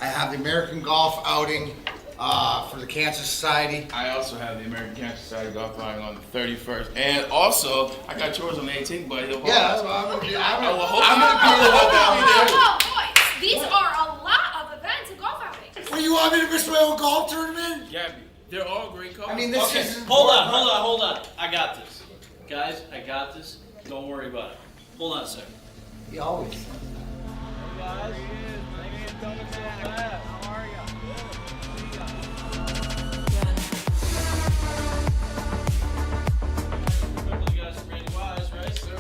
I have the American Golf outing for the Cancer Society. I also have the American Cancer Society golf outing on the 31st. And also, I got yours on the 18th, but he'll Yeah, I'm gonna be there. Oh, boys, these are a lot of events and golf outings. Well, you want me to miss my own golf tournament? Gabby, they're all great colors. I mean, this is... Hold on. I got this. Guys, I got this. Don't worry about it. Hold on a second. He always... Hey guys, thanks for coming so fast. How are you? Remember the guys from Randy Wise, right? Sir.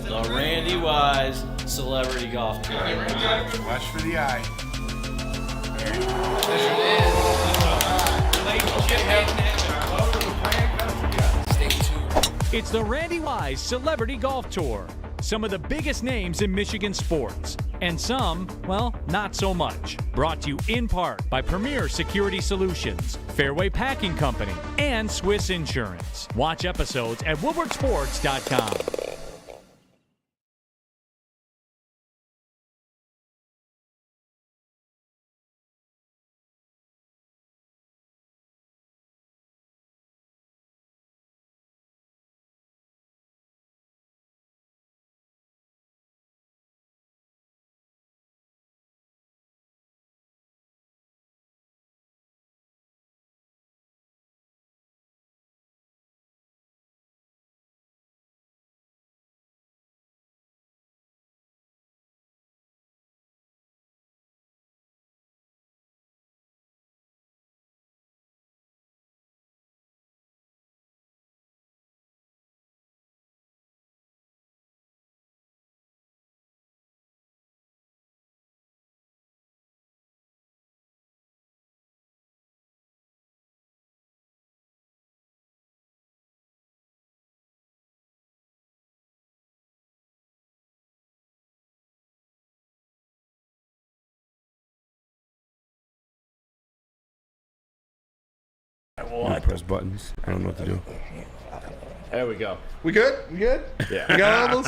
The Randy Wise Celebrity Golf Tour. Watch for the eye. It's the Randy Wise Celebrity Golf Tour. Some of the biggest names in Michigan sports. And some, well, not so much. Brought to you in part by Premier Security Solutions, Fairway Packing Company, and Swiss Insurance. Watch episodes at woodwardsports.com. I press buttons. I don't know what to do. There we go. We good? We good? Yeah. We got all those?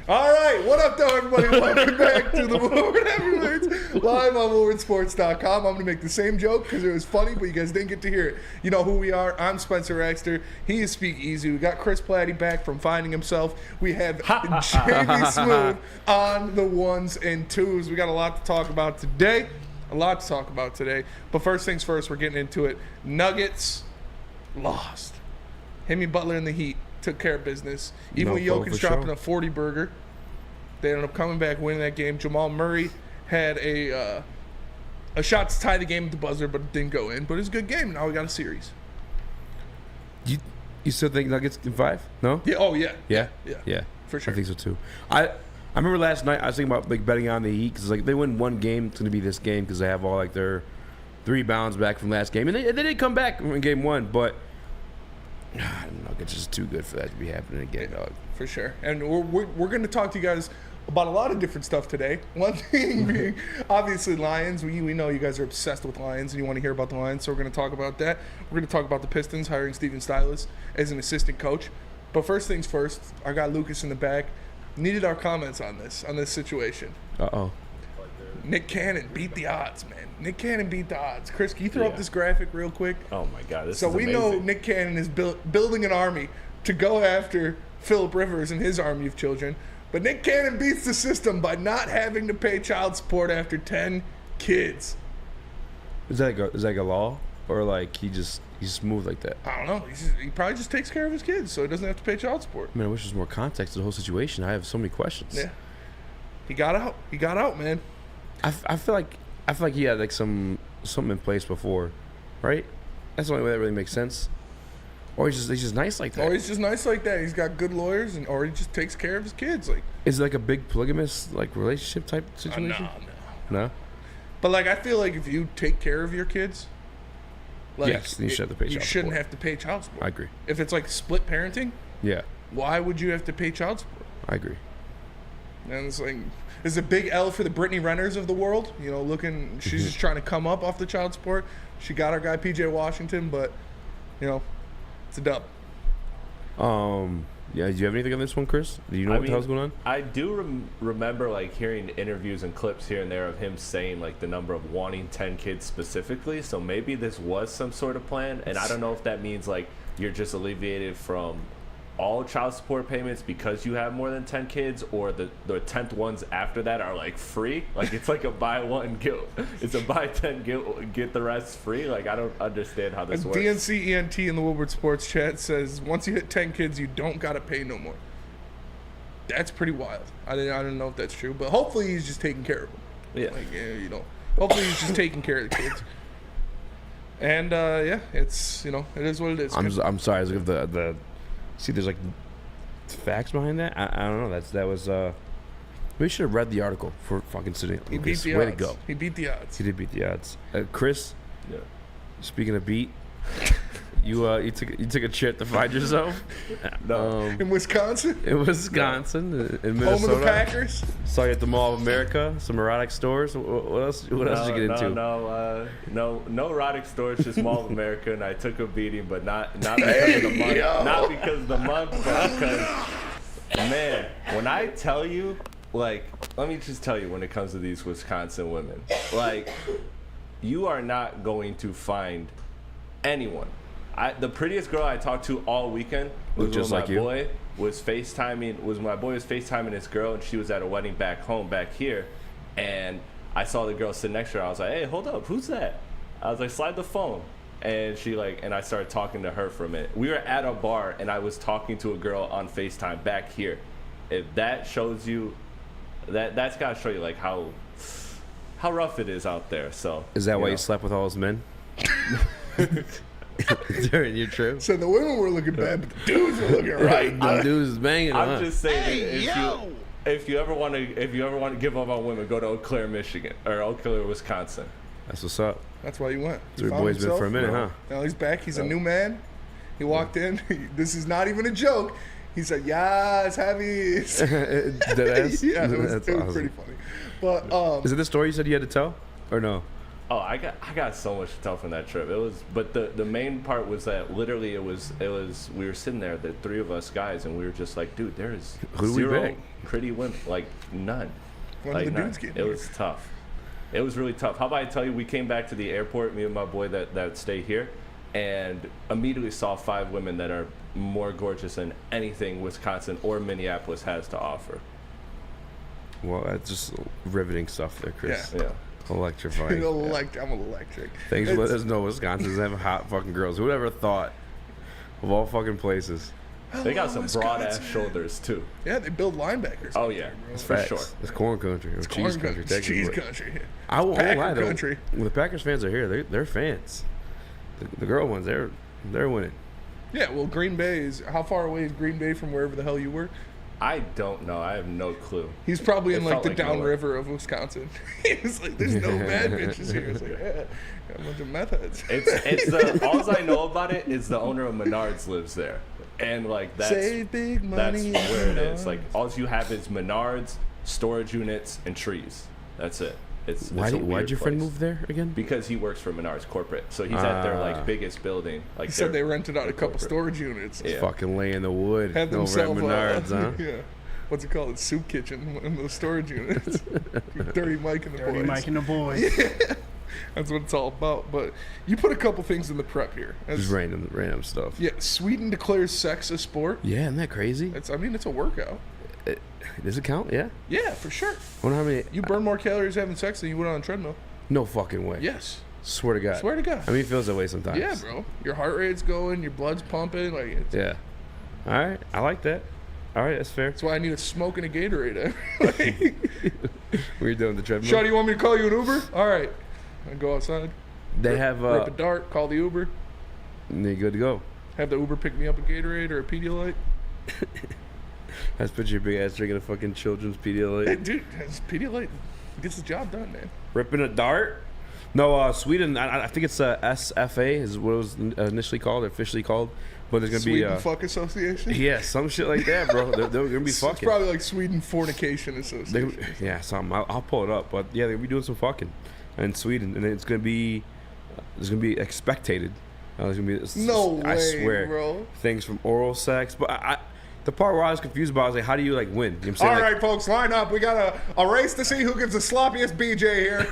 All right. What up, though, everybody? Welcome back to the Woodward Heavyweights live on woodwardsports.com. I'm going to make the same joke because it was funny, but you guys didn't get to hear it. You know who we are. I'm Spencer Raxter. He is Speak Easy. We got Chris Platty back from Finding Himself. We have Jamie Smooth on the ones and twos. We got a lot to talk about today. But first things first, we're getting into it. Nuggets lost. Jimmy Butler in the Heat took care of business. Even with Jokic dropping a 40-burger, they ended up coming back, winning that game. Jamal Murray had a shot to tie the game at the buzzer, but it didn't go in. But it was a good game. Now we got a series. You still think Nuggets in 5? No? Yeah. Oh, yeah. Yeah? Yeah. For sure. I think so, too. I remember last night I was thinking about betting on the Heat because they win one game. It's going to be this game because they have all their 3 bounds back from last game. And they did come back in game 1, but Nuggets is too good for that to be happening again, dog. For sure. And we're going to talk to you guys about a lot of different stuff today. One thing being, obviously, Lions. We know you guys are obsessed with Lions and you want to hear about the Lions, so we're going to talk about that. We're going to talk about the Pistons hiring Stephen Silas as an assistant coach. But first things first, our guy Lucas in the back needed our comments on this situation. Uh-oh. Nick Cannon beat the odds, man. Nick Cannon beat the odds. Chris, can you throw up this graphic real quick? Oh, my God. This so is we amazing. know Nick Cannon is building an army to go after Phillip Rivers and his army of children. But Nick Cannon beats the system by not having to pay child support after 10 kids. Is that like a law? Or he's smooth like that? I don't know. He probably just takes care of his kids, so he doesn't have to pay child support. Man, I wish there was more context to the whole situation. I have so many questions. Yeah. He got out, man. I feel like he had something in place before, right? That's the only way that really makes sense. Or he's just nice like that. He's got good lawyers, or he just takes care of his kids. Is it a big polygamous relationship type situation? No. But I feel like if you take care of your kids, yes, you should have to pay child support. You shouldn't have to pay child support. I agree. If it's split parenting, yeah, why would you have to pay child support? I agree. And it's a big L for the Brittany Renners of the world. She's just trying to come up off the child support. She got our guy PJ Washington, but it's a dub. Yeah, do you have anything on this one, Chris? Do you know what the hell's going on? I do remember like hearing interviews and clips here and there of him saying like the number of wanting 10 kids specifically. So maybe this was some sort of plan, and I don't know if that means like you're just alleviated from all child support payments because you have more than 10 kids, or the 10th ones after that are like free. Like it's like a buy one it's a buy 10 get the rest free. Like I don't understand how this works. DNC ENT in the Woodward Sports chat says once you hit 10 kids, you don't gotta pay no more. That's pretty wild. I don't know if that's true, but hopefully he's just taking care of them. Yeah. Like hopefully he's just taking care of the kids. And it's it is what it is. I'm sorry. I was looking at the see, there's like facts behind that. I don't know. That was. We should have read the article for fucking sitting. He beat the Way odds. to go. He beat the odds. He did beat the odds. Chris. Yeah. Speaking of beat, you took a trip to find yourself. No. In Wisconsin. In Wisconsin, in Minnesota. Home of the Packers. Saw you at the Mall of America. Some erotic stores. What else? What else did you get into? No erotic stores, just Mall of America, and I took a beating, but not because of the month. Not because of the month, but because, man, when I tell you, like, let me just tell you, when it comes to these Wisconsin women, like, you are not going to find anyone. The prettiest girl I talked to all weekend was just when like my you? boy was FaceTiming his girl, and she was at a wedding back home back here, and I saw the girl sitting next to her. I was like, hey, hold up, who's that? I was like, slide the phone. And and I started talking to her for a minute. We were at a bar, and I was talking to a girl on FaceTime back here. If that shows you, that's got to show you like how rough it is out there. So Is that why you slept with all those men? During your trip? So the women were looking bad, but the dudes were looking right. The dudes is banging. I'm just saying that if you ever want to give up on women, go to Eau Claire, Michigan, or Eau Claire, Wisconsin. That's what's up. That's why you went. That's where your boy's been for a minute, huh? Now he's back. He's a new man. He walked in. This is not even a joke. He said, "Yes, heavy." Deadass? Yeah, it was awesome. pretty funny. But Is it the story you said you had to tell, or no? Oh, I got so much to tell from that trip. It was, but the main part was that literally it was we were sitting there, the three of us guys, and we were just like, dude, there is Who do we zero bang? pretty women, like none. When Like did the none. dudes get It here? was tough. It was really tough. How about I tell you, we came back to the airport, me and my boy that stay here, and immediately saw 5 women that are more gorgeous than anything Wisconsin or Minneapolis has to offer. Well, that's just riveting stuff there, Chris. Yeah. Yeah. Electrifying. I'm electric. Thanks for It's- letting us know Wisconsin's have hot fucking girls. Who would ever thought? Of all fucking places. They got some broad ass Wisconsin. shoulders too. Yeah, they build linebackers. Oh yeah, It's for facts. sure. It's corn country. Or It's cheese corn country. country. It's cheese technically. country. I won't Packer lie though. country. When the Packers fans are here, they're fans. The girl ones, they're winning. Yeah, well, Green Bay is. How far away is Green Bay from wherever the hell you were? I don't know. I have no clue. He's probably It in like felt the like downriver nowhere. of Wisconsin. He's like, there's no bad bitches here. It's like, yeah, got a bunch of meth heads. It's the all I know about it is the owner of Menards lives there, and like that's Save big money. that's where it is. Menards. Like all you have is Menards, storage units, and trees. That's it. It's Why'd a weird your friend place. move there again? Because he works for Menards corporate, so he's at their like biggest building. Like He said they their- rented out a their couple corporate. storage units. Yeah. Fucking laying the wood Had over at themselves Menards, huh? yeah. What's it called? It's soup kitchen. One of those storage units. Dirty Mike and the Dirty boys. Mike and the boys. That's what it's all about. But you put a couple things in the prep here. Just random stuff. Yeah, Sweden declares sex a sport. Yeah, isn't that crazy? It's a workout. Does it count? Yeah. Yeah, for sure. I wonder how many. You burn more calories having sex than you would on a treadmill. No fucking way. Yes. Swear to God. Swear to God. I mean, it feels that way sometimes. Yeah, bro. Your heart rate's going, your blood's pumping. Like, it's, Yeah. All right. I like that. All right, that's fair. that's why I need a smoke and a Gatorade. Like, We're doing the treadmill. Shawty, you want me to call you an Uber? All right. I go outside. They have. Rip a dart. Call the Uber. They're good to go. Have the Uber pick me up a Gatorade or a Pedialyte. Let's put your big ass drinking a fucking children's Hey, Pedialyte. dude, this Pedialyte gets the job done, man. Ripping a dart. No, Sweden. I think it's SFA is what it was initially called, officially called. But there's gonna Sweden be Fuck Association. yeah, some shit like that, bro. They're gonna be It's fucking. probably like Sweden Fornication Association. Yeah, something. I'll pull it up, but yeah, they're gonna be doing some fucking in Sweden, and it's gonna be there's gonna be expectated. There's gonna be No I way, swear, bro. things from oral sex, but The part where I was confused about was like, how do you like win? You know what I'm saying? All Like, right, folks, line up. We got a race to see who gives the sloppiest BJ here.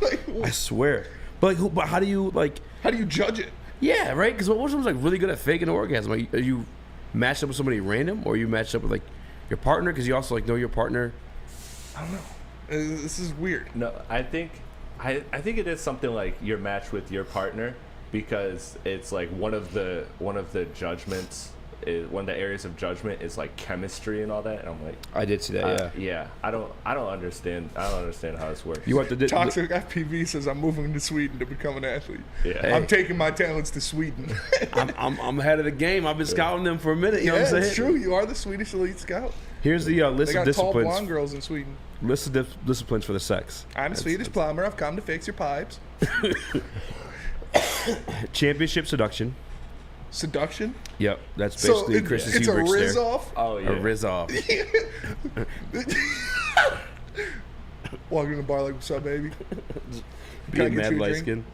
Like, I swear. But like, but how do you like? how do you judge it? Yeah, right. Because what if someone's like really good at faking an orgasm? Like, are you matched up with somebody random, or are you matched up with like your partner? Because you also like know your partner. I don't know. This is weird. No, I think it is something like you're matched with your partner because it's like one of the judgments. One of the areas of judgment is like chemistry and all that, and I'm like, I did see that. yeah. I don't understand how this works. You want the Toxic FPV says I'm moving to Sweden to become an athlete. Yeah. I'm taking my talents to Sweden. I'm ahead of the game. I've been scouting them for a minute. You know what I'm saying? It's true. You are the Swedish elite scout. Here's the They list of got tall blonde disciplines. girls in Sweden. List of disciplines for the sex. I'm a Swedish plumber. I've come to fix your pipes. Championship seduction. Seduction. Yep, that's So basically Chris's it's a hubris riz there. off. Oh yeah. A riz off. Walking in the bar like, what's up, baby? Being I get mad you a light drink? skin.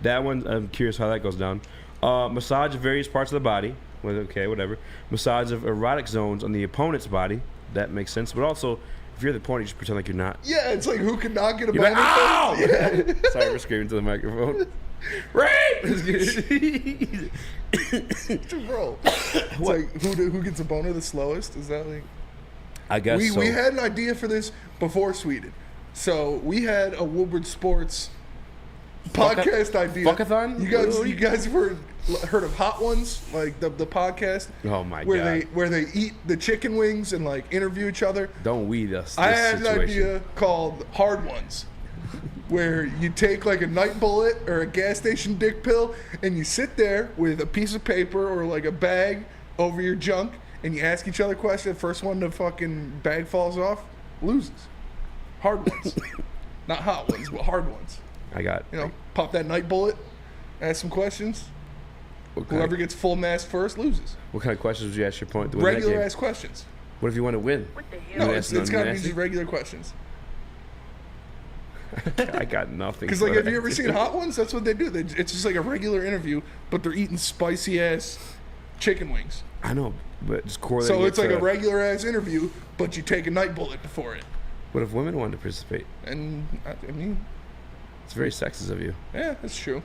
That one, I'm curious how that goes down. Massage of various parts of the body. Well, okay, whatever. Massage of erotic zones on the opponent's body. That makes sense. But also, if you're the opponent, you just pretend like you're not. Yeah, it's like who could not get a You're like, bonus? ow! Yeah. Sorry for screaming to the microphone. Right! Bro, it's like who gets a boner the slowest? Is that like? I guess so. We had an idea for this before Sweden, so we had a Woodward Sports podcast idea. Fuckathon? You guys have heard of Hot Ones, like the podcast? Oh my where God. they eat the chicken wings and like interview each other. Don't weed us. I this had situation. an idea called Hard Ones, where you take like a night bullet or a gas station dick pill and you sit there with a piece of paper or like a bag over your junk and you ask each other questions. First one the fucking bag falls off loses. Hard ones. Not hot ones, but hard ones. I got. You know, pop that night bullet, ask some questions. Whoever gets full mass first loses. What kind of questions would you ask your opponent to win that Regular game? ass questions. What if you want to win? No, You it's ask got to be nasty? just regular questions. I got nothing. Because like, have you ever seen Hot Ones? That's what they do. It's just like a regular interview, but they're eating spicy ass chicken wings. I know, but just correlate. So it's like a regular ass interview, but you take a night bullet before it. What if women wanted to participate? And I mean, It's very sexist of you. yeah, that's true.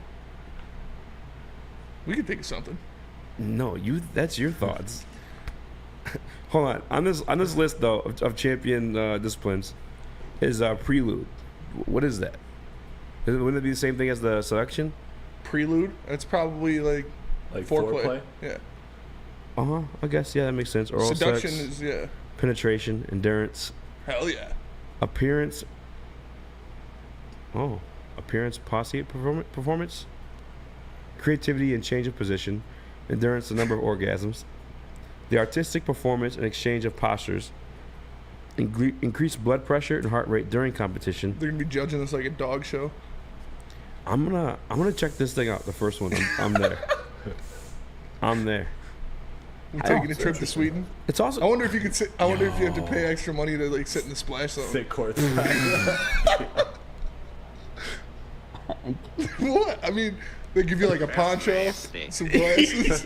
We could think of something. No, that's your thoughts. Hold on this list though of champion disciplines is prelude. What is that? Wouldn't it be the same thing as the selection? Prelude. That's probably like foreplay. Yeah. I guess yeah, that makes sense. Oral Seduction sex, is penetration, endurance, hell yeah. appearance. Appearance, posse performance, creativity and change of position, endurance, the number of orgasms, the artistic performance and exchange of postures, increased blood pressure and heart rate during competition. They're gonna be judging this like a dog show. I'm gonna check this thing out. The first one, I'm there. I'm there. We're taking a trip to Sweden. It's also. I wonder if you could sit. I wonder if you have to pay extra money to like sit in the splash zone. Sit court. What? I mean, they give you like a poncho, some glasses.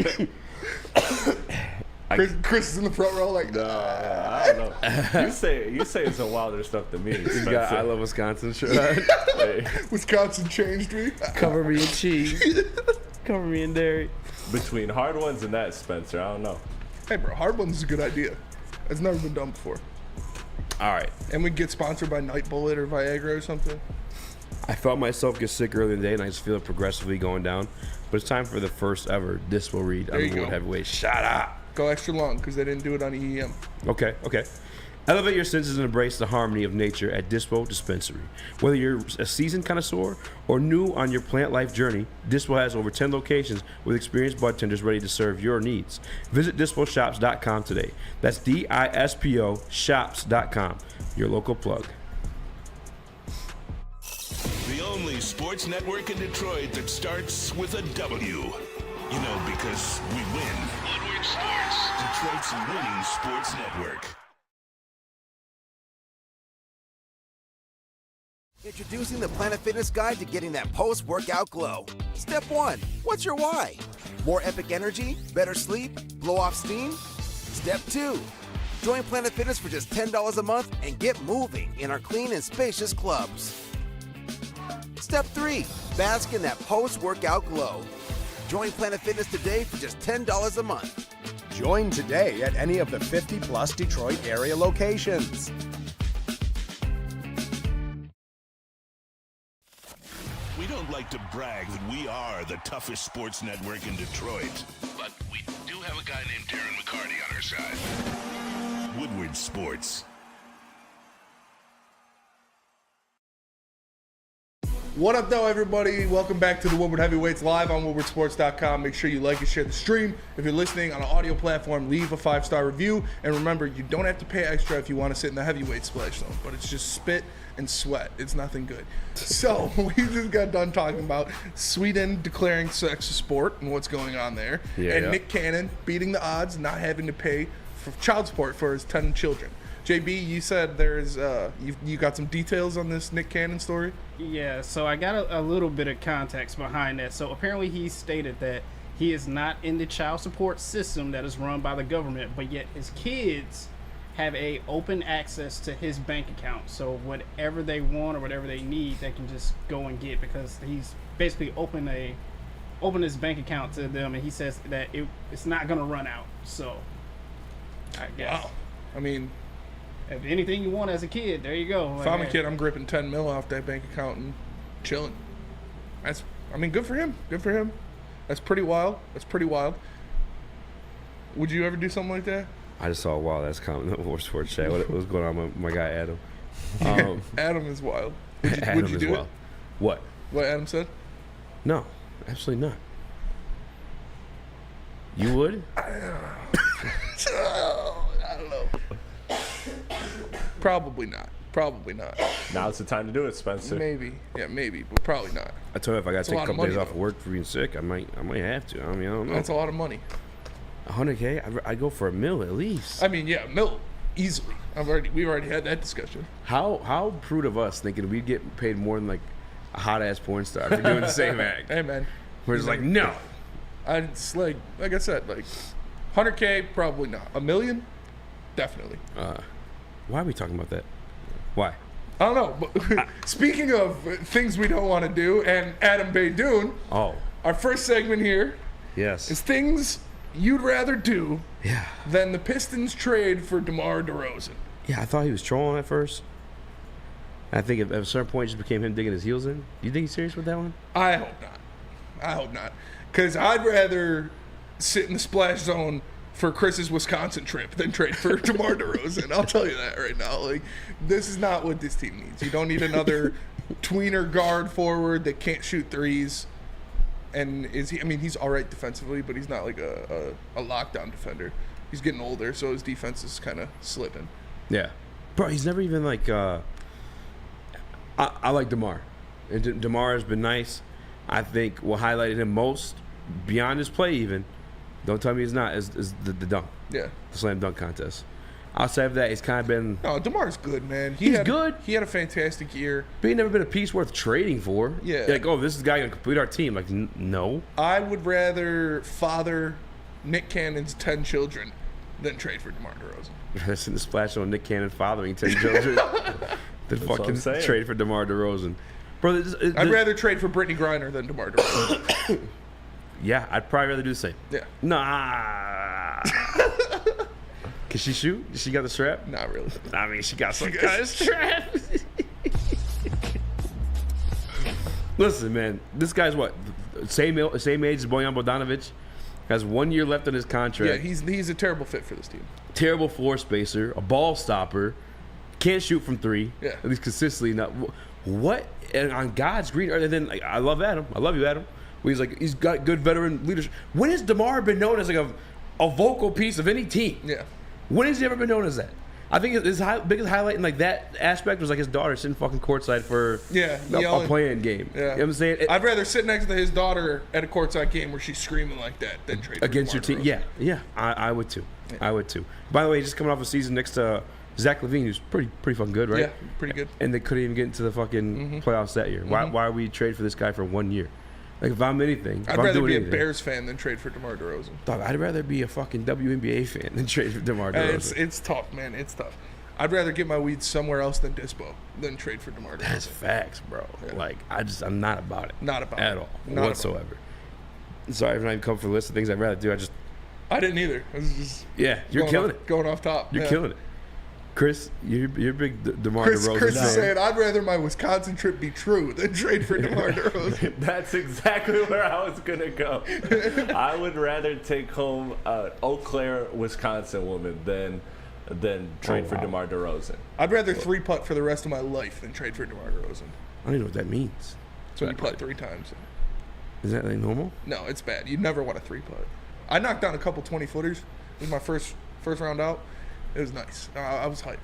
Chris is in the front row, like. I don't know. You say some wilder stuff than me. He's got I Love Wisconsin shirt. Hey, Wisconsin changed me. Cover me in cheese. Cover me in dairy. between hard ones and that, Spencer, I don't know. Hey, bro, hard ones is a good idea. It's never been done before. All right. And we get sponsored by Night Bullet or Viagra or something. I felt myself get sick earlier in the day, and I just feel it progressively going down. But it's time for the first ever Dispo read on There you the World go. Heavyweight. Shut up. Go extra long because they didn't do it on EEM. Okay. Elevate your senses and embrace the harmony of nature at Dispo Dispensary. Whether you're a seasoned connoisseur or new on your plant life journey, Dispo has over 10 locations with experienced budtenders ready to serve your needs. Visit disposhops.com today. That's DISPO shops.com. Your local plug. The only sports network in Detroit that starts with a W. You know, because we win. Woodward Sports, Detroit's winning sports network. Introducing the Planet Fitness Guide to getting that post-workout glow. Step 1. What's your why? More epic energy? Better sleep? Blow off steam? Step 2. Join Planet Fitness for just $10 a month and get moving in our clean and spacious clubs. Step 3. Bask in that post-workout glow. Join Planet Fitness today for just $10 a month. Join today at any of the 50-plus Detroit area locations. We don't like to brag that we are the toughest sports network in Detroit, but we do have a guy named Darren McCarty on our side. Woodward Sports. What up, though, everybody? Welcome back to the Woodward Heavyweights live on WoodwardSports.com. Make sure you like and share the stream. If you're listening on an audio platform, leave a 5-star review. And remember, you don't have to pay extra if you want to sit in the heavyweight splash zone, but it's just spit and sweat. It's nothing good. So we just got done talking about Sweden declaring sex a sport and what's going on there, and Nick Cannon beating the odds, not having to pay for child support for his 10 children. JB, you said there's you got some details on this Nick Cannon story? Yeah, so I got a little bit of context behind that. So apparently he stated that he is not in the child support system that is run by the government, but yet his kids have a open access to his bank account. So whatever they want or whatever they need, they can just go and get, because he's basically opened his bank account to them, and he says that it's not going to run out. So I guess. Wow. I mean, if anything you want as a kid, there you go. If I'm a kid, I'm gripping 10 mil off that bank account and chilling. Good for him. Good for him. That's pretty wild. Would you ever do something like that? I just saw a wild ass comment on Sports Chat. What's going on with my guy Adam? Adam is wild. Adam would you is do wild. it? What? What Adam said? No, absolutely not. You would? I don't know. Probably not. Now's the time to do it, Spencer. Maybe, but probably not. I told you if I got to take a couple days off though. of work for being sick, I might have to. I don't know. That's a lot of money. $100K? I'd go for $1 million at least. I mean, yeah, $1 easily. We've already had that discussion. How prude of us thinking we'd get paid more than like a hot ass porn star for doing the same act? Hey man, we're just like no. It's like I said, like $100K probably not. $1 million, definitely. Why are we talking about that? Why? I don't know. But speaking of things we don't want to do, and Adam Baydoun. Oh. Our first segment here. Yes. Is things you'd rather do. Yeah. Than the Pistons trade for DeMar DeRozan. Yeah, I thought he was trolling at first. I think at a certain point it just became him digging his heels in. Do you think he's serious with that one? I hope not. Because I'd rather sit in the splash zone for Chris's Wisconsin trip than trade for DeMar DeRozan. I'll tell you that right now. Like, this is not what this team needs. You don't need another tweener guard forward that can't shoot threes. And he's all right defensively, but he's not like a lockdown defender. He's getting older, so his defense is kind of slipping. Yeah. Bro, he's never even like I like DeMar. And DeMar has been nice. I think what highlighted him most, beyond his play even, don't tell me he's not, is the dunk. Yeah. The slam dunk contest. Outside of that, he's kind of been... No, DeMar's good, man. He's good. He had a fantastic year. But he's never been a piece worth trading for. Yeah. Like, oh, this is the guy going to complete our team. Like, no. I would rather father Nick Cannon's 10 children than trade for DeMar DeRozan. That's in the splash on Nick Cannon fathering 10 children than fucking trade for DeMar DeRozan. Bro, I'd rather trade for Brittany Griner than DeMar DeRozan. Yeah, I'd probably rather do the same. Yeah. Nah. Can she shoot? She got the strap? Not really. I mean, she got some kind of strap. Listen, man, this guy's what? Same age as Bojan Bogdanovic. Has 1 year left on his contract. Yeah, he's a terrible fit for this team. Terrible floor spacer, a ball stopper, can't shoot from three. Yeah. At least consistently. Not what? And on God's green earth, and then like, I love Adam. I love you, Adam. He's got good veteran leadership. When has DeMar been known as like a vocal piece of any team? Yeah. When has he ever been known as that? I think his biggest highlight in like that aspect was like his daughter sitting fucking courtside for a playing game. Yeah. You know what I'm saying? I'd rather sit next to his daughter at a courtside game where she's screaming like that than trade against your team. DeRozan. Yeah. I would too. Yeah. I would too. By the way, just coming off a season next to Zach LaVine, who's pretty fucking good, right? Yeah, pretty good. And they couldn't even get into the fucking playoffs that year. Why would we trade for this guy for 1 year? Like if I'm anything, if I'd I'm rather doing be anything, a Bears fan than trade for DeMar DeRozan. Dog, I'd rather be a fucking WNBA fan than trade for DeMar DeRozan. It's tough, man. It's tough. I'd rather get my weeds somewhere else than Dispo than trade for DeMar DeRozan. That's facts, bro. Yeah. Like I'm not about it. Not about at it. all, Not whatsoever. Sorry if I even come for a list of things I'd rather do. I didn't either. I was just You're killing it. Going off top. You're killing it. Chris, you're a big DeMar DeRozan Chris fan. is saying, I'd rather my Wisconsin trip be true than trade for DeMar DeRozan. That's exactly where I was going to go. I would rather take home an Eau Claire, Wisconsin woman than trade for DeMar DeRozan. I'd rather 3-putt for the rest of my life than trade for DeMar DeRozan. I don't even know what that means. So when you putt 3 times. Is that like normal? No, it's bad. You never want a 3-putt. I knocked down a couple 20-footers. It was my first round out. It was nice. I was hyped.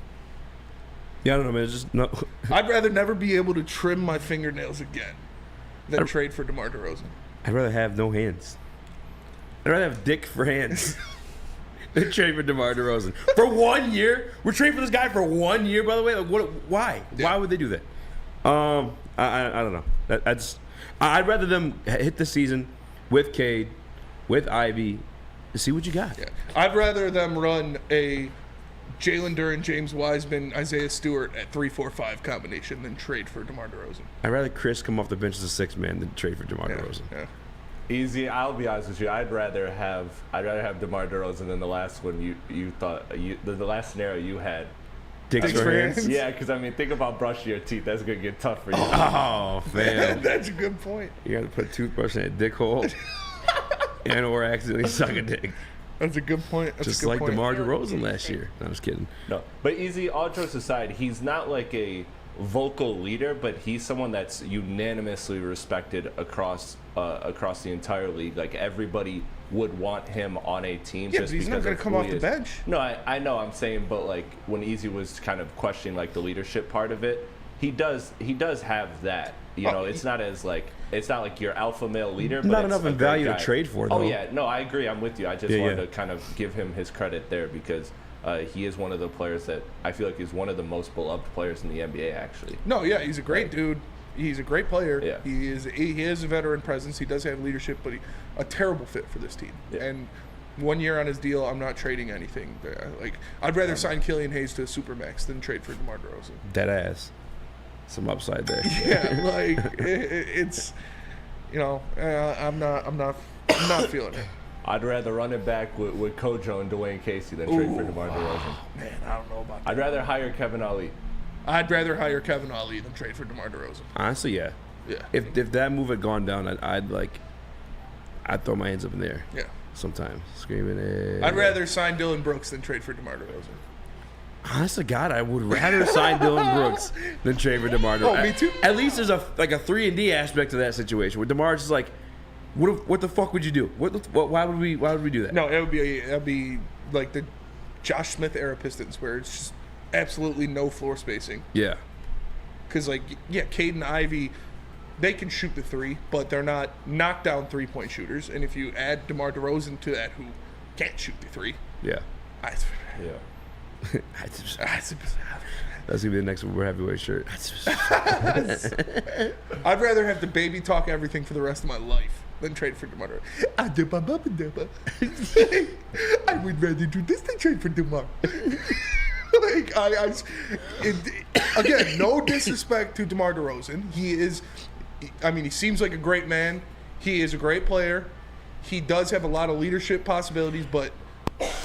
Yeah, I don't know, man. It's just no. I'd rather never be able to trim my fingernails again than trade for DeMar DeRozan. I'd rather have no hands. I'd rather have dick for hands than trade for DeMar DeRozan. For 1 year? We're trading for this guy for 1 year, by the way? Like, why? Yeah. Why would they do that? I don't know. I'd rather them hit the season with Cade, with Ivy, to see what you got. Yeah. I'd rather them run a Jalen Duren, James Wiseman, Isaiah Stewart at 3-4-5 combination than trade for DeMar DeRozan. I'd rather Chris come off the bench as a 6th man than trade for DeMar DeRozan. Yeah. Easy. I'll be honest with you. I'd rather have DeMar DeRozan than the last one you thought the last scenario you had. Dicks for hands? Yeah, because I mean, think about brushing your teeth. That's gonna get tough for you. Oh man, that's a good point. You got to put a toothbrush in a dick hole, and or accidentally suck a dick. That's a good point. That's just a good like point. DeMar DeRozan last year. No, I'm just kidding. No, but easy. All jokes aside, he's not like a vocal leader, but he's someone that's unanimously respected across the entire league. Like everybody would want him on a team. Yeah, just but he's not going to come off the bench. No, I know. I'm saying, but like when Easy was kind of questioning like the leadership part of it, he does have that. You know, it's not like your alpha male leader. But not it's enough in value to trade for, though. Oh yeah, no, I agree. I'm with you. I just wanted to kind of give him his credit there because he is one of the players that I feel like is one of the most beloved players in the NBA. Actually. No, yeah, he's a great dude. He's a great player. Yeah. He is a veteran presence. He does have leadership, but a terrible fit for this team. Yeah. And 1 year on his deal, I'm not trading anything. Like I'd rather sign Killian Hayes to a supermax than trade for DeMar DeRozan. Dead ass. Some upside there. Yeah, like it's, you know, I'm not feeling it. I'd rather run it back with Kojo and Dwayne Casey than trade for DeMar DeRozan. Man, I don't know about that. I'd rather hire Kevin Ali. I'd rather hire Kevin Ali than trade for DeMar DeRozan. Honestly, yeah. Yeah. If that move had gone down, I'd throw my hands up in the air. Yeah. Sometimes screaming it. I'd rather sign Dylan Brooks than trade for DeMar DeRozan. Honest to God, I would rather sign Dylan Brooks than trade for DeMar DeRozan. Oh, me too. At least there's a 3-and-D aspect to that situation where DeMar's just like, what the fuck would you do? Why would we do that? No, it'd be like the Josh Smith era Pistons where it's just absolutely no floor spacing. Yeah. Because Cade and Ivy, they can shoot the 3, but they're not knockdown 3-point shooters. And if you add DeMar DeRozan to that, who can't shoot the 3, yeah. Yeah. That's gonna be the next World Heavyweight shirt. I'd rather have the baby talk everything for the rest of my life than trade for DeMar. I would rather do this than trade for DeMar. Like again, no disrespect to DeMar DeRozan. He seems like a great man. He is a great player. He does have a lot of leadership possibilities, but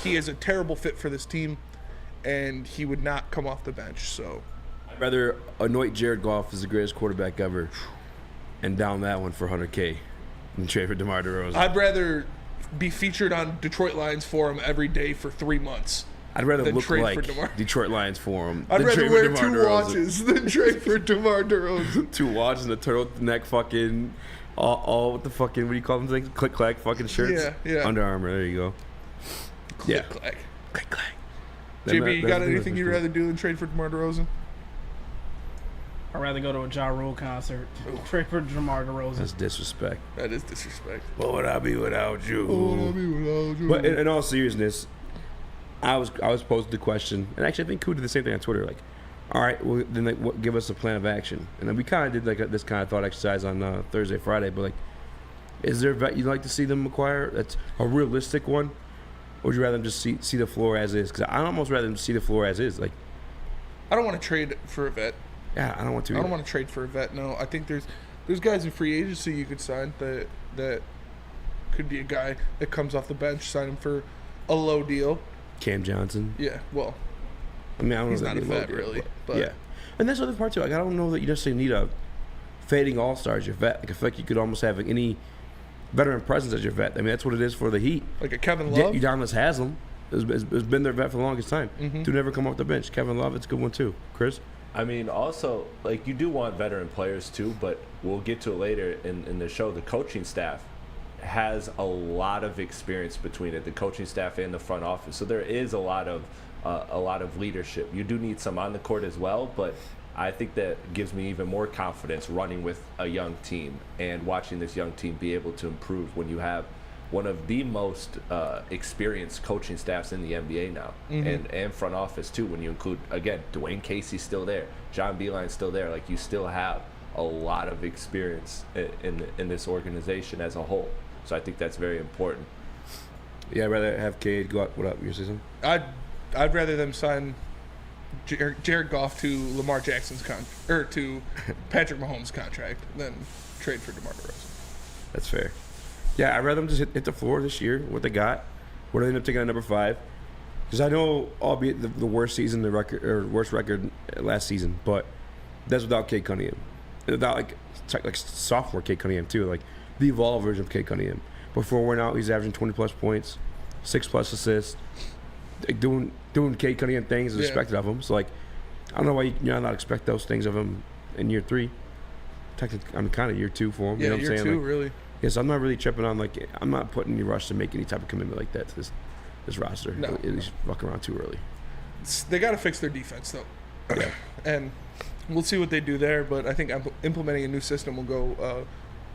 he is a terrible fit for this team, and he would not come off the bench. So I'd rather anoint Jared Goff as the greatest quarterback ever and down that one for $100K than trade for DeMar DeRozan. I'd rather be featured on Detroit Lions Forum every day for 3 months. I'd rather look trade like for DeMar. Detroit Lions Forum. I'd than rather trade wear for DeMar 2 DeRozan. watches than trade for DeMar DeRozan. 2 watches and a turtleneck fucking all what the fucking, what do you call them things? Click clack fucking shirts. Yeah. Under Armour. There you go. Click clack. Click clack. JB, you got anything you'd rather do than trade for DeMar DeRozan? I'd rather go to a DRoY concert. Trade for DeMar DeRozan. That's disrespect. That is disrespect. What would I be without you? What would I be without you? But in all seriousness, I was posed the question, and actually I think Koo did the same thing on Twitter. Like, all right, well, then give us a plan of action. And then we kind of did like this kind of thought exercise on Thursday, Friday. But like, Is there a vet you'd like to see them acquire that's a realistic one? Or would you rather them just see the floor as is? Because I'd almost rather them see the floor as is. Like, I don't want to trade for a vet. Yeah, I don't want to. I don't want to trade for a vet. No, I think there's guys in free agency you could sign that could be a guy that comes off the bench, sign him for a low deal. Cam Johnson. Yeah, well, I mean, I don't he's know not a vet really, but yeah. And that's the other part too. Like, I don't know that you necessarily need a fading all-star as your vet. Like, I feel like you could almost have like any veteran presence as your vet. I mean, that's what it is for the Heat. Like a Kevin Love. Udonis Haslam has been their vet for the longest time. Mm-hmm. To never come off the bench. Kevin Love, it's a good one too. Chris. I mean, also, like, you do want veteran players too, but we'll get to it later in the show. The coaching staff has a lot of experience between it, the coaching staff and the front office. So there is a lot of leadership. You do need some on the court as well, but I think that gives me even more confidence running with a young team and watching this young team be able to improve when you have one of the most experienced coaching staffs in the NBA now, and front office too. When you include, again, Dwayne Casey's still there, John Beeline's still there. Like, you still have a lot of experience in this organization as a whole. So I think that's very important. Yeah, I'd rather have Cade go out. What up? Your season? I'd rather them sign Jared Goff to Lamar Jackson's to Patrick Mahomes' contract than trade for DeMar DeRozan. That's fair. Yeah, I'd rather them just hit the floor this year, what they got. What they end up taking at number 5. Because I know, albeit the worst season, worst record last season, but that's without Cade Cunningham. Without like sophomore Cade Cunningham too, like the evolved version of Cade Cunningham. Before we're out, he's averaging 20+ points, 6+ assists, like doing Cade Cunningham things as expected of him. So like, I don't know why you not expect those things of him in year 3. Technically, I'm kind of year 2 for him. Yeah, you know what year I'm saying? 2 like, really. Yes, I'm not really tripping on, like, I'm not putting any rush to make any type of commitment like that to this roster. No, At least fuck around too early. They got to fix their defense though. Yeah. And we'll see what they do there, but I think implementing a new system will go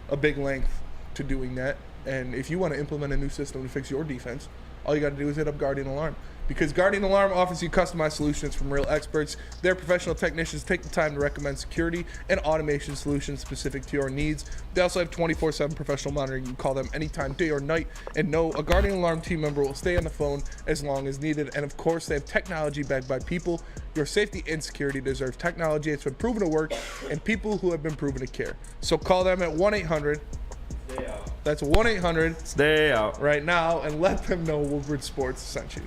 a big length to doing that. And if you want to implement a new system to fix your defense, all you got to do is hit up Guardian Alarm. Because Guardian Alarm offers you customized solutions from real experts. Their professional technicians take the time to recommend security and automation solutions specific to your needs. They also have 24/7 professional monitoring. You can call them anytime, day or night, and know a Guardian Alarm team member will stay on the phone as long as needed. And of course, they have technology backed by people. Your safety and security deserve technology. It's been proven to work, and people who have been proven to care. So call them at 1-800. That's 1-800. Stay out right now, and let them know Woodward Sports sent you.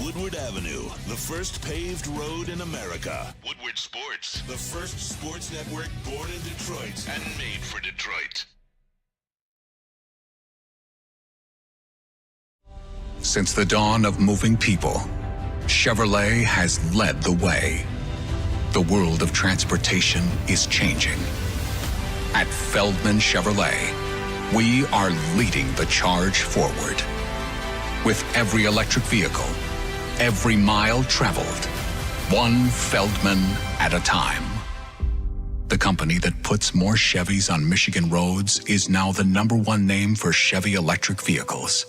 Woodward Avenue, the first paved road in America. Woodward Sports, the first sports network born in Detroit and made for Detroit. Since the dawn of moving people, Chevrolet has led the way. The world of transportation is changing. At Feldman Chevrolet, we are leading the charge forward. With every electric vehicle, every mile traveled, one Feldman at a time. The company that puts more Chevys on Michigan roads is now the #1 name for Chevy electric vehicles.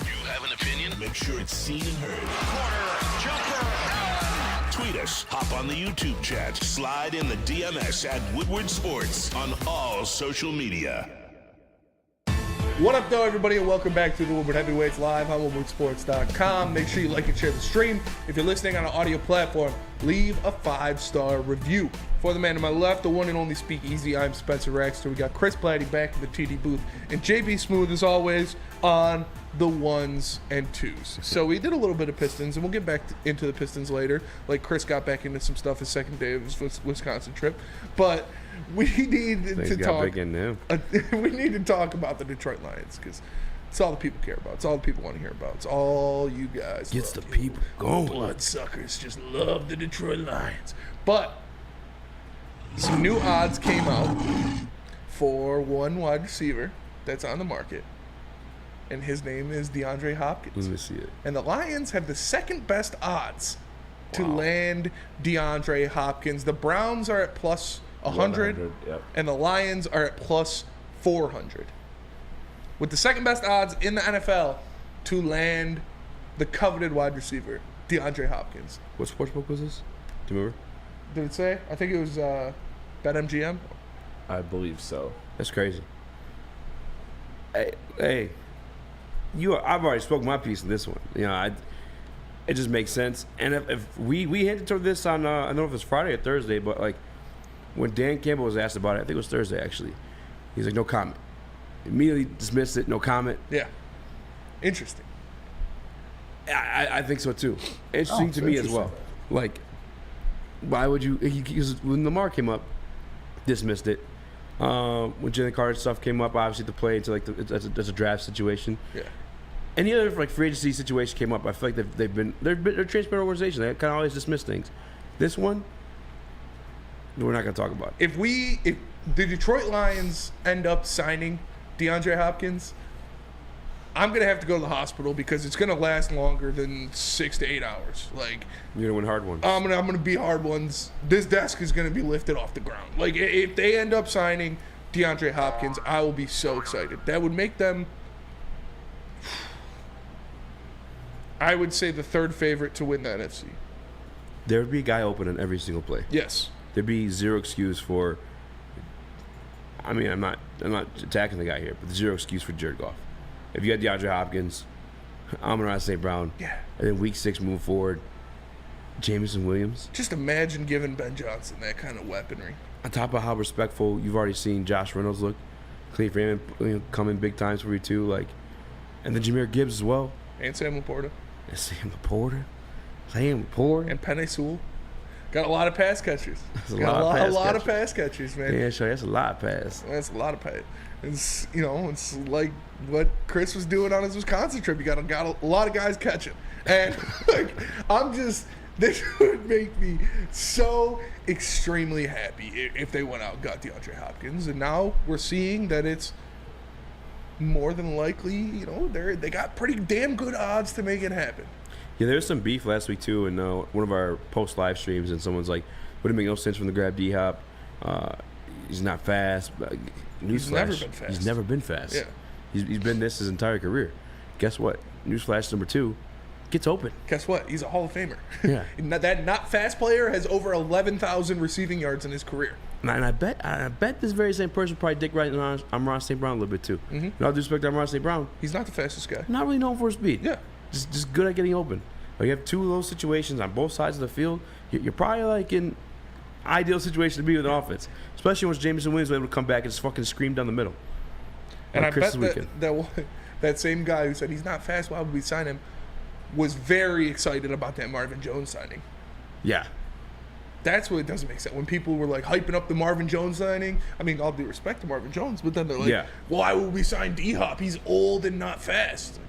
You have an opinion? Make sure it's seen and heard. Corner, jumper, tweet us, hop on the YouTube chat, slide in the DMS at Woodward Sports on all social media. What up, though, everybody, and welcome back to the Woodward Heavyweights live on WoodwardSports.com. Make sure you like and share the stream. If you're listening on an audio platform, leave a 5-star review. For the man to my left, the one and only Speakeasy, I'm Spencer Raxter. We got Chris Platty back in the TD booth, and JB Smooth, as always, on the 1s and 2s. So we did a little bit of Pistons, and we'll get back into the Pistons later. Like, Chris got back into some stuff his second day of his Wisconsin trip. But we need to talk. Big in now. We need to talk about the Detroit Lions because it's all the people care about. It's all the people want to hear about. It's all you guys. Gets the people going. Bloodsuckers just love the Detroit Lions. But some new odds came out for one wide receiver that's on the market, and his name is DeAndre Hopkins. Let me see it. And the Lions have the second best odds to land DeAndre Hopkins. The Browns are at plus 100, yep. And the Lions are at plus 400. With the second best odds in the NFL to land the coveted wide receiver, DeAndre Hopkins. What sportsbook was this? Do you remember? Did it say? I think it was BetMGM. I believe so. That's crazy. Hey, I've already spoke my piece in this one. It just makes sense. And if we hinted toward this on, I don't know if it's Friday or Thursday, but like when Dan Campbell was asked about it, I think it was Thursday actually. He's like, no comment. Immediately dismissed it, no comment. Yeah. Interesting. I think so too. Interesting to me as well. Like, why would you? Because when Demar came up, dismissed it. When Jalen Carter stuff came up, obviously to play into like that's a draft situation. Yeah. Any other like free agency situation came up, I feel like they're a transparent organization. They kind of always dismiss things. This one, we're not gonna talk about it. If the Detroit Lions end up signing DeAndre Hopkins, I'm gonna have to go to the hospital because it's gonna last longer than 6 to 8 hours. Like, you're gonna win hard ones. I'm gonna be hard ones. This desk is gonna be lifted off the ground. Like, if they end up signing DeAndre Hopkins, I will be so excited. That would make them, I would say, the third favorite to win the NFC. There would be a guy open on every single play. Yes. There'd be zero excuse for. I mean, I'm not attacking the guy here, but zero excuse for Jared Goff. If you had DeAndre Hopkins, Amon-Ra St. Brown, yeah, and then week 6 move forward, Jameson Williams. Just imagine giving Ben Johnson that kind of weaponry. On top of how respectful you've already seen Josh Reynolds look, Cleve Raymond come in big times for you too, like, and then Jahmyr Gibbs as well. And Sam Laporta. And Sam Laporta. And Penei Sewell. Got a lot of pass catchers. That's a lot of pass catchers, man. Yeah, sure. That's a lot of pass. That's a lot of pass. It's like what Chris was doing on his Wisconsin trip. You got a lot of guys catching, and like this would make me so extremely happy if they went out and got DeAndre Hopkins. And now we're seeing that it's more than likely, they got pretty damn good odds to make it happen. Yeah, there was some beef last week too in one of our post live streams, and someone's like, "Would it make no sense for him to grab D-Hop? He's not fast." He's never been fast. He's never been fast. Yeah, he's been this his entire career. Guess what? Newsflash number 2, gets open. Guess what? He's a Hall of Famer. Yeah, that not fast player has over 11,000 receiving yards in his career. And I bet this very same person probably dick riding on Amon-Ra St. Brown a little bit too. Mm-hmm. And all due respect to Amon-Ra St. Brown, he's not the fastest guy. Not really known for his speed. Yeah. Just good at getting open. Like, you have 2 of those situations on both sides of the field. You're probably like in ideal situation to be with an offense, especially once Jameson Williams was able to come back and just fucking scream down the middle. And I bet that same guy who said he's not fast, why would we sign him, was very excited about that Marvin Jones signing. Yeah. That's what it doesn't make sense. When people were like hyping up the Marvin Jones signing, I mean, all due respect to Marvin Jones, but then they're like, why would we sign D-Hop? He's old and not fast.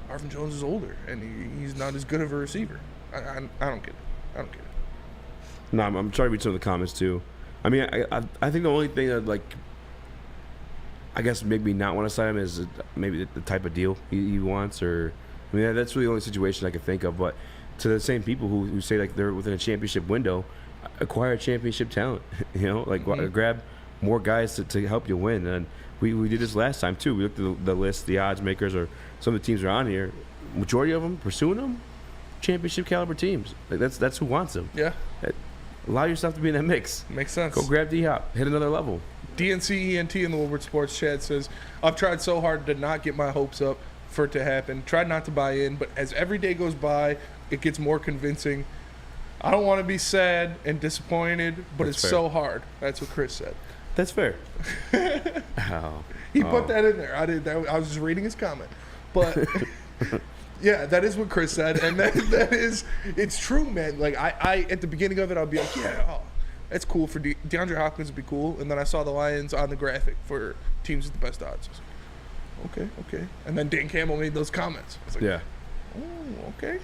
Marvin Jones is older, and he's not as good of a receiver. I don't get it. I don't get it. No, I'm trying to read some of the comments too. I mean, I think the only thing that, like, I guess make me not want to sign him is maybe the type of deal he wants, or I mean, that's really the only situation I can think of. But to the same people who say like they're within a championship window, acquire championship talent. Grab more guys to help you win. And we did this last time too. We looked at the list, the odds makers, or some of the teams that are on here. Majority of them pursuing them, championship caliber teams. Like that's who wants them. Yeah. Allow yourself to be in that mix. Makes sense. Go grab D-Hop. Hit another level. DNCENT in the Woodward Sports chat says, I've tried so hard to not get my hopes up for it to happen. Tried not to buy in, but as every day goes by, it gets more convincing. I don't want to be sad and disappointed, but That's it's fair. so hard. That's what Chris said. That's fair. He put that in there. I was just reading his comment. But yeah, that is what Chris said, and that is, it's true, man. Like I at the beginning of it, I'll be like, yeah, that's cool for DeAndre Hopkins would be cool, and then I saw the Lions on the graphic for teams with the best odds. I was like, okay, and then Dan Campbell made those comments. I was like, yeah. Oh, okay.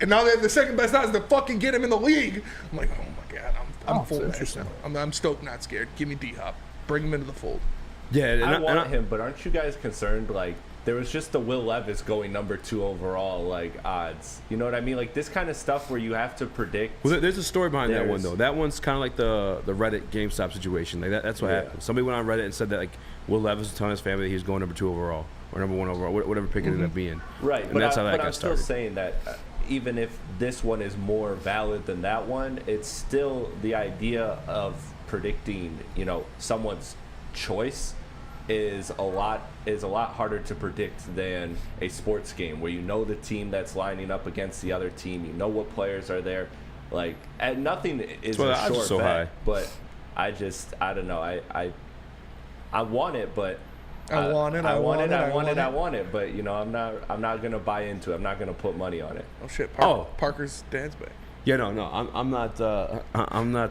And now they have the second best odds to fucking get him in the league. I'm like, oh my god, I'm full match now. I'm stoked, not scared. Give me D-Hop. Bring him into the fold. Yeah, I want him, but aren't you guys concerned? Like, there was just the Will Levis going number 2 overall, like, odds. You know what I mean? Like, this kind of stuff where you have to predict. Well, there's a story behind that one, though. That one's kind of like the Reddit GameStop situation. Like that's what happened. Somebody went on Reddit and said that, like, Will Levis was telling his family that he was going number 2 overall or number 1 overall, whatever pick it ended up being. Right, and that's how that got I'm started. still saying that even if this one is more valid than that one, it's still the idea of predicting, someone's choice is a lot harder to predict than a sports game where the team that's lining up against the other team, what players are there. Like, and nothing is a short so bet, high. but I don't know. I want it, but I want it, but I'm not gonna buy into it. I'm not gonna put money on it. Oh shit! Parker's dad's back. Yeah, no, I'm not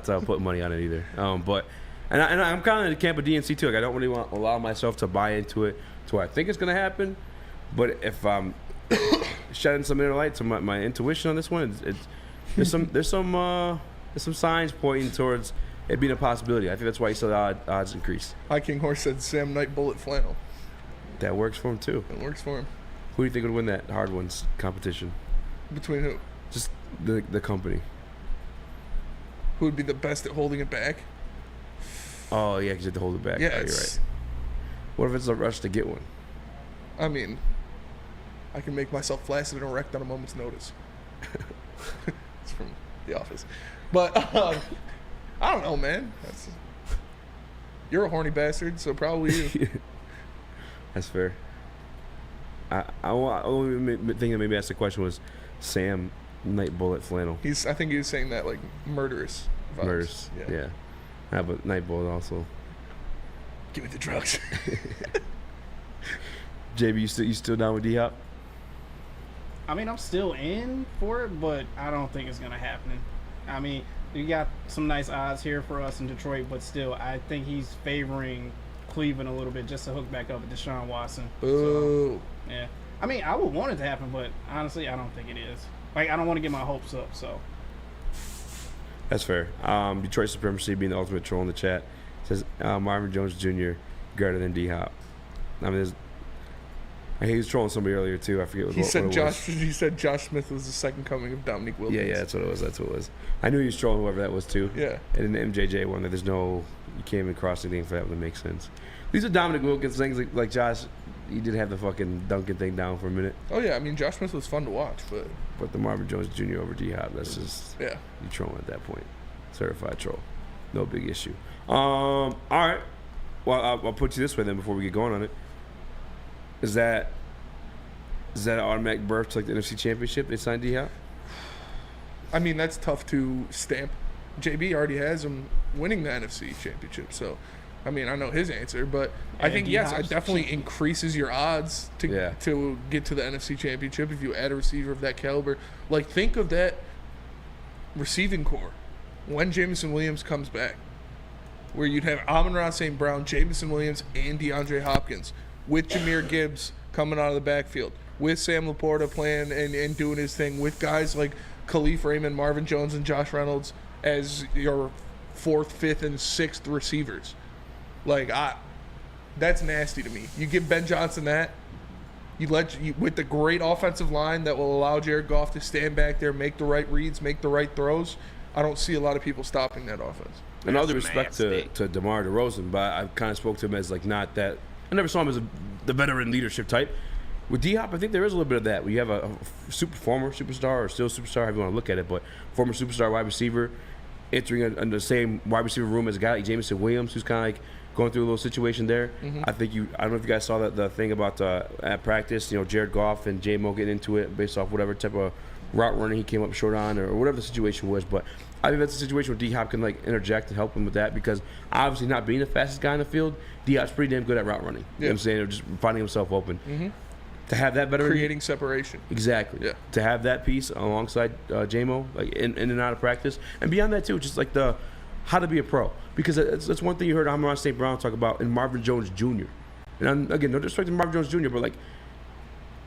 putting money on it either. But I'm kind of in the camp of DNC too. Like, I don't really want to allow myself to buy into it to what I think is gonna happen. But if I'm shedding some inner light to my intuition on this one, there's some signs pointing towards it being a possibility. I think that's why you saw the odds increase. High King Horse said Sam Knight bullet flannel. That works for him too. It works for him. Who do you think would win that hard ones competition? Between who? Just the company. Who would be the best at holding it back? Oh yeah, because you have to hold it back. Yeah, you're right. What if it's a rush to get one? I mean, I can make myself flaccid and erect on a moment's notice. It's from The Office. But I don't know, man. You're a horny bastard, so probably you. That's fair. I only thing that maybe asked the question was Sam Night Bullet flannel. I think he was saying that like murderous vibes. Murders. Yeah. But Night Bullet also. Give me the drugs. JB, you still down with D-Hop? I mean, I'm still in for it, but I don't think it's gonna happen. I mean, you got some nice odds here for us in Detroit, but still, I think he's favoring Cleveland a little bit just to hook back up with Deshaun Watson. Ooh. So, yeah. I mean, I would want it to happen, but honestly, I don't think it is. Like, I don't want to get my hopes up, so. That's fair. Detroit Supremacy being the ultimate troll in the chat says Marvin Jones Jr. greater than D-Hop. I mean, he was trolling somebody earlier too. I forget what it was. He said Josh Smith was the second coming of Dominique Wilkins. Yeah, that's what it was. I knew he was trolling whoever that was too. Yeah. And in the MJJ one, that you can't even cross anything for that one to make sense. These are Dominique Wilkins things like Josh. He did have the fucking dunking thing down for a minute. Oh yeah, I mean Josh Smith was fun to watch, but the Marvin Jones Jr. over D-Hop, that's just you trolling at that point. Certified troll, no big issue. All right, well I'll put you this way then before we get going on it. Is that an automatic berth to like the NFC Championship? They signed D-Hop? I mean, that's tough to stamp. JB already has him winning the NFC Championship, so I mean, I know his answer, but I think yes, it definitely increases your odds to get to the NFC Championship if you add a receiver of that caliber. Like, think of that receiving core when Jameson Williams comes back, where you'd have Amon-Ra St. Brown, Jameson Williams, and DeAndre Hopkins with Jahmyr Gibbs coming out of the backfield, with Sam Laporta playing and doing his thing, with guys like Khalif Raymond, Marvin Jones, and Josh Reynolds as your 4th, 5th, and 6th receivers. Like, that's nasty to me. You give Ben Johnson that, with the great offensive line that will allow Jared Goff to stand back there, make the right reads, make the right throws. I don't see a lot of people stopping that offense. And all due respect to DeMar DeRozan, but I kind of spoke to him as like not that. I never saw him as the veteran leadership type. With D-Hop, I think there is a little bit of that. We have a former superstar or still superstar, however you want to look at it, but former superstar wide receiver entering in the same wide receiver room as a guy like Jameson Williams, who's kind of like going through a little situation there. Mm-hmm. I don't know if you guys saw the thing about at practice, Jared Goff and Jamo getting into it based off whatever type of route running he came up short on or whatever the situation was. But I think that's a situation where D-Hop can like interject and help him with that, because obviously not being the fastest guy in the field, D-Hop's pretty damn good at route running. You know what I'm saying? Or just finding himself open. Mm-hmm. To have that better creating separation. Exactly. Yeah. To have that piece alongside Jamo, like in and out of practice, and beyond that too, just like the how to be a pro, because that's one thing you heard Amon-Ra St. Brown talk about in Marvin Jones Jr. And again, no disrespect to Marvin Jones Jr., but like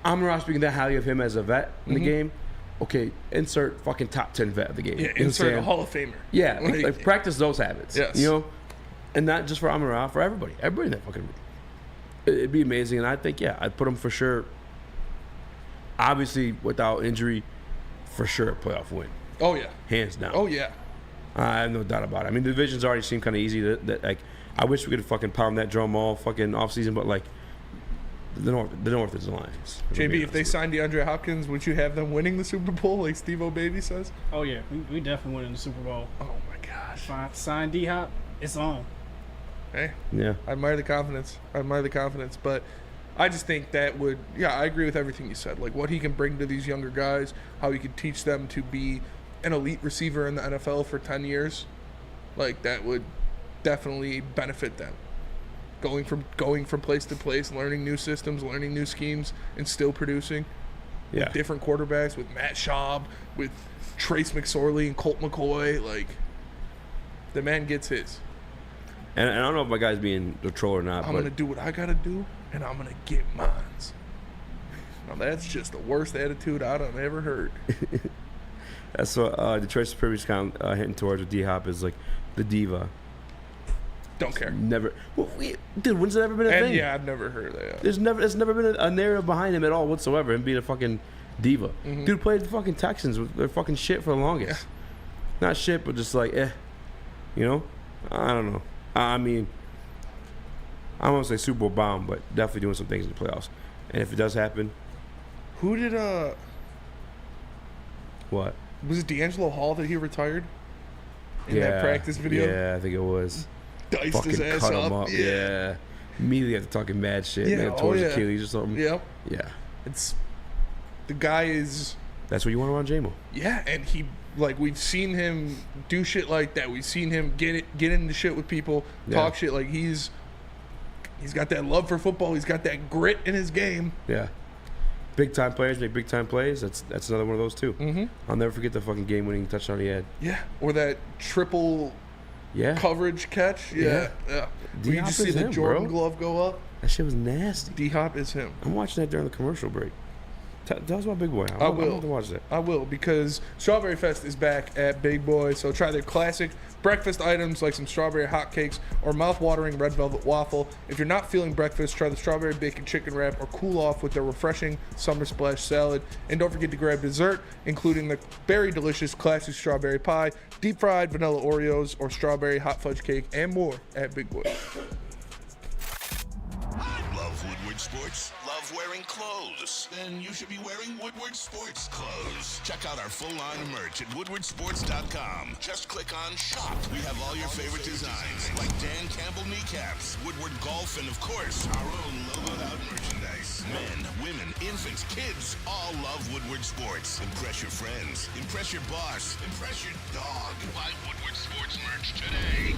Amon-Ra speaking that highly of him as a vet in the game. Okay, insert fucking top 10 vet of the game. Yeah, insert a Hall of Famer. Yeah, like practice those habits. Yes. And not just for Amon-Ra, for everybody in that fucking room. It'd be amazing, and I think, I'd put him for sure, obviously without injury, for sure a playoff win. Oh, yeah. Hands down. Oh, yeah. I have no doubt about it. I mean, the divisions already seem kind of easy. That like, I wish we could fucking pound that drum all fucking offseason, but like, the North is the Lions. JB, if they signed DeAndre Hopkins, would you have them winning the Super Bowl like Steve-O Baby says? Oh, yeah. We definitely winning the Super Bowl. Oh, my gosh. Sign D-Hop. it's on. Hey, Yeah. I admire the confidence. But I just think that would, I agree with everything you said. Like what he can bring to these younger guys, how he could teach them to be an elite receiver in the NFL for 10 years. Like that would definitely benefit them. Going from place to place, learning new systems, learning new schemes, and still producing. Yeah. With different quarterbacks, with Matt Schaub, with Trace McSorley and Colt McCoy. Like, the man gets his. And I don't know if my guy's being a troll or not. I'm going to do what I got to do, and I'm going to get mines. Now, that's just the worst attitude I've ever heard. That's what Detroit Supremacy's kind of hitting towards with D-Hop is like the diva. Don't care. Never. Well, dude, when's it ever been a thing? Yeah, I've never heard of that. There's never been a narrative behind him at all whatsoever. Him being a fucking diva. Mm-hmm. Dude played the fucking Texans with their fucking shit for the longest. Yeah. Not shit, but just like, you know? I don't know. I mean, I won't say Super Bowl bound, but definitely doing some things in the playoffs. And if it does happen, who did what? Was it D'Angelo Hall that he retired in that practice video? Yeah, I think it was. Diced fucking his ass cut up. him up. Yeah. Immediately after talking mad shit. Yeah. Man, tore his Achilles or something. Yep. Yeah. It's the guy is. That's what you want around Jamo. Yeah, and he we've seen him do shit like that. We've seen him get into shit with people, talk shit. Like he's got that love for football. He's got that grit in his game. Yeah. Big time players make big time plays. That's another one of those too. Mm-hmm. I'll never forget the fucking game winning touchdown he had. Yeah. Or that triple coverage catch. Yeah. Yeah. Where you just see the Jordan glove go up. That shit was nasty. D-Hop is him. I'm watching that during the commercial break. Tell us about Big Boy. I will. I'm going to watch that. I will, because Strawberry Fest is back at Big Boy. So try their classic breakfast items like some strawberry hotcakes or mouth-watering red velvet waffle. If you're not feeling breakfast, try the strawberry bacon chicken wrap or cool off with their refreshing summer splash salad. And don't forget to grab dessert, including the very delicious classic strawberry pie, deep-fried vanilla Oreos, or strawberry hot fudge cake, and more at Big Boy. Love Woodward Sports? Love wearing clothes? Then you should be wearing Woodward Sports clothes. Check out our full line of merch at woodwardsports.com. Just click on shop. We have all your favorite designs, like Dan Campbell kneecaps, Woodward golf, and of course, our own logoed out merchandise. Men, women, infants, kids, all love Woodward Sports. Impress your friends. Impress your boss. Impress your dog. Buy Woodward Sports merch today.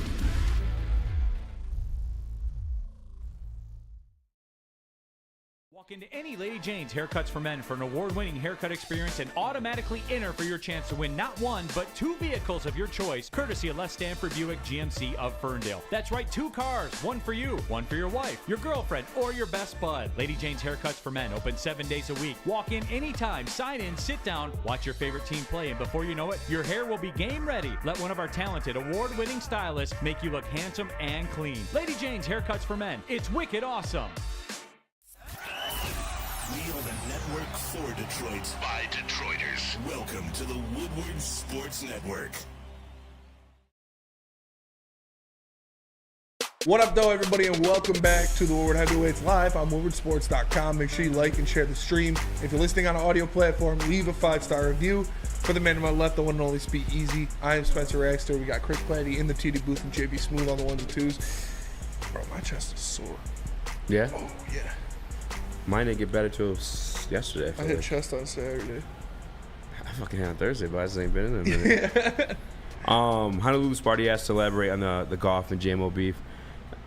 Walk into any Lady Jane's Haircuts for Men for an award-winning haircut experience and automatically enter for your chance to win not one, but 2 vehicles of your choice, courtesy of Les Stanford Buick GMC of Ferndale. That's right, 2 cars, one for you, one for your wife, your girlfriend, or your best bud. Lady Jane's Haircuts for Men, open 7 days a week. Walk in anytime, sign in, sit down, watch your favorite team play, and before you know it, your hair will be game ready. Let one of our talented, award-winning stylists make you look handsome and clean. Lady Jane's Haircuts for Men. It's wicked awesome. We are the network for Detroit by Detroiters. Welcome to the Woodward Sports Network. What up, though, everybody, and welcome back to the Woodward Heavyweights Live on woodwardsports.com. Make sure you like and share the stream. If you're listening on an audio platform, leave a 5-star review. For the man to my left, the one and only Speak Easy, I am Spencer Raxter. We got Chris Planty in the TD booth and JB Smooth on the 1s and 2s. Bro, my chest is sore. Yeah? Oh, yeah. Mine didn't get better till yesterday. I had chest on Saturday. I fucking had on Thursday, but I just ain't been in there a minute. Honolulu Sparty asked to elaborate on the Goff and Jamo beef.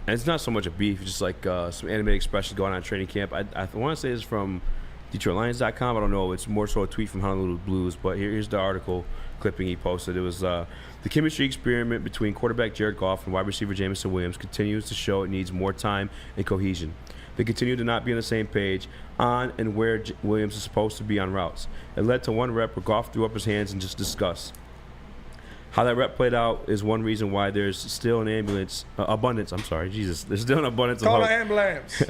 And it's not so much a beef, it's just like some animated expressions going on in training camp. I want to say it's from DetroitLions.com. I don't know. It's more so a tweet from Honolulu Blues. But here's the article clipping he posted. It was the chemistry experiment between quarterback Jared Goff and wide receiver Jameson Williams continues to show it needs more time and cohesion. They continue to not be on the same page on and where Williams is supposed to be on routes. It led to one rep where Goff threw up his hands and just discussed. How that rep played out is one reason why there's still an abundance. There's still an abundance Call of the hope. ambulance.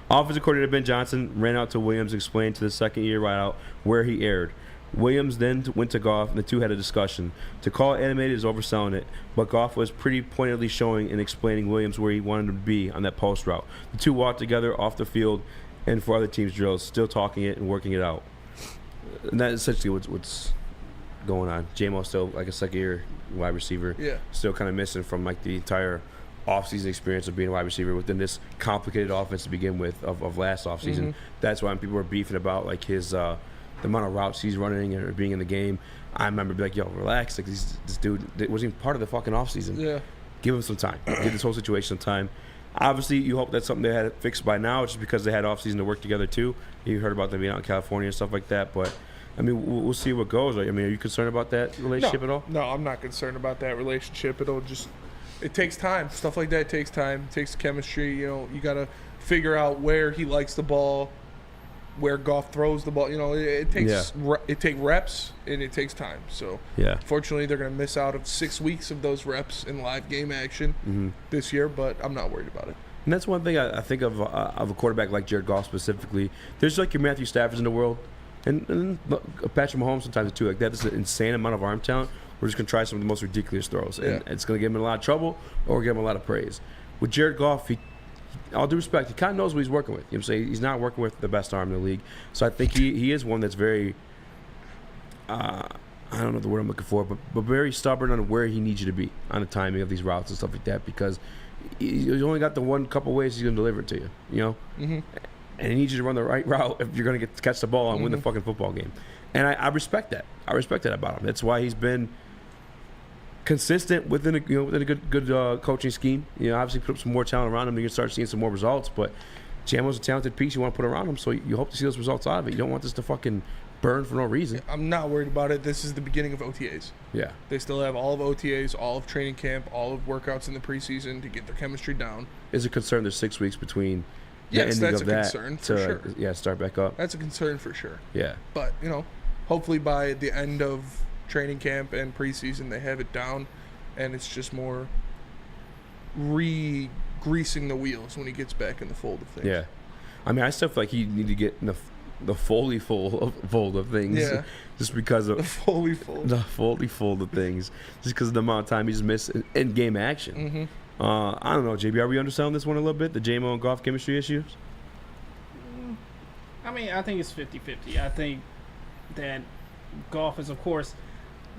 Offensive coordinator Ben Johnson ran out to Williams and explained to the second-year wideout where he erred. Williams then went to Goff, and the two had a discussion. To call it animated is overselling it, but Goff was pretty pointedly showing and explaining Williams where he wanted him to be on that post route. The two walked together off the field and for other teams' drills, still talking it and working it out. And that's essentially what's going on. Jamo's still like a second-year wide receiver. Yeah. Still kind of missing from like the entire offseason experience of being a wide receiver within this complicated offense to begin with of last offseason. That's why when people were beefing about like his the amount of routes he's running or being in the game, I remember being like, yo, relax. Like this dude wasn't even part of the fucking offseason. Yeah. Give him some time. Give this whole situation some time. Obviously, you hope that's something they had fixed by now, just because they had offseason to work together too. You heard about them being out in California and stuff like that, but I mean, we'll see what goes. I mean, are you concerned about that relationship at all? No, I'm not concerned about that relationship. It takes time. Stuff like that takes time. It takes chemistry. You know, you got to figure out where he likes the ball, where Goff throws the ball. You know, it takes reps and it takes time. So, fortunately, they're going to miss out of 6 weeks of those reps in live game action this year, but I'm not worried about it. And that's one thing I think of a quarterback like Jared Goff specifically. There's like your Matthew Staffords in the world, and Patrick Mahomes sometimes too. Like that is an insane amount of arm talent. We're just going to try some of the most ridiculous throws. And it's going to give him a lot of trouble or give him a lot of praise. With Jared Goff, all due respect, he kind of knows what he's working with. You know what I'm saying? He's not working with the best arm in the league. So I think he is one that's very, I don't know the word I'm looking for, but very stubborn on where he needs you to be on the timing of these routes and stuff like that, because he's only got the one couple ways he's going to deliver it to you, you know? And he needs you to run the right route if you're going to catch the ball and win the fucking football game. And I respect that. I respect that about him. That's why he's been consistent within a good coaching scheme. You know, obviously put up some more talent around him, you can start seeing some more results. But Jamo's a talented piece you want to put around him, so you hope to see those results out of it. You don't want this to fucking burn for no reason. I'm not worried about it. This is the beginning of OTAs. Yeah. They still have all of OTAs, all of training camp, all of workouts in the preseason to get their chemistry down. Is it concern there's 6 weeks between yes, the ending that's of a that concern for sure. Yeah, start back up. That's a concern for sure. Yeah. But, you know, hopefully by the end of training camp and preseason they have it down, and it's just more re-greasing the wheels when he gets back in the fold of things. Yeah. I mean, I still feel like he need to get in the Foley fold of things. Yeah. Just because of the Foley fold. The Foley fold of things. Just because of the amount of time he's missed in game action. I don't know, JB, are we underselling this one a little bit? The Jamo and Goff chemistry issues? I mean, I think it's 50-50. I think that Goff is, of course,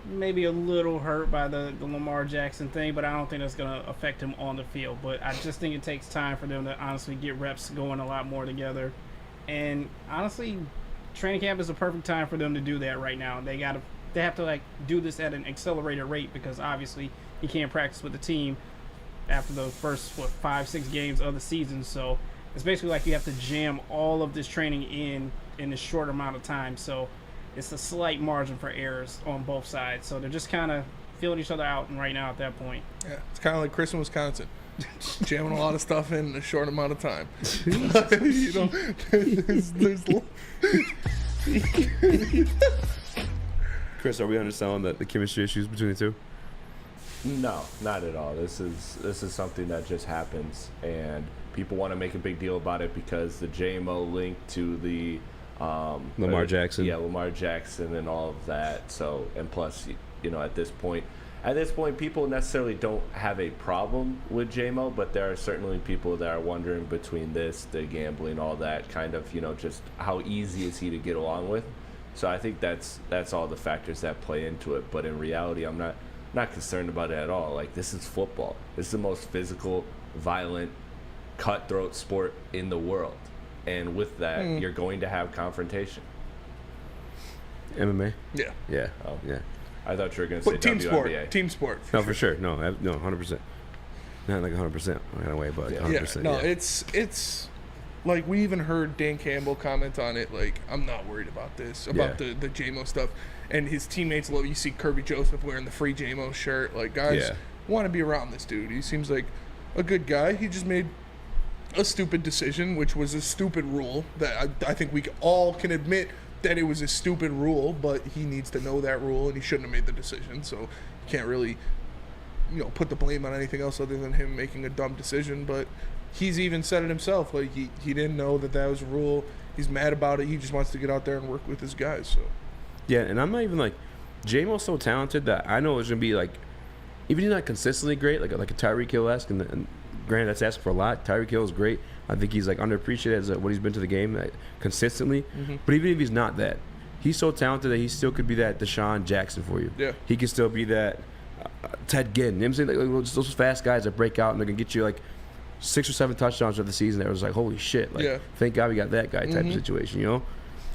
maybe a little hurt by the Lamar Jackson thing, but I don't think that's going to affect him on the field. But I just think it takes time for them to honestly get reps going a lot more together. And honestly, training camp is a perfect time for them to do that right now. They have to like do this at an accelerated rate, because obviously he can't practice with the team after the first 5-6 games of the season. So it's basically like you have to jam all of this training in a short amount of time. So it's a slight margin for errors on both sides. So they're just kind of feeling each other out right now at that point. Yeah, it's kind of like Chris in Wisconsin. Jamming a lot of stuff in a short amount of time. You know, Chris, are we underselling the chemistry issues between the two? No, not at all. This is something that just happens, and people want to make a big deal about it because the JMO link to the Lamar Jackson. Yeah, Lamar Jackson and all of that. So, and plus, you know, at this point, people necessarily don't have a problem with JMO, but there are certainly people that are wondering between this, the gambling, all that, kind of, you know, just how easy is he to get along with. So I think that's all the factors that play into it. But in reality, I'm not concerned about it at all. Like, this is football. This is the most physical, violent, cutthroat sport in the world. And with that, you're going to have confrontation. MMA? Yeah. Yeah. Oh. Yeah. I thought you were going to say team WNBA. sport. Team sport. No, for sure. No, 100%. Not like 100%. Kind of way, but 100%. No, it's like, we even heard Dan Campbell comment on it. Like, I'm not worried about this, about the JMO stuff. And his teammates love. You see Kirby Joseph wearing the free JMO shirt. Like, guys want to be around this dude. He seems like a good guy. He just made a stupid decision, which was a stupid rule that I think we all can admit that it was a stupid rule, but he needs to know that rule, and he shouldn't have made the decision. So you can't really, you know, put the blame on anything else other than him making a dumb decision. But he's even said it himself. Like, he didn't know that was a rule. He's mad about it. He just wants to get out there and work with his guys. So yeah, and I'm not even like, Jamo's so talented that I know it's gonna be like, even if he's not consistently great, like a Tyreek Hill-esque, and granted, that's asking for a lot. Tyreek Hill is great. I think he's like underappreciated as what he's been to the game consistently. But even if he's not that, he's so talented that he still could be that Deshaun Jackson for you. Yeah. He can still be that Ted Ginn. You know what I'm saying? Like, just those fast guys that break out and they're going to get you like 6 or 7 touchdowns of the season. That was like, holy shit. Like, thank God we got that guy type of situation, you know?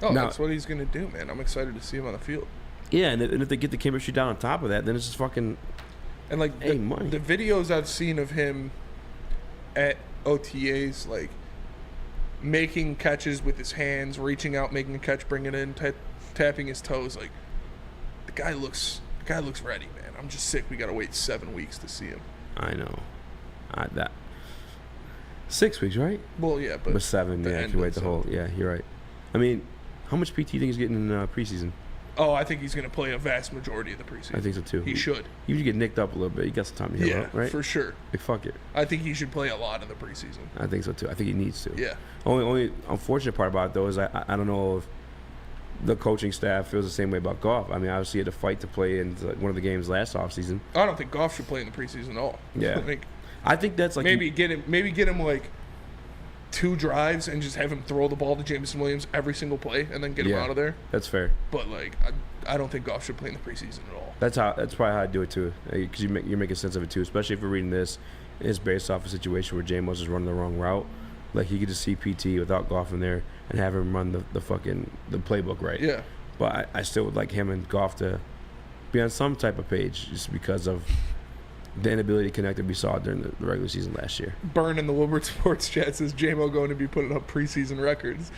Oh, now, that's what he's going to do, man. I'm excited to see him on the field. Yeah, and if they get the chemistry down on top of that, then it's just fucking and like money. The videos I've seen of him at OTAs, like making catches with his hands, reaching out, making a catch, bringing it in, tapping his toes, like the guy looks ready, man. I'm just sick. We got to wait 7 weeks to see him. I know. That 6 weeks, right? Well, yeah, but 7. Yeah, if you wait the whole. Yeah, you're right. I mean, how much PT do you think he's getting in preseason? Oh, I think he's going to play a vast majority of the preseason. I think so too. He should. He should get nicked up a little bit. He got some time to heal up, right? For sure. Like, fuck it. I think he should play a lot in the preseason. I think so too. I think he needs to. Yeah. Only unfortunate part about it though is I don't know if the coaching staff feels the same way about Goff. I mean, obviously he had to fight to play in one of the games last offseason. I don't think Goff should play in the preseason at all. Yeah. I think that's like maybe get him like 2 drives and just have him throw the ball to Jameson Williams every single play and then get him out of there. That's fair. But like I don't think Goff should play in the preseason at all. That's probably how I do it too, because you're making sense of it too. Especially if you're reading this, it's based off a situation where Jamo's just running the wrong route. Like he could just see PT without Goff in there and have him run the playbook right. Yeah. But I still would like him and Goff to be on some type of page just because of the inability to connect that we saw during the regular season last year. Burn in the Woodward Sports Chat says Jamo going to be putting up preseason records.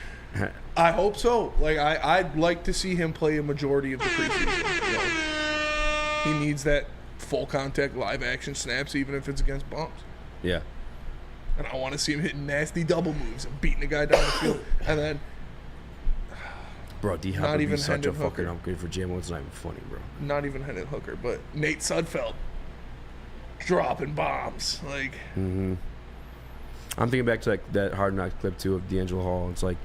I hope so. Like I'd like to see him play a majority of the preseason. You know? He needs that full contact live action snaps, even if it's against bumps. Yeah. And I want to see him hitting nasty double moves and beating a guy down the field. And then, bro, D-Hop would be such a fucking upgrade for Jamo. It's not even funny, bro. Not even Hendon Hooker, but Nate Sudfeld dropping bombs. Like, I'm thinking back to like that Hard Knocks clip too of D'Angelo Hall. It's like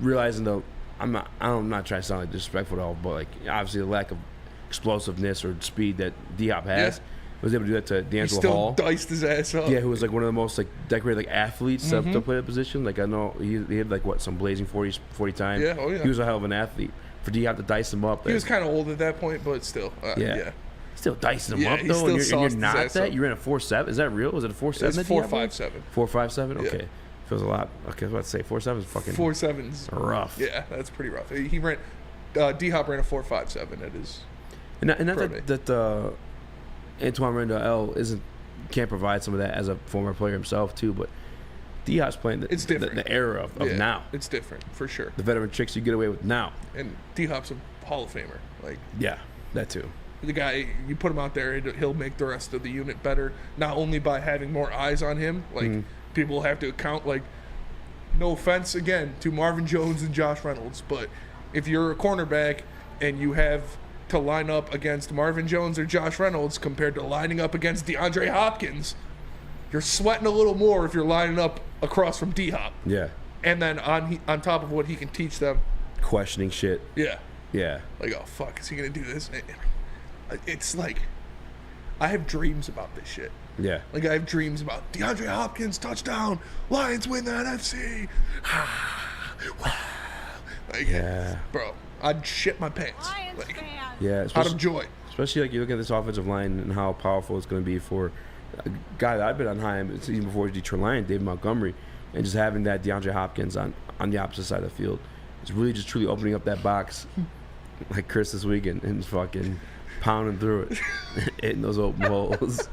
realizing though, I'm not trying to sound like disrespectful at all, but like obviously the lack of explosiveness or speed that D-Hop has. Was able to do that to D'Angelo Hall. He still diced his ass up. Yeah, who was like one of the most like decorated like athletes to play that position. Like I know he had like some blazing 40 time. Yeah, oh yeah. He was a hell of an athlete. For D-Hop to dice him up. He was kind of old at that point, but still. Yeah. Still dicing him up though, and you're not that. You ran a 4.7. Is that real? Was it a 4.7? It's 4.57. 4.57. Okay, Yeah. Feels a lot. Okay, I was about to say 4.7 is fucking 4.7's rough. Yeah, that's pretty rough. He ran. D-Hop ran a 4.57 at his. And not that Antoine Randall can't provide some of that as a former player himself too, but D-Hop's playing it's different. The era of now. It's different for sure. The veteran tricks you get away with now. And D-Hop's a Hall of Famer. Like yeah, that too. The guy, you put him out there, he'll make the rest of the unit better. Not only by having more eyes on him, like people have to account. Like, no offense again to Marvin Jones and Josh Reynolds, but if you're a cornerback and you have to line up against Marvin Jones or Josh Reynolds compared to lining up against DeAndre Hopkins, you're sweating a little more if you're lining up across from D-Hop. Yeah. And then on top of what he can teach them. Questioning shit. Yeah. Yeah. Like, oh, fuck, is he going to do this? It's like, I have dreams about this shit. Yeah. Like, I have dreams about DeAndre Hopkins, touchdown, Lions win the NFC. Like, yeah. Bro, I'd shit my pants. Like, yeah, out of joy. Especially like you look at this offensive line and how powerful it's going to be for a guy that I've been on high even before Detroit Lions, David Montgomery, and just having that DeAndre Hopkins on the opposite side of the field. It's really just truly opening up that box like Chris this weekend and fucking pounding through it, hitting those open holes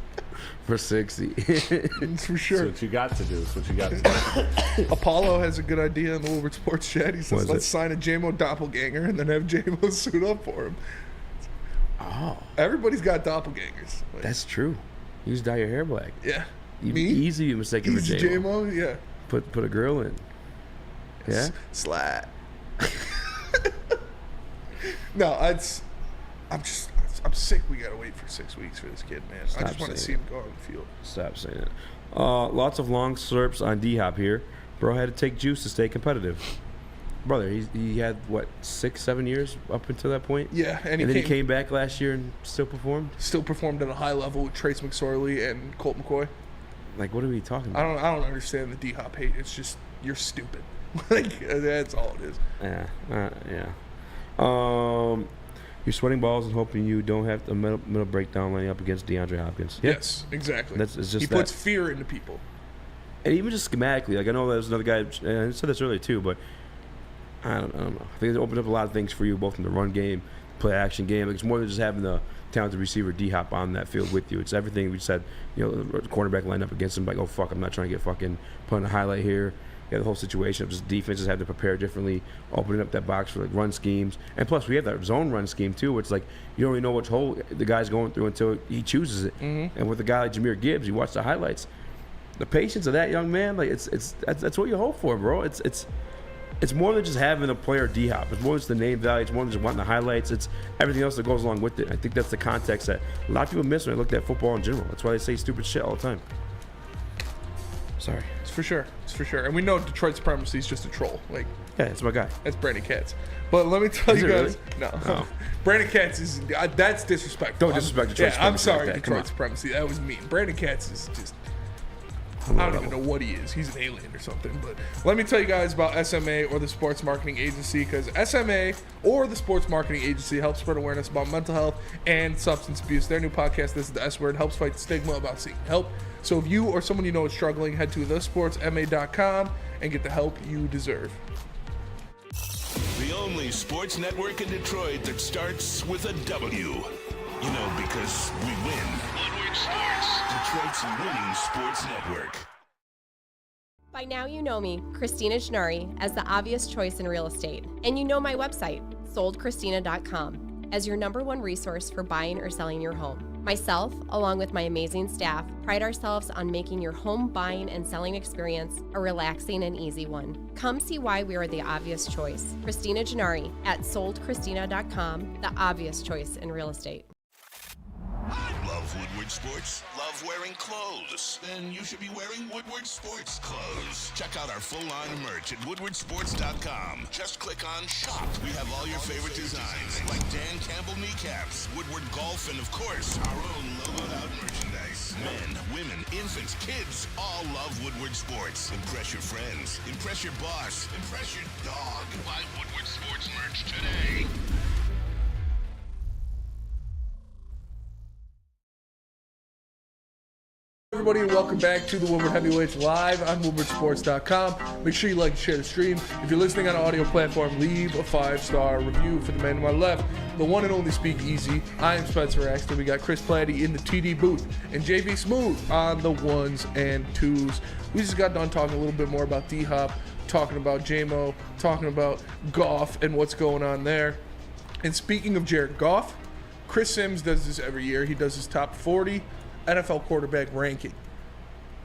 for 60. It's for sure. That's what you got to do. That's what you got to do. Apollo has a good idea in the Woodward Sports Chat. He says, let's sign a Jamo doppelganger and then have Jamo suit up for him. Oh. Everybody's got doppelgangers. Like, that's true. You just dye your hair black. Yeah. Me? Easy mistaken for Jamo. Jamo, yeah. Put a girl in. Yeah? Slide. No, I'm sick. We gotta wait for 6 weeks for this kid, man. I just want to see him go on the field. Stop saying it. Lots of long slurps on D-Hop here. Bro had to take juice to stay competitive. Brother, he had what 6-7 years up until that point. Yeah, and then he came back last year and still performed. Still performed at a high level with Trace McSorley and Colt McCoy. Like, what are we talking about? I don't understand the D-Hop hate. It's just you're stupid. Like, that's all it is. Yeah, yeah. You're sweating balls and hoping you don't have the middle breakdown lining up against DeAndre Hopkins. Yep. Yes, exactly. It's just he puts fear into people. And even just schematically, like I know there's another guy, and I said this earlier too, but I don't know. I think it opened up a lot of things for you, both in the run game, play action game. Like, it's more than just having the talented receiver D-Hop on that field with you. It's everything we said, the cornerback lined up against him, like, oh, fuck, I'm not trying to get fucking put on a highlight here. The whole situation of just defenses had to prepare differently, opening up that box for, like, run schemes. And plus, we have that zone run scheme, too, where it's like you don't really know which hole the guy's going through until he chooses it. Mm-hmm. And with a guy like Jahmyr Gibbs, you watch the highlights. The patience of that young man, like, that's what you hope for, bro. It's more than just having a player D-Hop. It's more than just the name value. It's more than just wanting the highlights. It's everything else that goes along with it. I think that's the context that a lot of people miss when they look at football in general. That's why they say stupid shit all the time. Sorry. It's for sure. And we know Detroit Supremacy is just a troll. Like, yeah, it's my guy. That's Brandon Katz. But let me tell you guys. Really? No. Oh. Brandon Katz is that's disrespectful. Don't disrespect Detroit Supremacy. I'm sorry, like that. Detroit Supremacy. That was mean. Brandon Katz is just. I don't even know what he is. He's an alien or something. But let me tell you guys about SMA, or the Sports Marketing Agency, because SMA, or the Sports Marketing Agency, helps spread awareness about mental health and substance abuse. Their new podcast, This is the S Word, helps fight the stigma about seeking help. So if you or someone you know is struggling, head to thesportsma.com and get the help you deserve. The only sports network in Detroit that starts with a W. Because we win. Woodward Sports, Detroit's winning sports network. By now you know me, Christina Gennari, as the obvious choice in real estate. And you know my website, soldchristina.com, as your #1 resource for buying or selling your home. Myself, along with my amazing staff, pride ourselves on making your home buying and selling experience a relaxing and easy one. Come see why we are the obvious choice. Christina Gennari at soldchristina.com, the obvious choice in real estate. Love Woodward Sports? Love wearing clothes? Then you should be wearing Woodward Sports clothes. Check out our full line of merch at woodwardsports.com. Just click on shop. We have all your favorite designs, like Dan Campbell kneecaps, Woodward golf, and of course, our own logoed out merchandise. Men, women, infants, kids, all love Woodward Sports. Impress your friends. Impress your boss. Impress your dog. Buy Woodward Sports merch today. Everybody, and welcome back to the Woodward Heavyweights live on woodwardsports.com. Make sure you like and share the stream. If you're listening on an audio platform, leave a 5-star review. For the man to my left, the one and only Speak Easy. I am Spencer Axton. We got Chris Platty in the TD booth and JV Smooth on the 1s and 2s. We just got done talking a little bit more about D-Hop, talking about Jamo, talking about Goff and what's going on there. And speaking of Jared Goff, Chris Sims does this every year. He does his top 40 NFL quarterback ranking.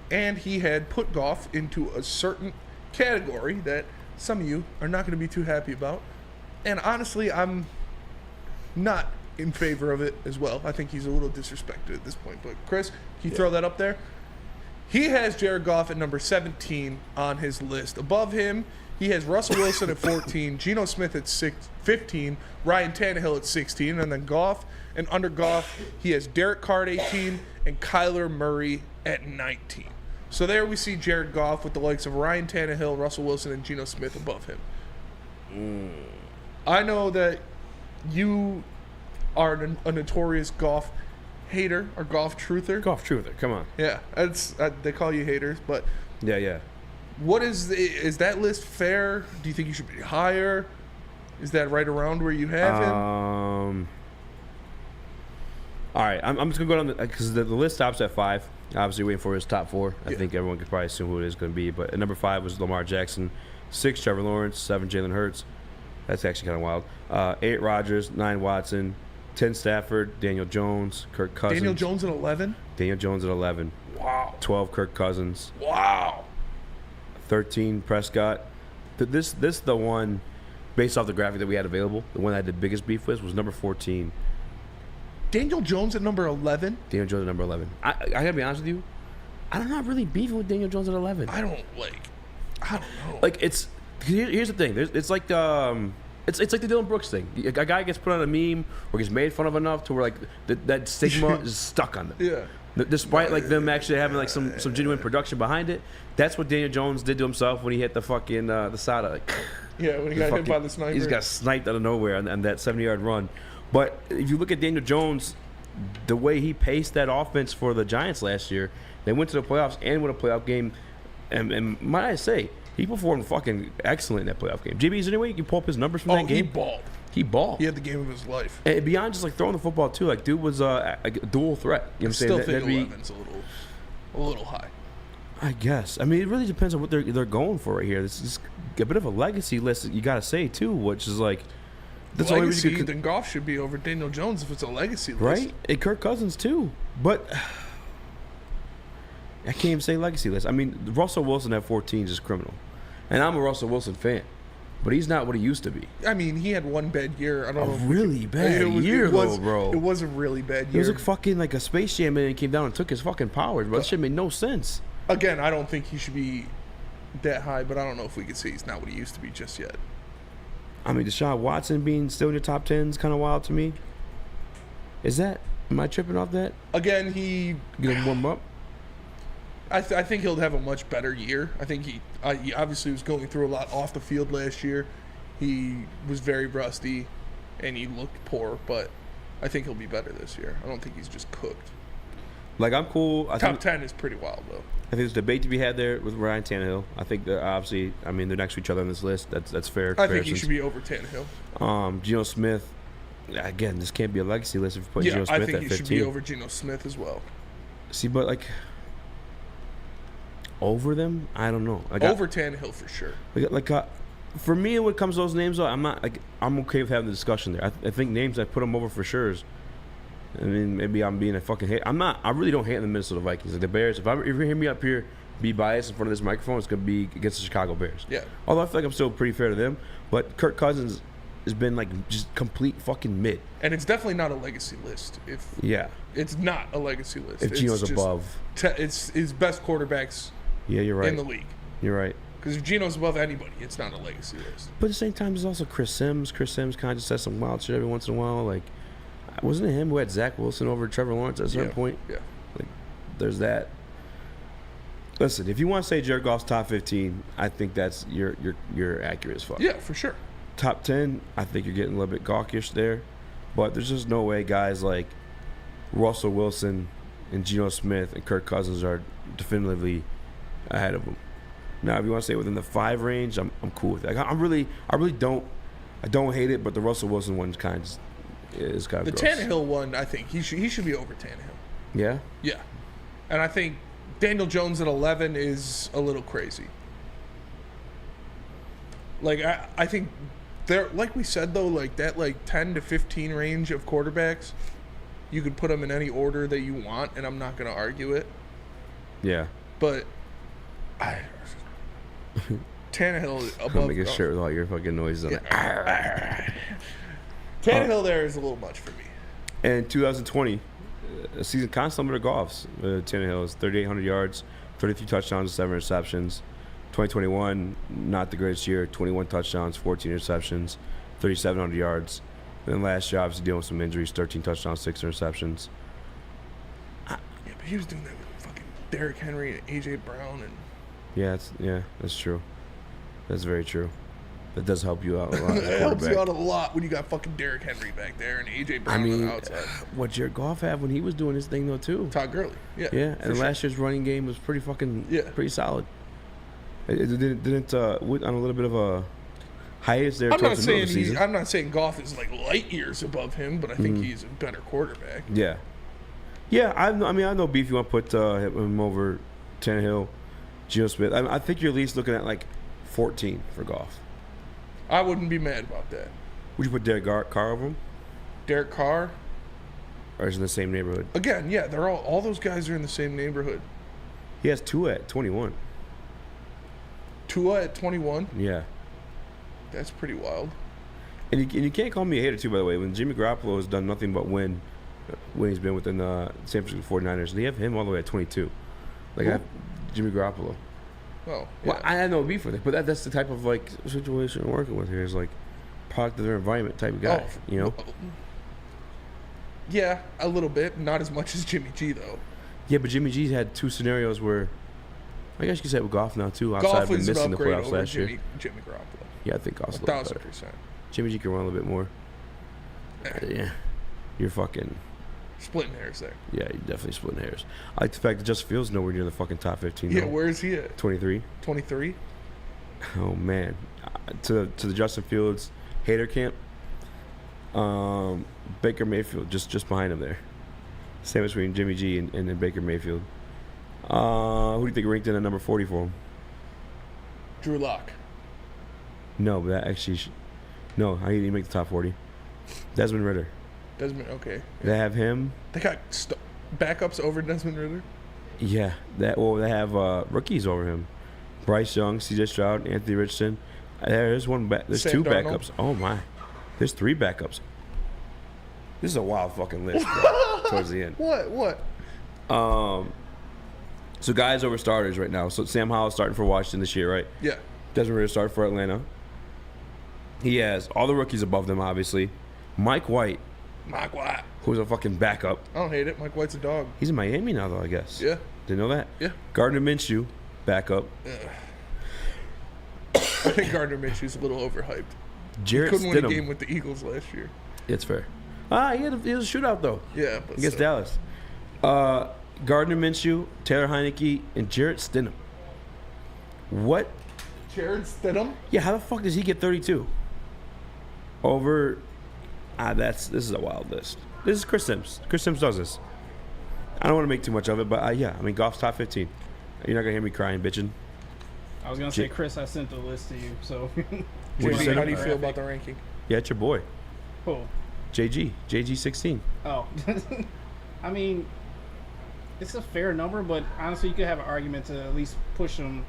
And he had put Goff into a certain category that some of you are not going to be too happy about. And honestly, I'm not in favor of it as well. I think he's a little disrespected at this point. But Chris, can you throw that up there? He has Jared Goff at number 17 on his list. Above him, he has Russell Wilson at 14, Geno Smith at 15, Ryan Tannehill at 16, and then Goff. And under Goff, he has Derek Carr at 18 and Kyler Murray at 19. So there we see Jared Goff with the likes of Ryan Tannehill, Russell Wilson, and Geno Smith above him. I know that you are a notorious Goff hater or Goff truther. Goff truther, come on. Yeah, they call you haters, but yeah. What is that list fair? Do you think you should be higher? Is that right around where you have him? All right, I'm just going to go down because the list stops at 5. Obviously waiting for his top 4. I think everyone could probably assume who it is going to be. But at number 5 was Lamar Jackson. 6, Trevor Lawrence. 7, Jalen Hurts. That's actually kind of wild. 8, Rodgers. 9, Watson. 10, Stafford. Daniel Jones. Kirk Cousins. Daniel Jones at 11? Daniel Jones at 11. Wow. 12, Kirk Cousins. Wow. 13, Prescott. This the one, based off the graphic that we had available, the one I had the biggest beef with was number 14. Daniel Jones at number 11? Daniel Jones at number 11. I gotta be honest with you, I'm not really beefing with Daniel Jones at 11. I don't know. Like, it's here's the thing. It's like It's like the Dylan Brooks thing. A guy gets put on a meme or gets made fun of enough to where like that stigma is stuck on them. Yeah. Despite like them actually having like some genuine production behind it, that's what Daniel Jones did to himself when he hit the fucking the Sada. Like, yeah, when he got hit by the sniper. He just got sniped out of nowhere on that 70-yard run. But if you look at Daniel Jones, the way he paced that offense for the Giants last year, they went to the playoffs and won a playoff game. And might I say, he performed fucking excellent in that playoff game. JB, is there any way you can pull up his numbers from that game? He balled. He had the game of his life. And beyond just like throwing the football too, like dude was a dual threat. You know what I'm saying? I still think 11's a little high. I guess. I mean, it really depends on what they're going for right here. This is a bit of a legacy list that you got to say too, which is like that's the legacy. Then Goff should be over Daniel Jones if it's a legacy list, right? And Kirk Cousins too, but I can't even say legacy list. I mean, Russell Wilson at 14 is just criminal, and I'm a Russell Wilson fan. But he's not what he used to be. I mean, he had one bad year. I don't know. Really bad year, though, bro. It was a really bad year. It was like fucking like a Space Jam and he came down and took his fucking powers, bro. That shit made no sense. Again, I don't think he should be that high, but I don't know if we could say he's not what he used to be just yet. I mean, Deshaun Watson being still in your top 10 is kind of wild to me. Am I tripping off that? Again, he gonna warm up. I think he'll have a much better year. I think he obviously was going through a lot off the field last year. He was very rusty, and he looked poor. But I think he'll be better this year. I don't think he's just cooked. Like I'm cool. Top 10 is pretty wild though. I think there's a debate to be had there with Ryan Tannehill. I think that obviously, I mean, they're next to each other on this list. That's fair. I think he should be over Tannehill. Geno Smith. Again, this can't be a legacy list if you put Geno Smith at 15. I think he should be over Geno Smith as well. See, but like. Over them, I don't know. Over Tannehill for sure. For me, when it comes to those names, though, I'm okay with having the discussion there. I think names I put them over for sure. I mean, maybe I'm being a fucking hate. I'm not. I really don't hate the Minnesota Vikings. Like the Bears. If you hear me up here be biased in front of this microphone, it's gonna be against the Chicago Bears. Yeah. Although I feel like I'm still pretty fair to them, but Kirk Cousins has been like just complete fucking mid. And it's definitely not a legacy list. It's not a legacy list. If Geno's above, it's his best quarterbacks. Yeah, you're right. In the league. You're right. Because if Geno's above anybody, it's not a legacy list. But at the same time, there's also Chris Sims. Chris Sims kind of just says some wild shit every once in a while. Like, wasn't it him who had Zach Wilson over Trevor Lawrence at a certain point? Yeah. Like, there's that. Listen, if you want to say Jared Goff's top 15, I think that's you're accurate as fuck. Yeah, for sure. Top 10, I think you're getting a little bit gawkish there. But there's just no way guys like Russell Wilson and Geno Smith and Kirk Cousins are definitively ahead of them. Now, if you want to say within the 5 range, I'm cool with it. Like, I really don't hate it, but the Russell Wilson one is kind of the gross. Tannehill one, I think he should be over Tannehill. Yeah. Yeah, and I think Daniel Jones at 11 is a little crazy. Like I think there, like we said though, like that 10 to 15 range of quarterbacks, you could put them in any order that you want, and I'm not going to argue it. Yeah. But Tannehill above. I'll make a shirt with all your fucking noises on it. Tannehill there is a little much for me. And 2020, a season kind of similar to Goff's. Tannehill is 3,800 yards, 33 touchdowns, 7 interceptions. 2021, not the greatest year. 21 touchdowns, 14 interceptions, 3,700 yards. And then last year, obviously dealing with some injuries, 13 touchdowns, 6 interceptions. Yeah, but he was doing that with fucking Derrick Henry and A.J. Brown and. Yeah, that's true. That's very true. That does help you out a lot. It helps you out a lot when you got fucking Derrick Henry back there and A.J. Brown on the outside. What Jared Goff had when he was doing his thing though too. Todd Gurley. Yeah. Yeah, and last year's running game was pretty solid. It didn't went on a little bit of a hiatus there. I'm not saying Goff is like light years above him, but I think he's a better quarterback. Yeah. I know beef. You want to put him over Tannehill, Geno Smith. I think you're at least looking at like 14 for Goff. I wouldn't be mad about that. Would you put Derek Carr over him? Derek Carr? Or is it in the same neighborhood? Again, yeah, they're all those guys are in the same neighborhood. He has Tua at 21. Tua at 21? Yeah. That's pretty wild. And you can't call me a hater, too, by the way. When Jimmy Garoppolo has done nothing but win when he's been within the San Francisco 49ers, they have him all the way at 22. Like, I have Jimmy Garoppolo. Oh, yeah. Well, I have no beef with it, but that's the type of, like, situation we're working with here is, like, product of their environment type of guy. You know. Yeah, a little bit. Not as much as Jimmy G though. Yeah, but Jimmy G's had 2 scenarios where, I guess you could say with Goff now too. Outside Goff of him was an missing the upgrade playoffs over last year. Jimmy Garoppolo. Yeah, I think Goff's a little better. 1,000%. Jimmy G can run a little bit more. Yeah, you're fucking splitting hairs there. Yeah, you're definitely splitting hairs. I like the fact that Justin Fields nowhere near the fucking top 15. Yeah, though. where is he at? 23. 23. Oh man, to the Justin Fields hater camp. Baker Mayfield just behind him there. Same between Jimmy G and then Baker Mayfield. Who do you think ranked in at number 40 for him? Drew Lock. No, but that actually no, I didn't make the top 40. Desmond Ridder. Desmond, okay. They have him. They got backups over Desmond Ridder. Yeah, they have rookies over him. Bryce Young, C.J. Stroud, Anthony Richardson. There's one. There's Sam 2 Darnold. backups. Oh my, there's 3 backups. This is a wild fucking list. Bro, towards the end. What? So guys over starters right now. So Sam Howell's starting for Washington this year, right? Yeah. Desmond Ridder started for Atlanta. He has all the rookies above them, obviously. Mike White, who's a fucking backup. I don't hate it. Mike White's a dog. He's in Miami now, though, I guess. Yeah. Didn't know that? Yeah. Gardner Minshew, backup. I think Gardner Minshew's a little overhyped. Jarrett he couldn't win a Stidham. game with the Eagles last year. It's fair. He had a shootout, though. Yeah, but against still. Dallas. Gardner Minshew, Taylor Heineke, and Jarrett Stidham. What? Jarrett Stidham? Yeah, how the fuck does he get 32? Over... this is a wild list. This is Chris Sims. Chris Sims does this. I don't want to make too much of it, but yeah, I mean, Goff's top 15. You're not going to hear me crying, bitching. I was gonna say, Chris, I sent the list to you. So, JG, how do you feel about the ranking? Yeah, it's your boy. Who? JG 16. Oh, I mean, it's a fair number, but honestly, you could have an argument to at least push him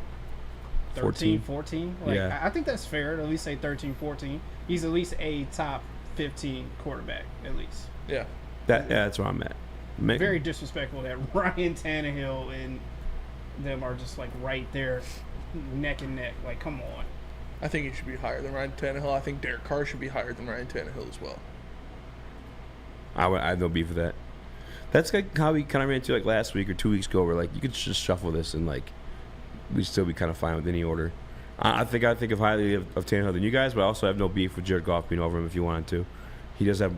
13, 14. Like, Yeah. I think that's fair to at least say 13, 14. He's at least a top 15 quarterback, at least. Yeah. That's where I'm at. Very disrespectful that Ryan Tannehill and them are just like right there, neck and neck. Like, come on. I think he should be higher than Ryan Tannehill. I think Derek Carr should be higher than Ryan Tannehill as well. I have no beef with that. That's like how we kind of ran into like last week or 2 weeks ago, where like you could just shuffle this and like we'd still be kind of fine with any order. I think of highly of Tannehill than you guys, but I also have no beef with Jared Goff being over him if you wanted to. He does have.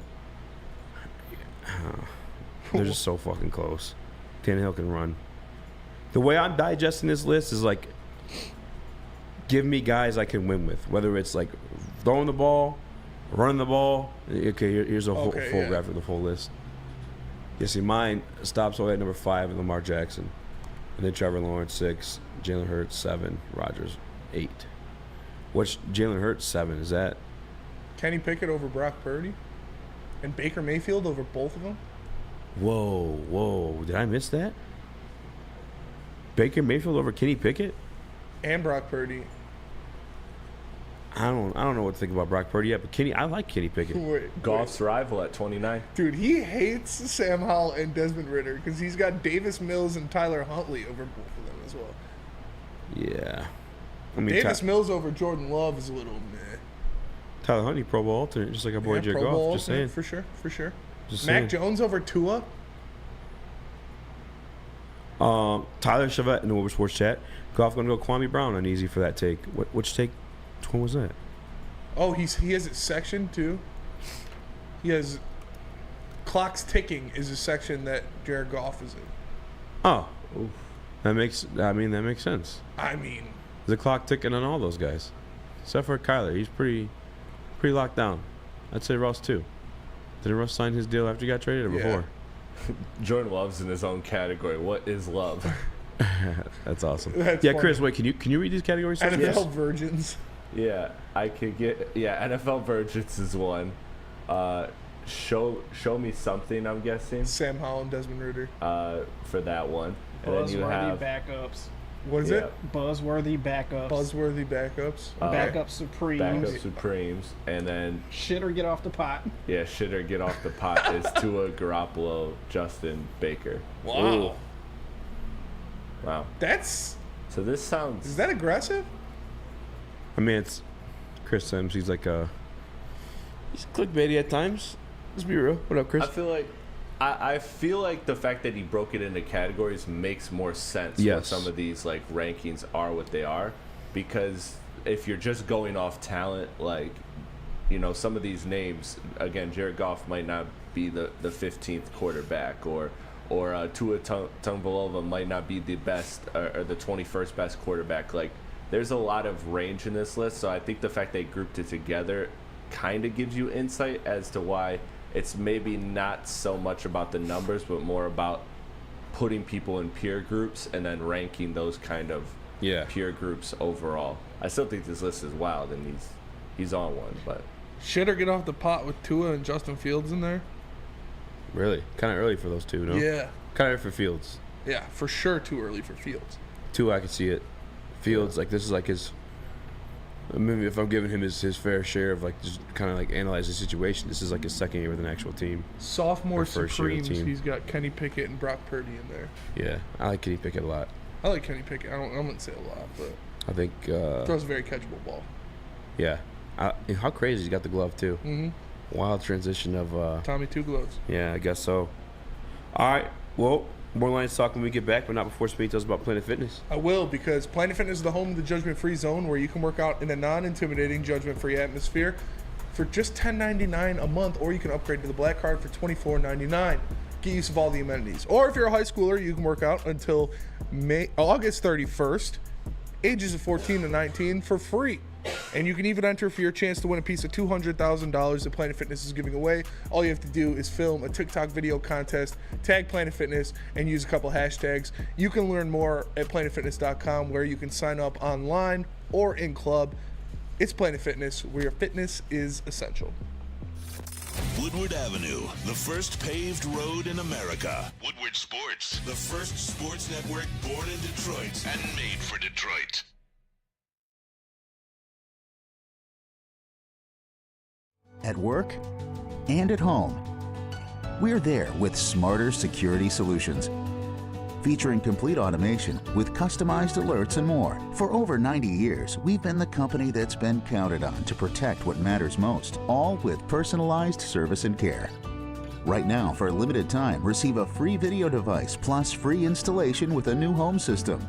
They're just so fucking close. Tannehill can run. The way I'm digesting this list is like, give me guys I can win with, whether it's like throwing the ball, running the ball. Okay, here's a full graphic of the full list. You see, mine stops all at number 5 and Lamar Jackson, and then Trevor Lawrence 6, Jalen Hurts 7, Rodgers 8. What's Jalen Hurts 7? Is that Kenny Pickett over Brock Purdy? And Baker Mayfield over both of them? Whoa! Did I miss that? Baker Mayfield over Kenny Pickett? And Brock Purdy. I don't know what to think about Brock Purdy yet, but I like Kenny Pickett. Goff's rival at 29. Dude, he hates Sam Howell and Desmond Ridder because he's got Davis Mills and Tyler Huntley over both of them as well. Yeah. I mean, Davis Mills over Jordan Love is a little meh. Tyler Huntley, Pro Bowl alternate, just like our boy Jared Pro Bowl Goff. Just alternate, saying. For sure. Just Mac saying. Jones over Tua? Tyler Chevette in the Woodward Sports chat. Goff going to go Kwame Brown uneasy for that take. Which take? Which one was that? Oh, he has it sectioned too. He has clocks ticking is a section that Jared Goff is in. Oh, that makes sense. I mean, There's a clock ticking on all those guys, except for Kyler. He's pretty locked down. I'd say Russ too. Didn't Russ sign his deal after he got traded or before? Jordan Love's in his own category. What is love? That's awesome. That's yeah, funny. Chris, wait, can you read these categories? NFL virgins. Yeah, I could get. Yeah, NFL virgins is one. Show me something. I'm guessing Sam Howell and Desmond Ridder. For that one, and then you have backups. What is it? Buzzworthy backups. Buzzworthy backups. Backup Supremes. Backup Supremes, and then Shit or get off the pot. yeah, shit or get off the pot is Tua, Garoppolo, Justin, Baker. Wow. Wow. That's. So this sounds. Is that aggressive? I mean, it's Chris Sims. He's like a He's clickbaity at times. Let's be real. What up, Chris? I feel like the fact that he broke it into categories makes more sense when some of these like rankings are what they are, because if you're just going off talent, like, you know, some of these names, again, Jared Goff might not be the 15th quarterback, or Tua Tagovailoa might not be the best or the 21st best quarterback. Like, there's a lot of range in this list, so I think the fact they grouped it together kind of gives you insight as to why it's maybe not so much about the numbers, but more about putting people in peer groups and then ranking those kind of peer groups overall. I still think this list is wild, and he's on one, but should or get off the pot with Tua and Justin Fields in there? Really? Kind of early for those two, no? Yeah. Kind of for Fields. Yeah, for sure too early for Fields. Tua, I can see it. Fields, like, this is like his... Maybe if I'm giving him his fair share of, like, just kind of like analyze the situation, this is like his second year with an actual team. Sophomore Supremes, he's got Kenny Pickett and Brock Purdy in there. Yeah, I like Kenny Pickett a lot. I like Kenny Pickett. I wouldn't say a lot, but I think throws a very catchable ball. Yeah, how crazy he's got the glove too. Mm-hmm. Wild transition of Tommy Two Gloves. Yeah, I guess so. All right, well, more Lions talk when we get back, but not before speaking to us about Planet Fitness. I will, because Planet Fitness is the home of the judgment-free zone, where you can work out in a non-intimidating, judgment-free atmosphere for just $10.99 a month, or you can upgrade to the Black Card for $24.99. Get use of all the amenities. Or if you're a high schooler, you can work out until August 31st, ages of 14 to 19, for free. And you can even enter for your chance to win a piece of $200,000 that Planet Fitness is giving away. All you have to do is film a TikTok video contest, tag Planet Fitness, and use a couple hashtags. You can learn more at planetfitness.com, where you can sign up online or in club. It's Planet Fitness, where your fitness is essential. Woodward Avenue, the first paved road in America. Woodward Sports, the first sports network born in Detroit and made for Detroit. At work and at home, we're there with smarter security solutions. Featuring complete automation with customized alerts and more. For over 90 years, we've been the company that's been counted on to protect what matters most, all with personalized service and care. Right now, for a limited time, receive a free video device plus free installation with a new home system.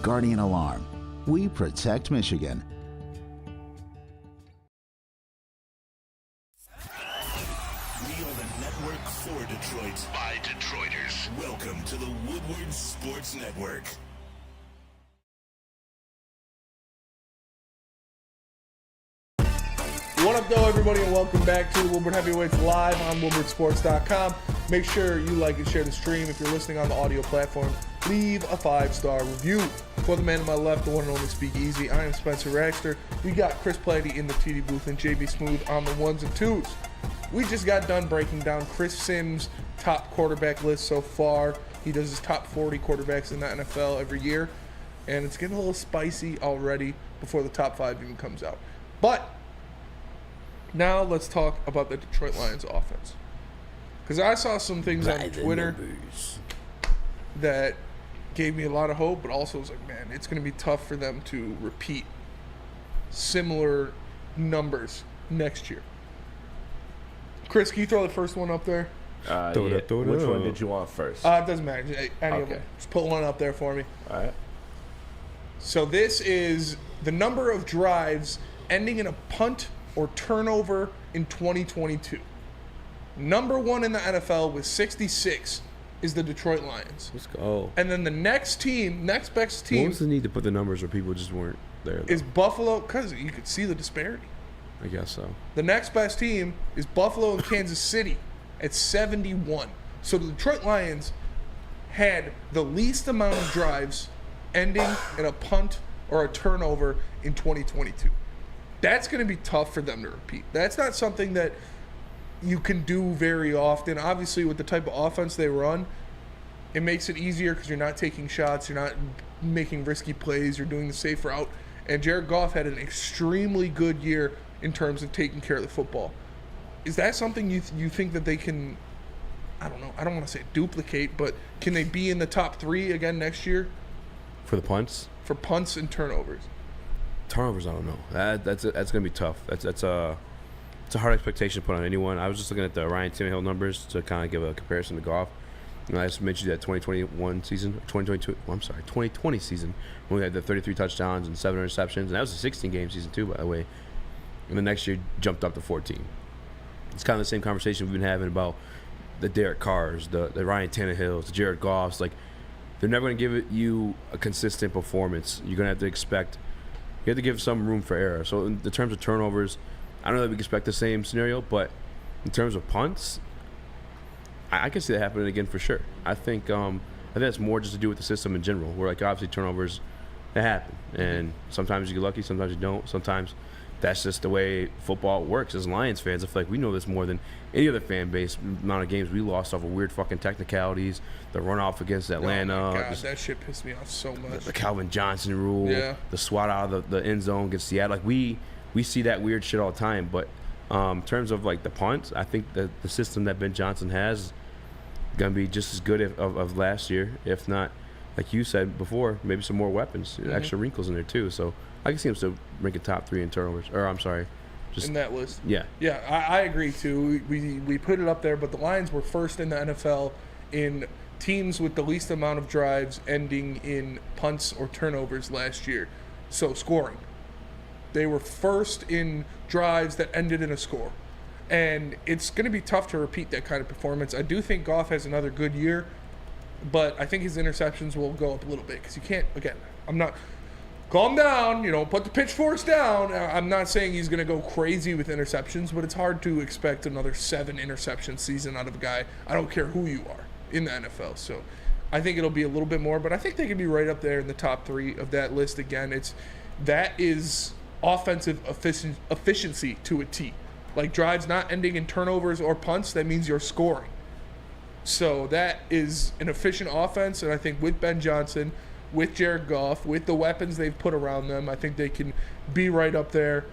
Guardian Alarm. We protect Michigan. For Detroit, by Detroiters. Welcome to the Woodward Sports Network. What up, though, everybody, and welcome back to the Woodward Heavyweights live on WoodwardSports.com. Make sure you like and share the stream. If you're listening on the audio platform, leave a 5-star review. For the man to my left, the one and only Speakeasy, I am Spencer Raxter. We got Chris Platty in the TD booth and JB Smooth on the ones and twos. We just got done breaking down Chris Sims' top quarterback list so far. He does his top 40 quarterbacks in the NFL every year, and it's getting a little spicy already before the top 5 even comes out. But now let's talk about the Detroit Lions offense, because I saw some things on Twitter that gave me a lot of hope, but also was like, man, it's going to be tough for them to repeat similar numbers next year. Chris, can you throw the first one up there? Yeah. Which one did you want first? It doesn't matter. Any of them. Just put one up there for me. All right. So this is the number of drives ending in a punt or turnover in 2022. Number 1 in the NFL with 66 is the Detroit Lions. Let's go. And then the next best team. What was the need to put the numbers where people just weren't there, though? Is Buffalo, because you could see the disparity. I guess so. The next best team is Buffalo and Kansas City at 71. So the Detroit Lions had the least amount of drives ending in a punt or a turnover in 2022. That's going to be tough for them to repeat. That's not something that you can do very often. Obviously, with the type of offense they run, it makes it easier because you're not taking shots, you're not making risky plays, you're doing the safe route. And Jared Goff had an extremely good year in terms of taking care of the football. Is that something you think that they can, I don't know, I don't want to say duplicate, but can they be in the top 3 again next year? For the punts? For punts and turnovers. Turnovers, I don't know. That's going to be tough. That's it's a hard expectation to put on anyone. I was just looking at the Ryan Tannehill numbers to kind of give a comparison to Goff. And I just mentioned that 2020 season when we had the 33 touchdowns and 7 interceptions, and that was a 16-game season too, by the way. And the next year jumped up to 14. It's kind of the same conversation we've been having about the Derek Carrs, the Ryan Tannehills, the Jared Goffs. Like, they're never going to give you a consistent performance. You're going to have to expect, you have to give some room for error. So in the terms of turnovers, I don't know that we can expect the same scenario, but in terms of punts, I can see that happening again for sure. I think that's more just to do with the system in general, where like obviously turnovers, they happen. And sometimes you get lucky, sometimes you don't. Sometimes that's just the way football works. As Lions fans, I feel like we know this more than any other fan base. The amount of games we lost off of weird fucking technicalities, the runoff against Atlanta. Oh my God, that shit pissed me off so much. The Calvin Johnson rule, the swat out of the end zone against Seattle. Like we see that weird shit all the time. But in terms of like the punts, I think the system that Ben Johnson has is gonna be just as good of last year, if not, like you said before, maybe some more weapons, extra wrinkles in there too. So I can see him still ranking top 3 in turnovers. Or I'm sorry, just in that list. Yeah, I agree too. We put it up there, but the Lions were first in the NFL in teams with the least amount of drives ending in punts or turnovers last year. So scoring, they were first in drives that ended in a score. And it's going to be tough to repeat that kind of performance. I do think Goff has another good year, but I think his interceptions will go up a little bit because you can't, again, I'm not, calm down, put the pitchforks down. I'm not saying he's going to go crazy with interceptions, but it's hard to expect another 7 interception season out of a guy. I don't care who you are in the NFL. So I think it'll be a little bit more, but I think they can be right up there in the top 3 of that list. Again, that is offensive efficiency to a T. Like drives not ending in turnovers or punts, that means you're scoring. So that is an efficient offense, and I think with Ben Johnson, with Jared Goff, with the weapons they've put around them, I think they can be right up there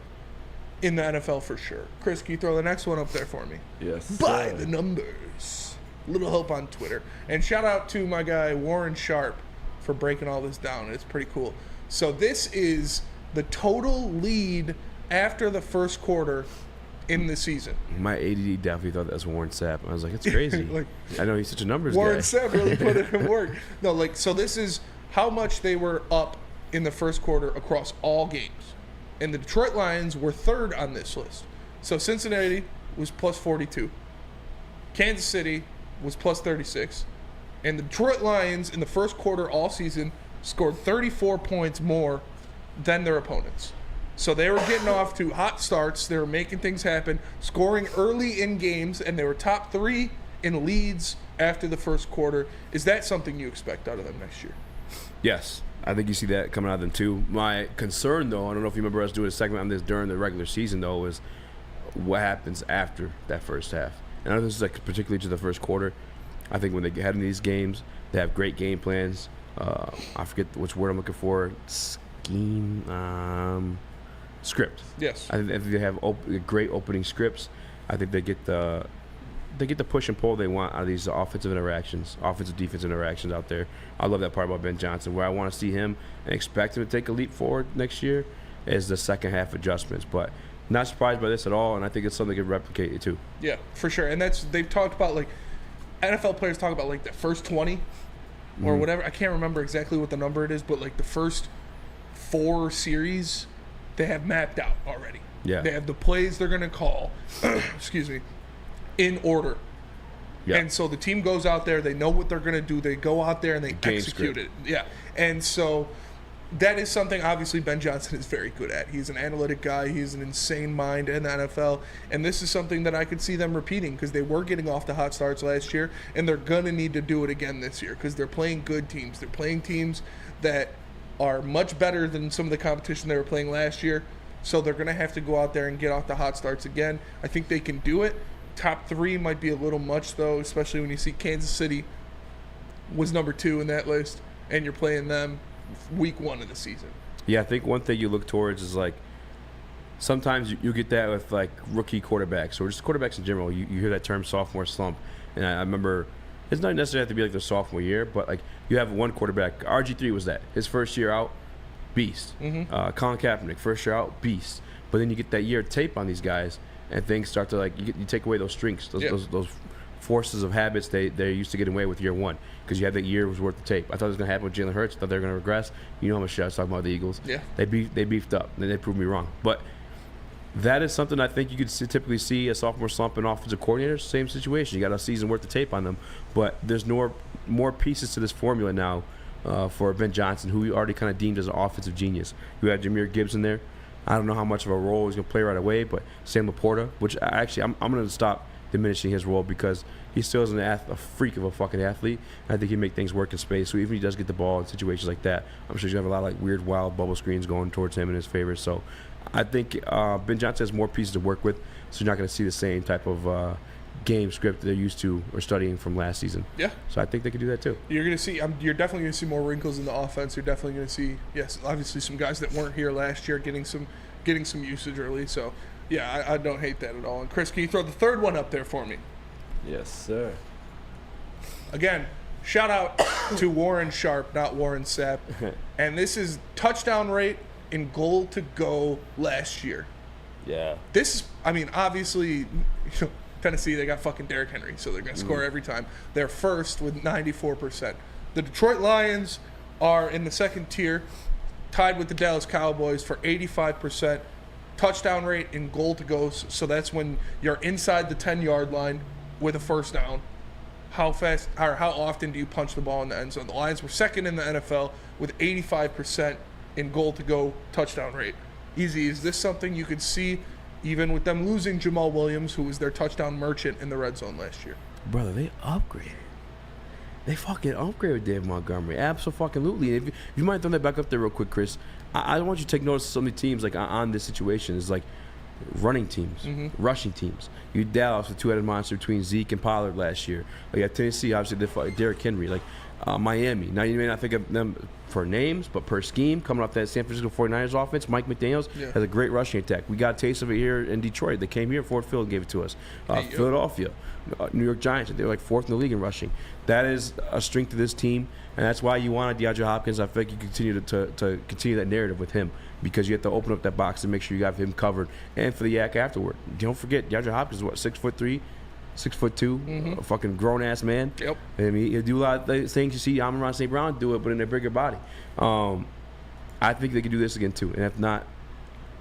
in the NFL for sure. Chris, can you throw the next one up there for me? Yes. By the numbers. Little help on Twitter. And shout out to my guy Warren Sharp for breaking all this down. It's pretty cool. So this is the total lead after the first quarter in the season. My ADD definitely thought that was Warren Sapp. I was like, it's crazy. I know he's such a numbers Warren guy. Sapp really put it in work. No, so this is how much they were up in the first quarter across all games. And the Detroit Lions were third on this list. So Cincinnati was plus 42. Kansas City was plus 36. And the Detroit Lions in the first quarter all season scored 34 points more than their opponents. So they were getting off to hot starts. They were making things happen, scoring early in games, and they were top 3 in leads after the first quarter. Is that something you expect out of them next year? Yes. I think you see that coming out of them too. My concern, though, I don't know if you remember us doing a segment on this during the regular season, though, is what happens after that first half. And I know this is like particularly to the first quarter. I think when they head in these games, they have great game plans. I forget which word I'm looking for. Scheme. Script. Yes. I think they have great opening scripts. I think they get the push and pull they want out of these offensive defensive interactions out there. I love that part about Ben Johnson. Where I want to see him and expect him to take a leap forward next year is the second half adjustments. But not surprised by this at all, and I think it's something they can replicate too. Yeah, for sure. And they've talked about, like, NFL players talk about like the first 20 or whatever. I can't remember exactly what the number it is, but like the first 4 series they have mapped out already. Yeah. They have the plays they're going to call, excuse me, in order. Yeah. And so the team goes out there, they know what they're going to do, they go out there and they execute it. Yeah. And so that is something obviously Ben Johnson is very good at. He's an analytic guy, he's an insane mind in the NFL, and this is something that I could see them repeating because they were getting off to hot starts last year, and they're going to need to do it again this year because they're playing good teams. They're playing teams that are much better than some of the competition they were playing last year. So they're going to have to go out there and get off the hot starts again. I think they can do it. Top 3 might be a little much, though, especially when you see Kansas City was number 2 in that list, and you're playing them week 1 of the season. Yeah, I think one thing you look towards is, like, sometimes you get that with, like, rookie quarterbacks or just quarterbacks in general. You hear that term sophomore slump. And I remember it's not necessarily have to be like their sophomore year, but, like, you have one quarterback. RG3 was that. His first year out, beast. Colin Kaepernick, first year out, beast. But then you get that year of tape on these guys, and things start to like you take away those strengths, those forces of habits they're used to getting away with year one because you had that year was worth of tape. I thought it was going to happen with Jalen Hurts. I thought they were going to regress. You know how much shit I was talking about the Eagles. Yeah. They beefed up, and they proved me wrong. But that is something I think you could typically see a sophomore slump in offensive coordinators. Same situation. You got a season worth of tape on them, but there's more pieces to this formula now for Ben Johnson, who we already kind of deemed as an offensive genius. You had Jahmyr Gibbs in there. I don't know how much of a role he's going to play right away, but Sam Laporta, which I'm going to stop diminishing his role because he still is a freak of a fucking athlete. I think he can make things work in space. So even if he does get the ball in situations like that, I'm sure he's going to have a lot of like weird, wild bubble screens going towards him in his favor. So I think Ben Johnson has more pieces to work with, so you're not going to see the same type of game script they're used to or studying from last season. Yeah. So I think they could do that too. You're going to see. You're definitely going to see more wrinkles in the offense. You're definitely going to see, yes, obviously some guys that weren't here last year getting some usage early. So yeah, I don't hate that at all. And Chris, can you throw the third one up there for me? Yes, sir. Again, shout out to Warren Sharp, not Warren Sapp. And this is touchdown rate in goal to go last year. Yeah. This is, I mean, obviously, Tennessee, they got fucking Derrick Henry, so they're going to score every time. They're first with 94%. The Detroit Lions are in the second tier, tied with the Dallas Cowboys for 85% touchdown rate in goal to go. So that's when you're inside the 10-yard line with a first down. How fast or how often do you punch the ball in the end zone? The Lions were second in the NFL with 85% in goal to go touchdown rate. Easy. Is this something you could see even with them losing Jamal Williams, who was their touchdown merchant in the red zone last year? Brother, they upgraded. They fucking upgraded David Montgomery. Absolutely. If you mind throwing that back up there real quick, Chris, I want you to take notice of some of the teams like on this situation. It's like running teams, rushing teams. You had Dallas, the two-headed monster between Zeke and Pollard last year. Like at Tennessee, obviously they fought Derrick Henry. Like Miami. Now you may not think of them for names, but per scheme, coming off that San Francisco 49ers offense, Mike McDaniels has a great rushing attack. We got a taste of it here in Detroit. They came here, Ford Field gave it to us. Philadelphia, New York Giants, they're like fourth in the league in rushing. That is a strength of this team, and that's why you wanted DeAndre Hopkins. I think you continue to continue that narrative with him because you have to open up that box and make sure you have him covered. And for the yak afterward, don't forget DeAndre Hopkins is what, 6'3", 6'2", a fucking grown ass man. Yep. I mean, he'll do a lot of things you see Amon-Ra St. Brown do it, but in a bigger body. I think they can do this again too, and if not,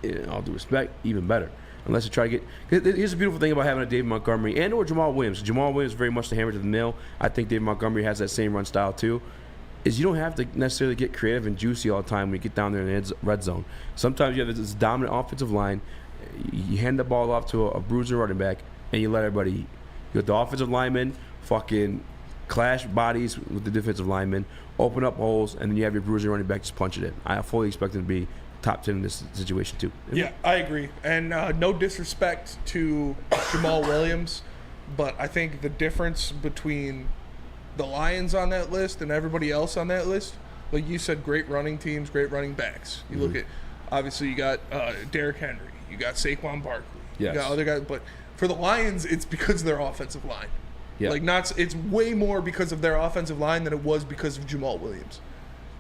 in all due respect, even better. Unless you try to get. Here's the beautiful thing about having a David Montgomery and or Jamal Williams. Jamal Williams is very much the hammer to the nail. I think David Montgomery has that same run style too. Is you don't have to necessarily get creative and juicy all the time when you get down there in the red zone. Sometimes you have this dominant offensive line. You hand the ball off to a bruiser running back, and you let everybody eat. You let the offensive linemen fucking clash bodies with the defensive linemen, open up holes, and then you have your bruiser running back just punch it in. I fully expect him to be top 10 in this situation too. Yeah, I agree. And no disrespect to Jamal Williams, but I think the difference between the Lions on that list and everybody else on that list, like you said, great running teams, great running backs. You look at, obviously you got Derrick Henry, you got Saquon Barkley, you got other guys, but for the Lions, it's because of their offensive line. Yeah. Like it's way more because of their offensive line than it was because of Jamal Williams.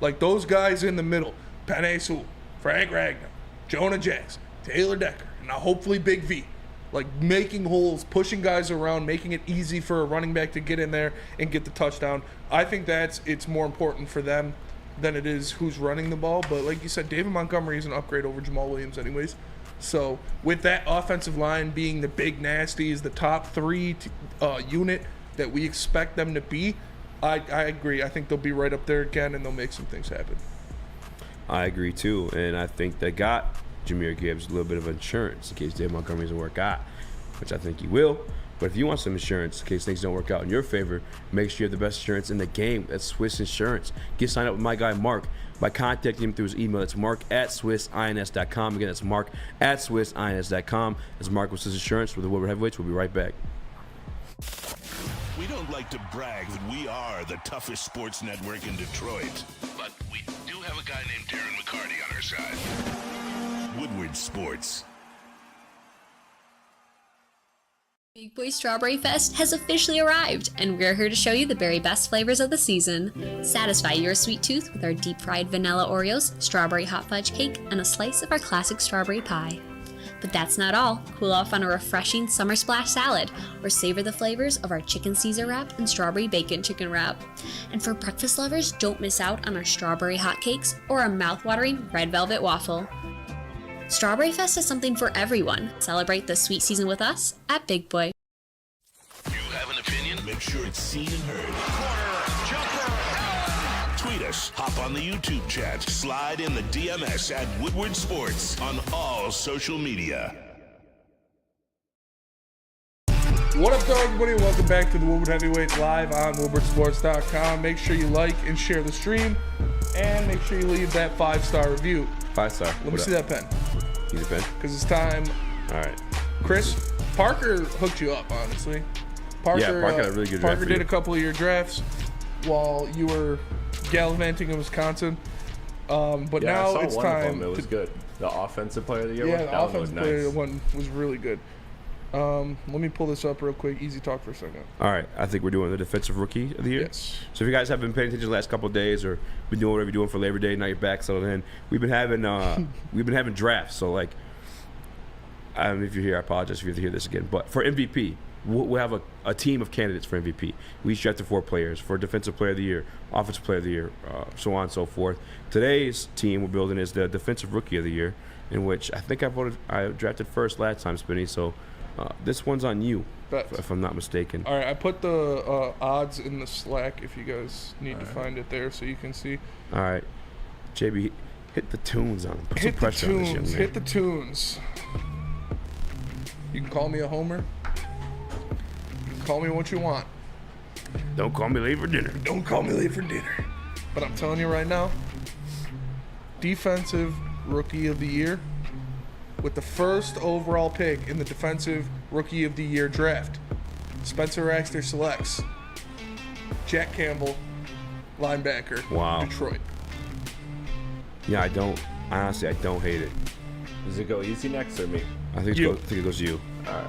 Like those guys in the middle, Penei Sewell, Frank Ragnow, Jonah Jackson, Taylor Decker, and now hopefully Big V. Like making holes, pushing guys around, making it easy for a running back to get in there and get the touchdown. I think it's more important for them than it is who's running the ball. But like you said, David Montgomery is an upgrade over Jamal Williams anyways. So with that offensive line being the big nasties, the top three unit that we expect them to be, I agree. I think they'll be right up there again and they'll make some things happen. I agree too, and I think they got Jahmyr Gibbs a little bit of insurance in case David Montgomery doesn't work out, which I think he will. But if you want some insurance in case things don't work out in your favor, make sure you have the best insurance in the game. That's Swiss Insurance. Get signed up with my guy Mark by contacting him through his email. That's mark@swissins.com. Again, that's mark@swissins.com. That's Mark with Swiss Insurance with the Woodward Heavyweights. We'll be right back. We don't like to brag that we are the toughest sports network in Detroit, but we do have a guy named Darren McCarty on our side. Woodward Sports. Big Boy Strawberry Fest has officially arrived, and we're here to show you the very best flavors of the season. Satisfy your sweet tooth with our deep-fried vanilla Oreos, strawberry hot fudge cake, and a slice of our classic strawberry pie. But that's not all. Cool off on a refreshing summer splash salad, or savor the flavors of our chicken Caesar wrap and strawberry bacon chicken wrap. And for breakfast lovers, don't miss out on our strawberry hotcakes or our mouth-watering red velvet waffle. Strawberry Fest is something for everyone. Celebrate the sweet season with us at Big Boy. You have an opinion? Make sure it's seen and heard. Corner, jumper. Tweet us, hop on the YouTube chat, slide in the DMS at Woodward Sports on all social media. What up, everybody? Welcome back to the Woodward Heavyweights live on WoodwardSports.com. Make sure you like and share the stream, and make sure you leave that 5-star review. 5-star. Let me see that pen. Need a pen? Because it's time. All right. Chris, Parker hooked you up, honestly. Parker Parker had a really good draft. Parker did a couple of your drafts while you were gallivanting in Wisconsin. But yeah, now I saw it's one time. Of them. It was good. The offensive player of the year. Yeah, one? the That offensive one player nice. one was really good. Let me pull this up real quick. Easy talk for a second. All right, I think we're doing the defensive rookie of the year. Yes. So if you guys have been paying attention the last couple of days, or been doing whatever you're doing for Labor Day, now you're back settled in. We've been having drafts. So like, I don't know if you're here. I apologize if you have to hear this again. But for MVP, we'll have a team of candidates for MVP. We each drafted 4 players for Defensive Player of the Year, Offensive Player of the Year, so on and so forth. Today's team we're building is the Defensive Rookie of the Year, in which I think I drafted first last time, Spinny. So this one's on you, if I'm not mistaken. All right, I put the odds in the Slack if you guys need to find it there so you can see. All right, JB, hit the tunes on him. Put some pressure on this young man. Hit the tunes. You can call me a homer. You can call me what you want. Don't call me late for dinner. Don't call me late for dinner. But I'm telling you right now, Defensive Rookie of the Year, with the first overall pick in the Defensive Rookie of the Year draft, Spencer Raxter selects Jack Campbell, linebacker, Wow. Detroit. Yeah, I don't hate it. Does it go easy next or me? I think it goes to you. All right.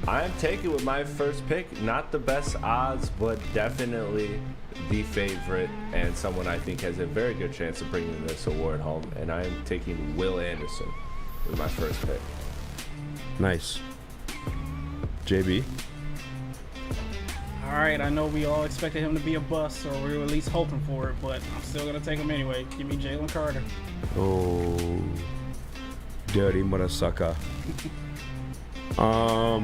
I'm taking with my first pick, not the best odds, but definitely the favorite and someone I think has a very good chance of bringing this award home. And I am taking Will Anderson with my first pick. Nice. JB? All right, I know we all expected him to be a bust, or we were at least hoping for it, but I'm still going to take him anyway. Give me Jalen Carter. Oh, dirty mother sucker. I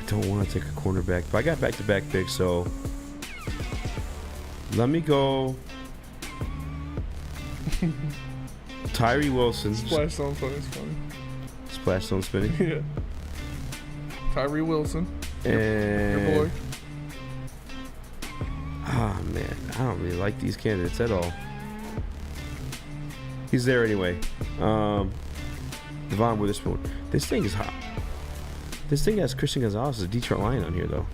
don't want to take a cornerback, but I got back-to-back picks, so let me go Tyree Wilson. Splash Zone Funny is funny. Splash Zone Spinning. Yeah. Tyree Wilson. And your boy. Ah, man, I don't really like these candidates at all. He's there anyway. Devon Witherspoon. This thing is hot. This thing has Christian Gonzalez as a Detroit Lion on here, though.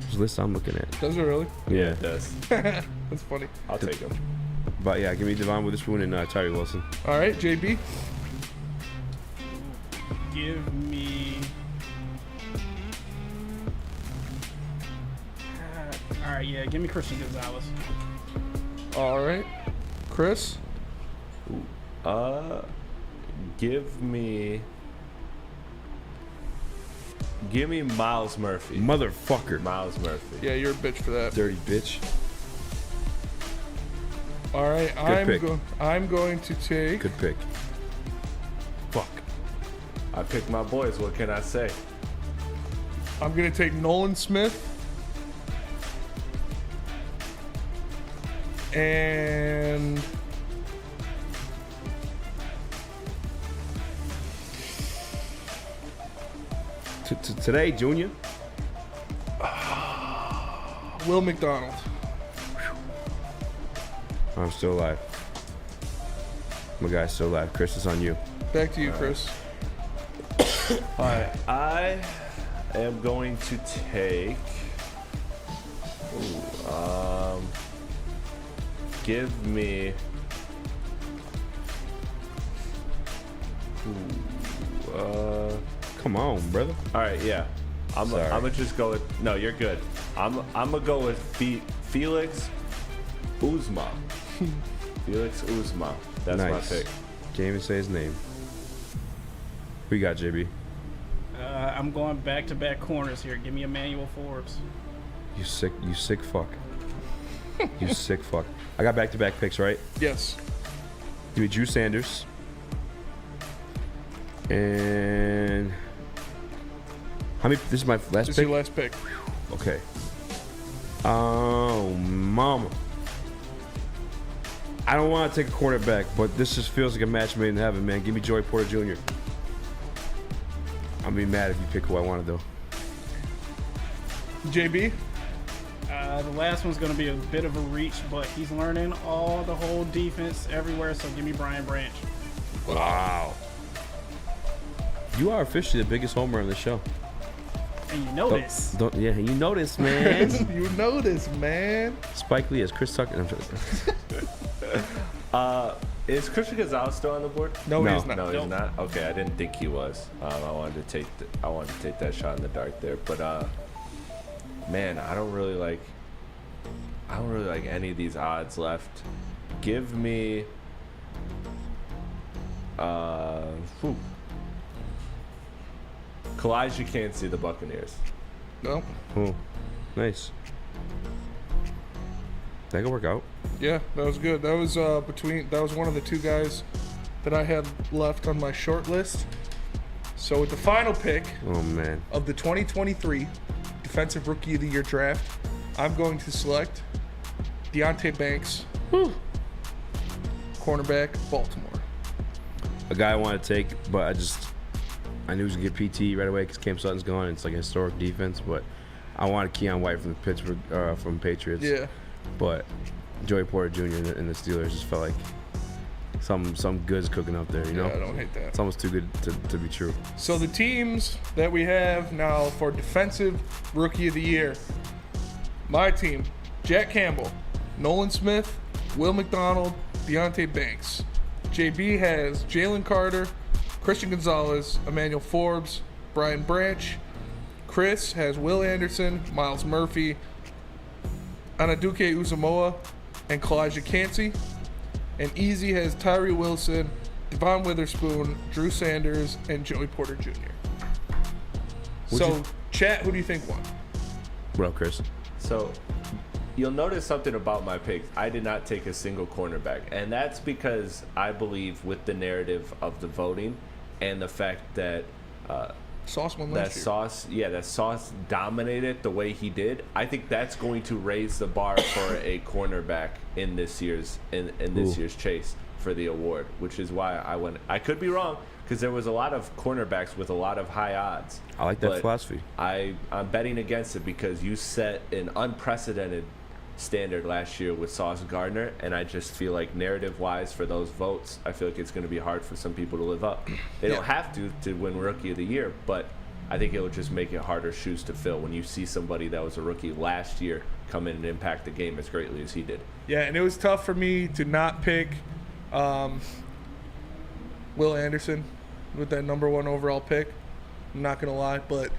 This list I'm looking at. Does it really? Yeah, it does. That's funny. I'll take him. But yeah, give me Devon Witherspoon and Tyree Wilson. All right, JB. Give me. All right, yeah, give me Christian Gonzalez. All right, Chris. Give me Miles Murphy. Motherfucker. Miles Murphy. Yeah, you're a bitch for that. Dirty bitch. All right, I'm going to take. Good pick. Fuck. I picked my boys. What can I say? I'm going to take Nolan Smith. And today, Junior. Will McDonald. I'm still alive. My guy's still alive. Chris, it's on you. Back to you, Chris. All right, I am going to take. Give me. Come on, brother. All right, yeah. I'm gonna just go with. No, you're good. I'm gonna go with Felix Uzma. Felix Uzma. That's nice. my pick. can't even say his name. Who you got, JB? I'm going back-to-back corners here. Give me Emmanuel Forbes. You sick fuck. You sick fuck. I got back-to-back picks, right? Yes. Give me Drew Sanders. And how many? This is my last pick. This is your last pick. Okay. Oh, mama. I don't want to take a quarterback, but this just feels like a match made in heaven, man. Give me Joey Porter Jr. I'll be mad if you pick who I want to do. JB? The last one's going to be a bit of a reach, but he's learning all the whole defense everywhere, so give me Brian Branch. Wow. You are officially the biggest homer on the show. And you know this. Yeah, you know this, man. You know this, man. Spike Lee as Chris Tucker. Is Christian Gonzalez still on the board? No, he's not. No, he's not. Okay, I didn't think he was. I wanted to take that shot in the dark there, but man, I don't really like any of these odds left. Give me Kalijah can't see the Buccaneers. No. Oh, nice. That could work out. Yeah, that was good. That was that was one of the two guys that I had left on my short list. So with the final pick of the 2023 Defensive Rookie of the Year draft, I'm going to select Deonte Banks, cornerback, Baltimore. A guy I want to take, but I knew he was going to get PT right away because Cam Sutton's gone. It's like a historic defense, but I wanted Keon White from the Pittsburgh, from Patriots. Yeah. But Joey Porter Jr. and the Steelers just felt like some good's cooking up there, you know? Yeah, I don't hate that. It's almost too good to be true. So the teams that we have now for Defensive Rookie of the Year, my team, Jack Campbell, Nolan Smith, Will McDonald, Deonte Banks. JB has Jalen Carter, Christian Gonzalez, Emmanuel Forbes, Brian Branch. Chris has Will Anderson, Miles Murphy, Anaduke Uzamoa, and Kalijah Cansey. And Easy has Tyree Wilson, Devon Witherspoon, Drew Sanders, and Joey Porter Jr. Chat, who do you think won? What up, Chris? So you'll notice something about my picks. I did not take a single cornerback, and that's because I believe with the narrative of the voting and the fact that Sauce won last year. That Sauce dominated the way he did. I think that's going to raise the bar for a cornerback in this year's year's chase for the award, which is why I went. I could be wrong because there was a lot of cornerbacks with a lot of high odds. I like that philosophy. I'm betting against it because you set an unprecedented standard last year with Sauce Gardner, and I just feel like narrative-wise for those votes, I feel like it's going to be hard for some people to live up. They don't have to win Rookie of the Year, but I think it will just make it harder shoes to fill when you see somebody that was a rookie last year come in and impact the game as greatly as he did. Yeah, and it was tough for me to not pick Will Anderson with that #1 overall pick. I'm not going to lie, but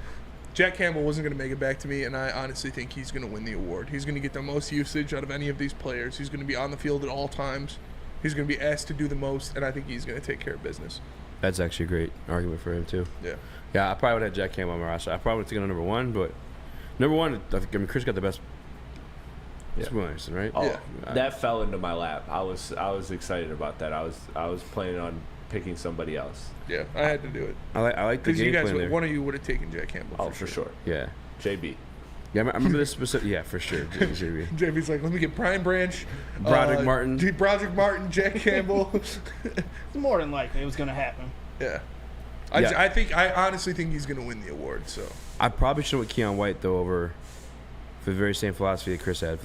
Jack Campbell wasn't going to make it back to me, and I honestly think he's going to win the award. He's going to get the most usage out of any of these players. He's going to be on the field at all times. He's going to be asked to do the most, and I think he's going to take care of business. That's actually a great argument for him, too. Yeah. Yeah, I probably would have had Jack Campbell on my roster. I probably would have taken #1, but #1, Chris got the best. It's Will Anderson, right? Oh, that fell into my lap. I was excited about that. I was planning on picking somebody else. Yeah, I had to do it. I like the game plan there. One of you would have taken Jack Campbell. Oh, for sure. Yeah. JB. Yeah, I remember this specific. Yeah, for sure. JB. JB's like, let me get Brian Branch, Broderick Martin, Jack Campbell. It's more than likely it was going to happen. Yeah. I honestly think he's going to win the award. So I probably should have went Keon White though over for the very same philosophy that Chris had.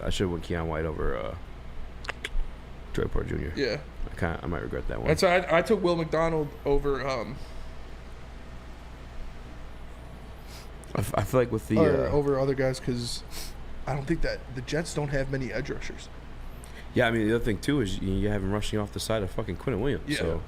I should have went Keon White over Joey Porter Jr. Yeah. I might regret that one. And so I took Will McDonald over. I feel like with the over other guys because I don't think that the Jets don't have many edge rushers. Yeah, I mean the other thing too is you have him rushing off the side of fucking Quinnen Williams. Yeah. So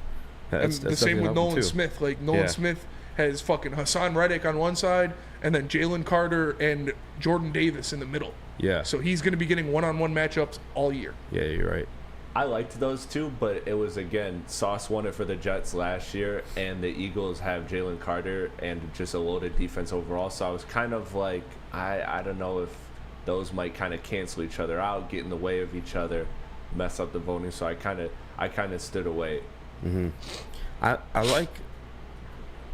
that's the same with Nolan Smith. Like Nolan Smith has fucking Hassan Reddick on one side and then Jalen Carter and Jordan Davis in the middle. Yeah. So he's going to be getting one-on-one matchups all year. Yeah, you're right. I liked those two, but it was, again, Sauce won it for the Jets last year, and the Eagles have Jalen Carter and just a loaded defense overall. So I was kind of like, I don't know if those might kind of cancel each other out, get in the way of each other, mess up the voting. So I kind of stood away. Mm-hmm.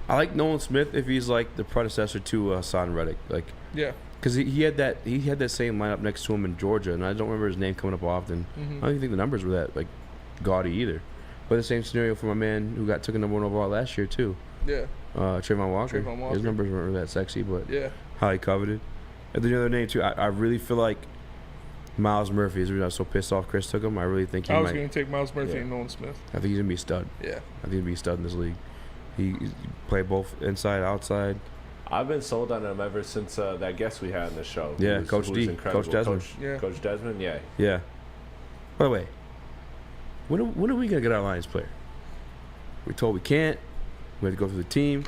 I like Nolan Smith if he's like the predecessor to Hassan Reddick, like Yeah. because he had that same lineup next to him in Georgia, and I don't remember his name coming up often. Mhm. I don't even think the numbers were that like gaudy either. But the same scenario for my man who took a number 1 overall last year too. Yeah. Trayvon Walker. Trayvon Walker. His numbers weren't that sexy, but Yeah. highly coveted. And then the other name too, I really feel like Miles Murphy is the reason I was so pissed off Chris took him. I really think he I was might. going to take Miles Murphy and Nolan Smith. I think he's gonna be a stud. Yeah. I think he'll be a stud in this league. He play both inside, outside. I've been sold on him ever since that guest we had on the show. Yeah, who's Coach D, incredible. Coach Desmond. Coach Desmond, yeah. Yeah. By the way, when are we gonna get our Lions player? We're told we can't. We have to go through the team.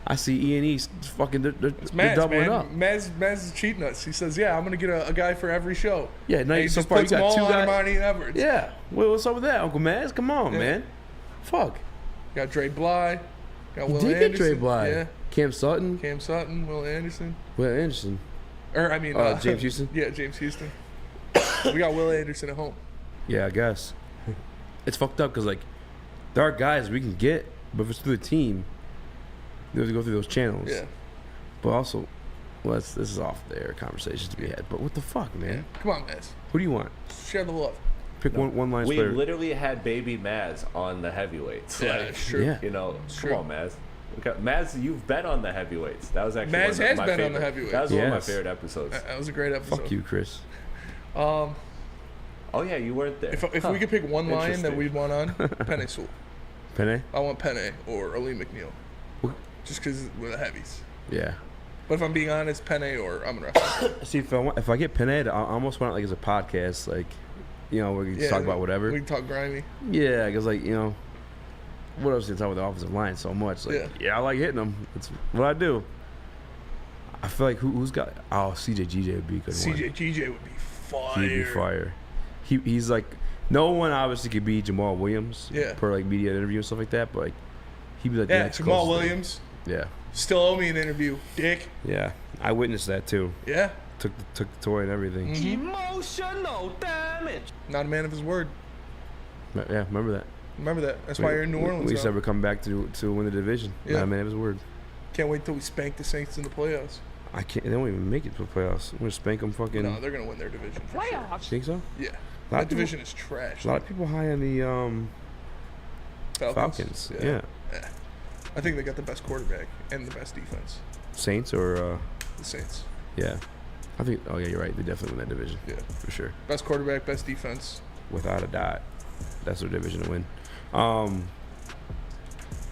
I see E&E fucking they're Maz, doubling man. up. Maz is cheating us. He says, "Yeah, I'm going to get a guy for every show." Yeah, now and he you just so far you puts them got all two on guys. Ermanni and Edwards. Yeah. Well, what's up with that, Uncle Maz? Come on, Yeah. man. Fuck. Got Dre Bly. Got He Will did Anderson. get Dre Bly. Yeah. Cam Sutton. Will Anderson. Will Anderson. James Houston. Yeah, James Houston. We got Will Anderson at home. Yeah, I guess. It's fucked up because like there are guys we can get, but if it's through the team, they have to go through those channels. Yeah. But also, this is off the air conversations to be had. But what the fuck, man? Come on, Maz. Who do you want? Share the love. Pick one line We player. literally had baby Maz on the heavyweights. Yeah, Like, it's true. Yeah. You know, It's come true. on, Maz. Maz, you've been on the heavyweights. That was actually Maz one of has my been on favorite. the heavyweights. That was one of my Yes. favorite episodes. That was a great episode. Fuck you, Chris. Oh yeah, you weren't there. If we could pick one lion that Interesting. we'd want on, Penny Sewell. Penne? I want Penny or Ali McNeil. What? Just because we're the heavies. Yeah. But if I'm being honest, Penny or Amon Ra. See, if I get Penne, I almost want it like as a podcast, like, you know, where we can just talk about whatever. We can talk grimy. Yeah, because like, you know, what else do you talk about the offensive line so much? Like, yeah, I like hitting them. It's what I do. I feel like who's got? Oh, CJ would be a good one. GJ would be fire. He'd be fire. He's like, no one obviously could be Jamal Williams. Yeah. Per like media interview and stuff like that, but like he'd be like Yeah, next Jamal closest thing. Williams. Yeah. Still owe me an interview, dick. Yeah, I witnessed that too. Yeah. Took the toy and everything. Emotional damage. Not a man of his word. Yeah, remember that. Remember that. That's why you're in New Orleans. We just now. never come back to win the division. Yeah. Not a man of his word. Can't wait till we spank the Saints in the playoffs. I can't. They don't even make it to the playoffs. I'm gonna spank them fucking. No, they're gonna win their division. For sure. Think so? Yeah. A lot That of division people- is trash. A lot of people high on the Falcons. Yeah. I think they got the best quarterback and the best defense. Saints or The Saints. yeah. I think. Oh yeah, you're right. They definitely win that division. Yeah. For sure. Best quarterback, best defense. Without a doubt, that's their division to win.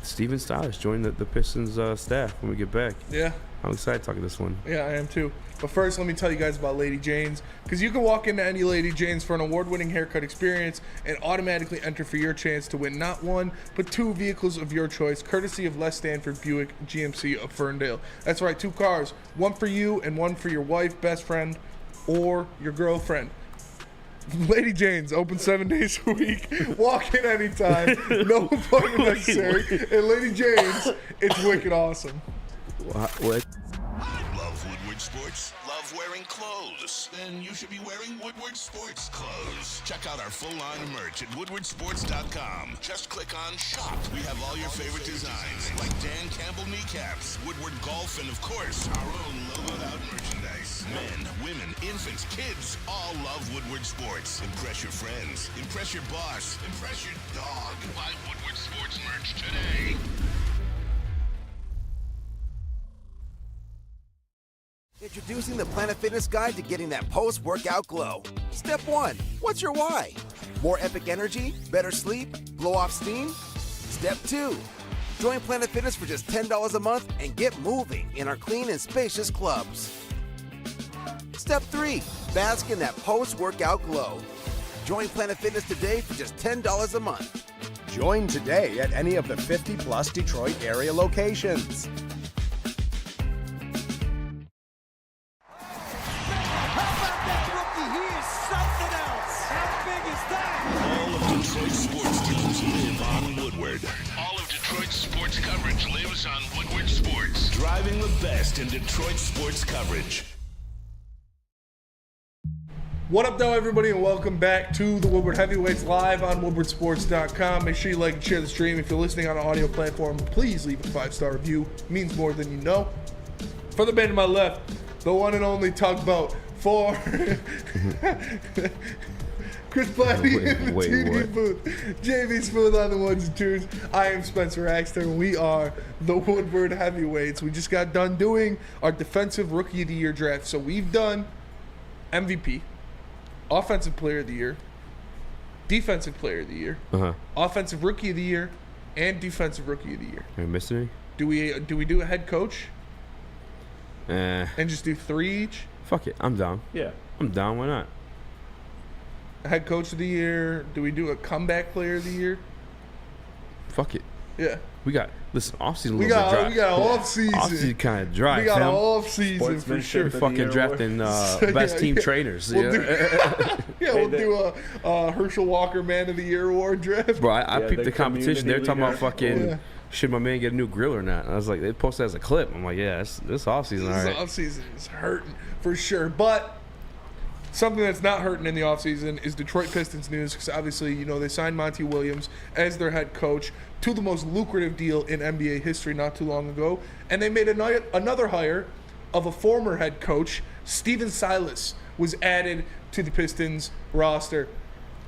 Steven Silas joined the Pistons staff when we get back. Yeah. I'm excited to talk this one. Yeah, I am too. But first, let me tell you guys about Lady Jane's. Because you can walk into any Lady Jane's for an award-winning haircut experience and automatically enter for your chance to win not one, but 2 vehicles of your choice, courtesy of Les Stanford Buick GMC of Ferndale. That's right, 2 cars. One for you and one for your wife, best friend, or your girlfriend. Lady Jane's open 7 days a week. Walk in anytime. No appointment necessary. And Lady Jane's, it's wicked awesome. What? Love Woodward Sports? Love wearing clothes? Then you should be wearing Woodward Sports clothes. Check out our full line of merch at woodwardsports.com. Just click on shop. We have all your favorite designs, like Dan Campbell kneecaps, Woodward Golf, and of course, our own logoed out merchandise. Men, women, infants, kids, all love Woodward Sports. Impress your friends. Impress your boss. Impress your dog. Buy Woodward Sports merch today. Introducing the Planet Fitness Guide to getting that post-workout glow. Step 1. What's your why? More epic energy? Better sleep? Blow off steam? Step 2. Join Planet Fitness for just $10 a month and get moving in our clean and spacious clubs. Step 3. Bask in that post-workout glow. Join Planet Fitness today for just $10 a month. Join today at any of the 50-plus Detroit area locations. Oh coverage lives on Woodward Sports, driving the best in Detroit sports coverage. What up, though, everybody, and welcome back to the Woodward Heavyweights live on woodwardsports.com. Make sure you like and share the stream. If you're listening on an audio platform, please leave a 5-star review. It means more than you know. For the man to my left, the one and only Tugboat for Chris Platty in the TV booth. JV Smooth on the ones and twos. I am Spencer Axter, and we are the Woodward Heavyweights. We just got done doing our Defensive Rookie of the Year draft. So we've done MVP, Offensive Player of the Year, Defensive Player of the Year, Offensive Rookie of the Year, and Defensive Rookie of the Year. Are we missing any? Do we do a head coach? And just do 3 each? Fuck it. I'm down. Yeah. I'm down. Why not? Head coach of the year. Do we do a comeback player of the year? Fuck it. Yeah. We got offseason. We got off season. Offseason kind of dry. We got off season for sure. Fucking drafting best team trainers. We'll do a Herschel Walker Man of the Year award draft. Bro, I picked the competition. They're talking about fucking. Should my man get a new grill or not? And I was like, they posted as a clip. I'm like, yeah, this offseason, all right. This offseason is hurting for sure. But something that's not hurting in the offseason is Detroit Pistons news, because obviously, you know, they signed Monty Williams as their head coach to the most lucrative deal in NBA history not too long ago. And they made another hire of a former head coach. Stephen Silas was added to the Pistons roster.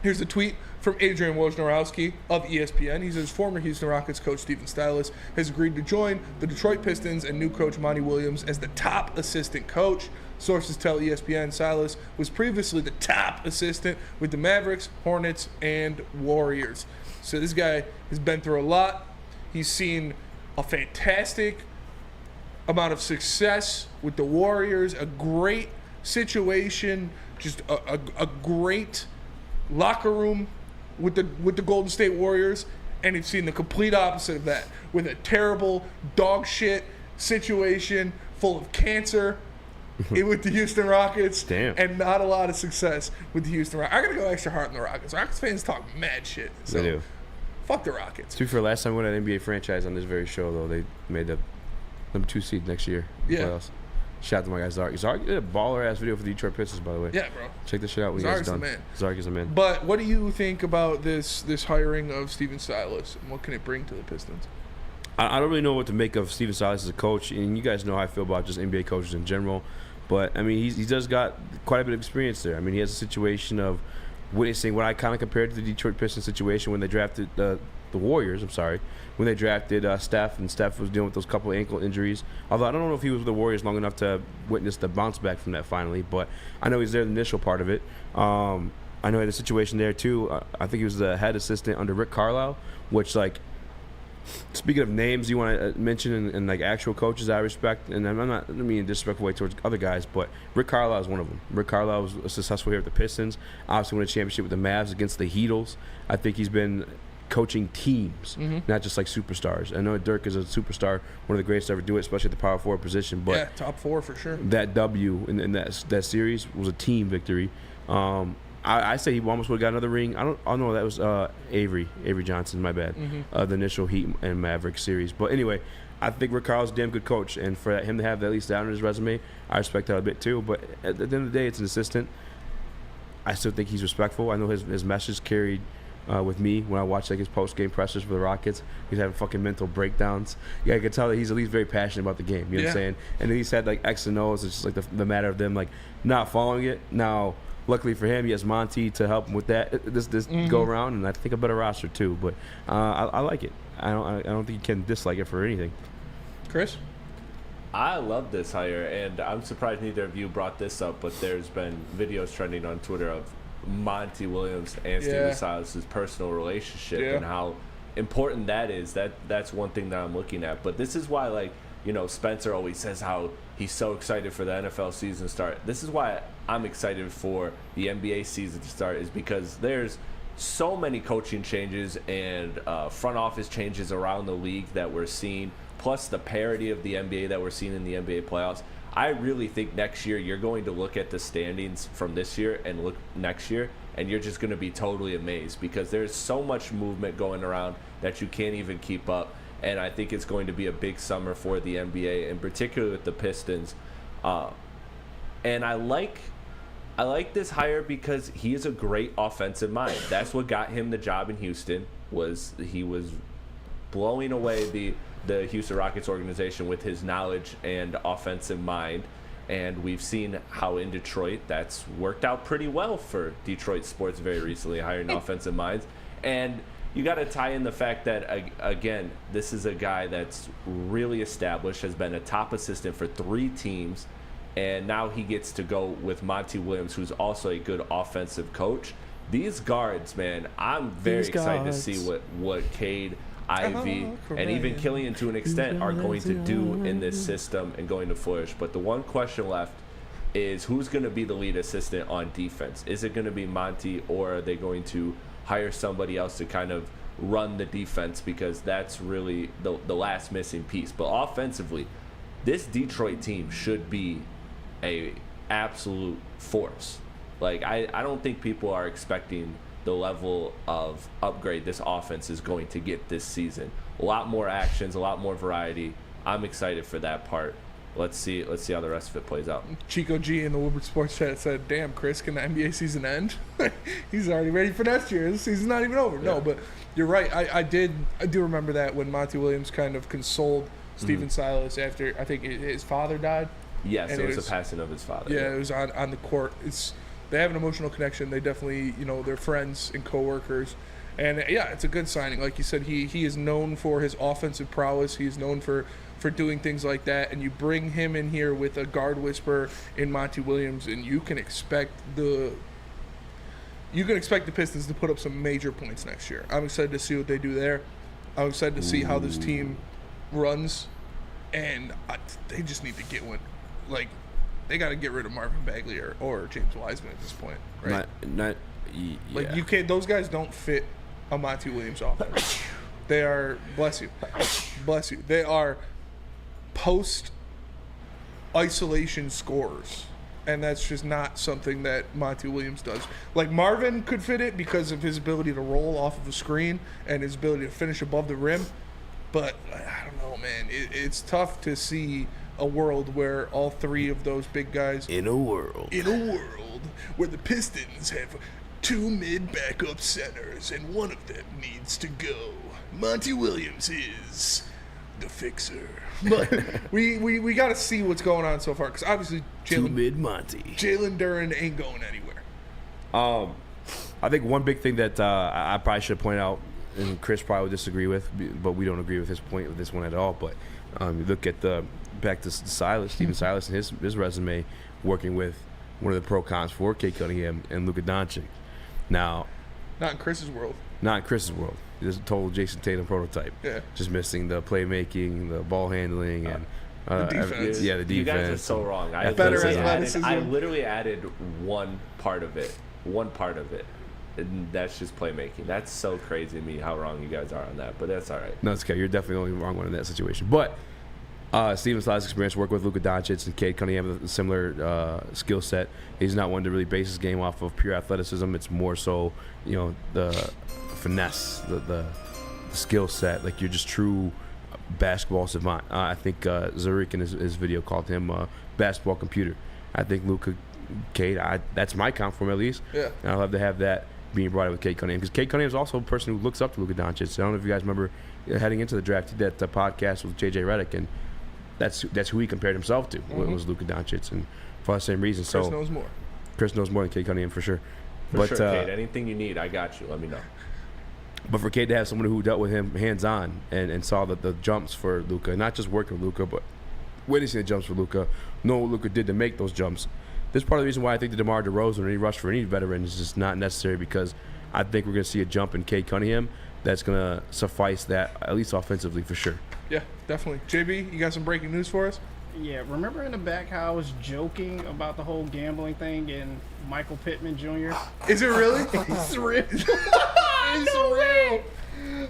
Here's a tweet from Adrian Wojnarowski of ESPN. He says former Houston Rockets coach Stephen Silas has agreed to join the Detroit Pistons and new coach Monty Williams as the top assistant coach. Sources tell ESPN Silas was previously the top assistant with the Mavericks, Hornets, and Warriors. So this guy has been through a lot. He's seen a fantastic amount of success with the Warriors, a great situation, just a great locker room with the Golden State Warriors, and he's seen the complete opposite of that with a terrible dog shit situation full of cancer with the Houston Rockets. Damn. And not a lot of success with the Houston Rockets. I gotta go extra hard on the Rockets. Rockets fans talk mad shit. So They do. Fuck the Rockets. To be fair, last time we won an NBA franchise on this very show, though, they made the number 2 seed next year. Yeah. Playoffs. Shout out to my guy Zark. Zark did a baller-ass video for the Detroit Pistons, by the way. Yeah, bro. Check this shit out when you Zark's guys the done. man. Zark is the man. But what do you think about this hiring of Stephen Silas, and what can it bring to the Pistons? I don't really know what to make of Stephen Silas as a coach, and you guys know how I feel about just NBA coaches in general. But, I mean, he does got quite a bit of experience there. I mean, he has a situation of witnessing what I kind of compared to the Detroit Pistons situation when they drafted the Warriors, when they drafted Steph, and Steph was dealing with those couple of ankle injuries. Although I don't know if he was with the Warriors long enough to witness the bounce back from that finally, but I know he's there the initial part of it. I know he had a situation there too. I think he was the head assistant under Rick Carlisle, which, like, speaking of names you want to mention and like actual coaches I respect, and I'm not meaning disrespectful way towards other guys, but Rick Carlisle is one of them. Rick Carlisle was successful here at the Pistons. Obviously won a championship with the Mavs against the Heatles. I think he's been coaching teams, not just like superstars. I know Dirk is a superstar, one of the greatest to ever do it, especially at the power forward position. But yeah, top 4 for sure. That W in that series was a team victory. I say he almost would have got another ring. I don't know. That was Avery Johnson. My bad. The initial Heat and Mavericks series. But anyway, I think Rick Carlisle's a damn good coach, and for him to have at least that on his resume, I respect that a bit too. But at the end of the day, it's an assistant. I still think he's respectful. I know his message carried with me when I watched like his post-game pressers for the Rockets. He's having fucking mental breakdowns. Yeah, I can tell that he's at least very passionate about the game. You know what I'm saying? And then he's had like X and O's. It's just like the matter of them like not following it. Now, luckily for him, he has Monty to help him with that this go around, and I think a better roster too. But I like it. I don't think you can dislike it for anything. Chris? I love this hire, and I'm surprised neither of you brought this up, but there's been videos trending on Twitter of Monty Williams and Stephen Silas' personal relationship and how important that is. That's one thing that I'm looking at. But this is why, like, you know, Spencer always says how he's so excited for the NFL season to start. This is why I'm excited for the NBA season to start, is because there's so many coaching changes and front office changes around the league that we're seeing, plus the parity of the NBA that we're seeing in the NBA playoffs. I really think next year you're going to look at the standings from this year and look next year, and you're just going to be totally amazed because there's so much movement going around that you can't even keep up. and I think it's going to be a big summer for the NBA, and particularly with the Pistons. And I like this hire because he is a great offensive mind. That's what got him the job in Houston. He was blowing away the Houston Rockets organization with his knowledge and offensive mind. And we've seen how in Detroit that's worked out pretty well for Detroit sports very recently, hiring offensive minds. And you got to tie in the fact that, again, this is a guy that's really established, has been a top assistant for 3 teams, and now he gets to go with Monty Williams, who's also a good offensive coach. These guards, man, I'm very excited to see what Cade, Ivy, and even Killian to an extent are going to do in this system and going to flourish. But the one question left is who's going to be the lead assistant on defense? Is it going to be Monty, or are they going to hire somebody else to kind of run the defense, because that's really the last missing piece. But offensively, this Detroit team should be a absolute force. Like, I don't think people are expecting the level of upgrade this offense is going to get this season. A lot more actions, a lot more variety. I'm excited for that part. Let's see how the rest of it plays out. Chico G in the Woodward Sports Chat said, "Damn, Chris, can the NBA season end?" He's already ready for next year. The season's not even over. Yeah. No, but you're right. I do remember that when Monty Williams kind of consoled Stephen Silas after, I think, his father died. Yes, it was the passing of his father. Yeah, it was on the court. They have an emotional connection. They definitely, they're friends and coworkers. And yeah, it's a good signing. Like you said, he is known for his offensive prowess. He is known for doing things like that. And you bring him in here with a guard whisperer in Monty Williams, and you can expect the Pistons to put up some major points next year. I'm excited to see what they do there. I'm excited to see how this team runs, and they just need to get one. Like, they got to get rid of Marvin Bagley or James Wiseman at this point, right? Like, you can't. Those guys don't fit a Monty Williams offense. They are, bless you. They are post-isolation scorers, and that's just not something that Monty Williams does. Like, Marvin could fit it because of his ability to roll off of a screen and his ability to finish above the rim, but I don't know, man. It's tough to see a world where all 3 of those big guys in a world where the Pistons have 2 mid backup centers and one of them needs to go. Monty Williams is the fixer. But we got to see what's going on so far, because obviously Jalen Duren ain't going anywhere. I think one big thing that I probably should point out, and Chris probably would disagree with, but we don't agree with his point with this one at all. But you look at back to Silas, Stephen Silas, and his resume working with one of the pro cons for Cade Cunningham and Luka Doncic. Now, not in Chris's world. This is a total Jason Tatum prototype. Yeah. Just missing the playmaking, the ball handling, and the defense. The defense. You guys are so wrong. I literally added one part of it. And that's just playmaking. That's so crazy to me how wrong you guys are on that, but that's all right. No, it's okay. You're definitely the only wrong one in that situation. But Stephen Silas' experience working with Luka Doncic and Cade Cunningham have a similar skill set. He's not one to really base his game off of pure athleticism. It's more so, the finesse, the skill set. Like, you're just true basketball savant. I think Zurich in his video called him a basketball computer. I think Luka, Cade, that's my count for him at least. Yeah. And I'll love to have that being brought up with Cade Cunningham, because Cade Cunningham is also a person who looks up to Luka Doncic. I don't know if you guys remember heading into the draft, he did that podcast with JJ Redick, and that's who he compared himself to. Was Luka Doncic, and for the same reason. Chris knows more. Chris knows more than Cade Cunningham for sure. But Cade, anything you need, I got you. Let me know. But for Cade to have someone who dealt with him hands-on and saw the jumps for Luka, not just working with Luka, but witnessing the jumps for Luka, know what Luka did to make those jumps. This is part of the reason why I think the DeMar DeRozan or any rush for any veteran is just not necessary, because I think we're going to see a jump in Cade Cunningham that's going to suffice that, at least offensively, for sure. Yeah, definitely. JB, you got some breaking news for us? Yeah, remember in the back how I was joking about the whole gambling thing and Michael Pittman Jr.? Is it really? It's real. It's real.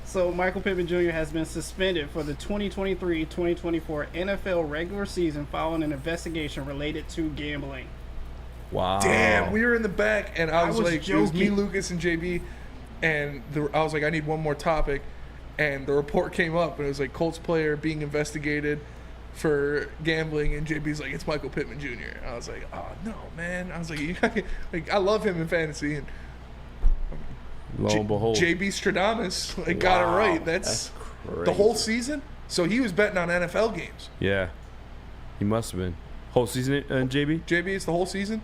So Michael Pittman Jr. has been suspended for the 2023-2024 NFL regular season following an investigation related to gambling. Wow. Damn, we were in the back, and I was like, joking. it was me, Lucas, and JB, and I was like, I need one more topic. and the report came up, and it was like Colts player being investigated for gambling, and JB's like, it's Michael Pittman Jr. I was like, oh no, man. I was like, I love him in fantasy, and lo and behold, JB Stradamus got it right. That's the whole season. So he was betting on NFL games. Yeah, he must have been whole season. JB, it's the whole season.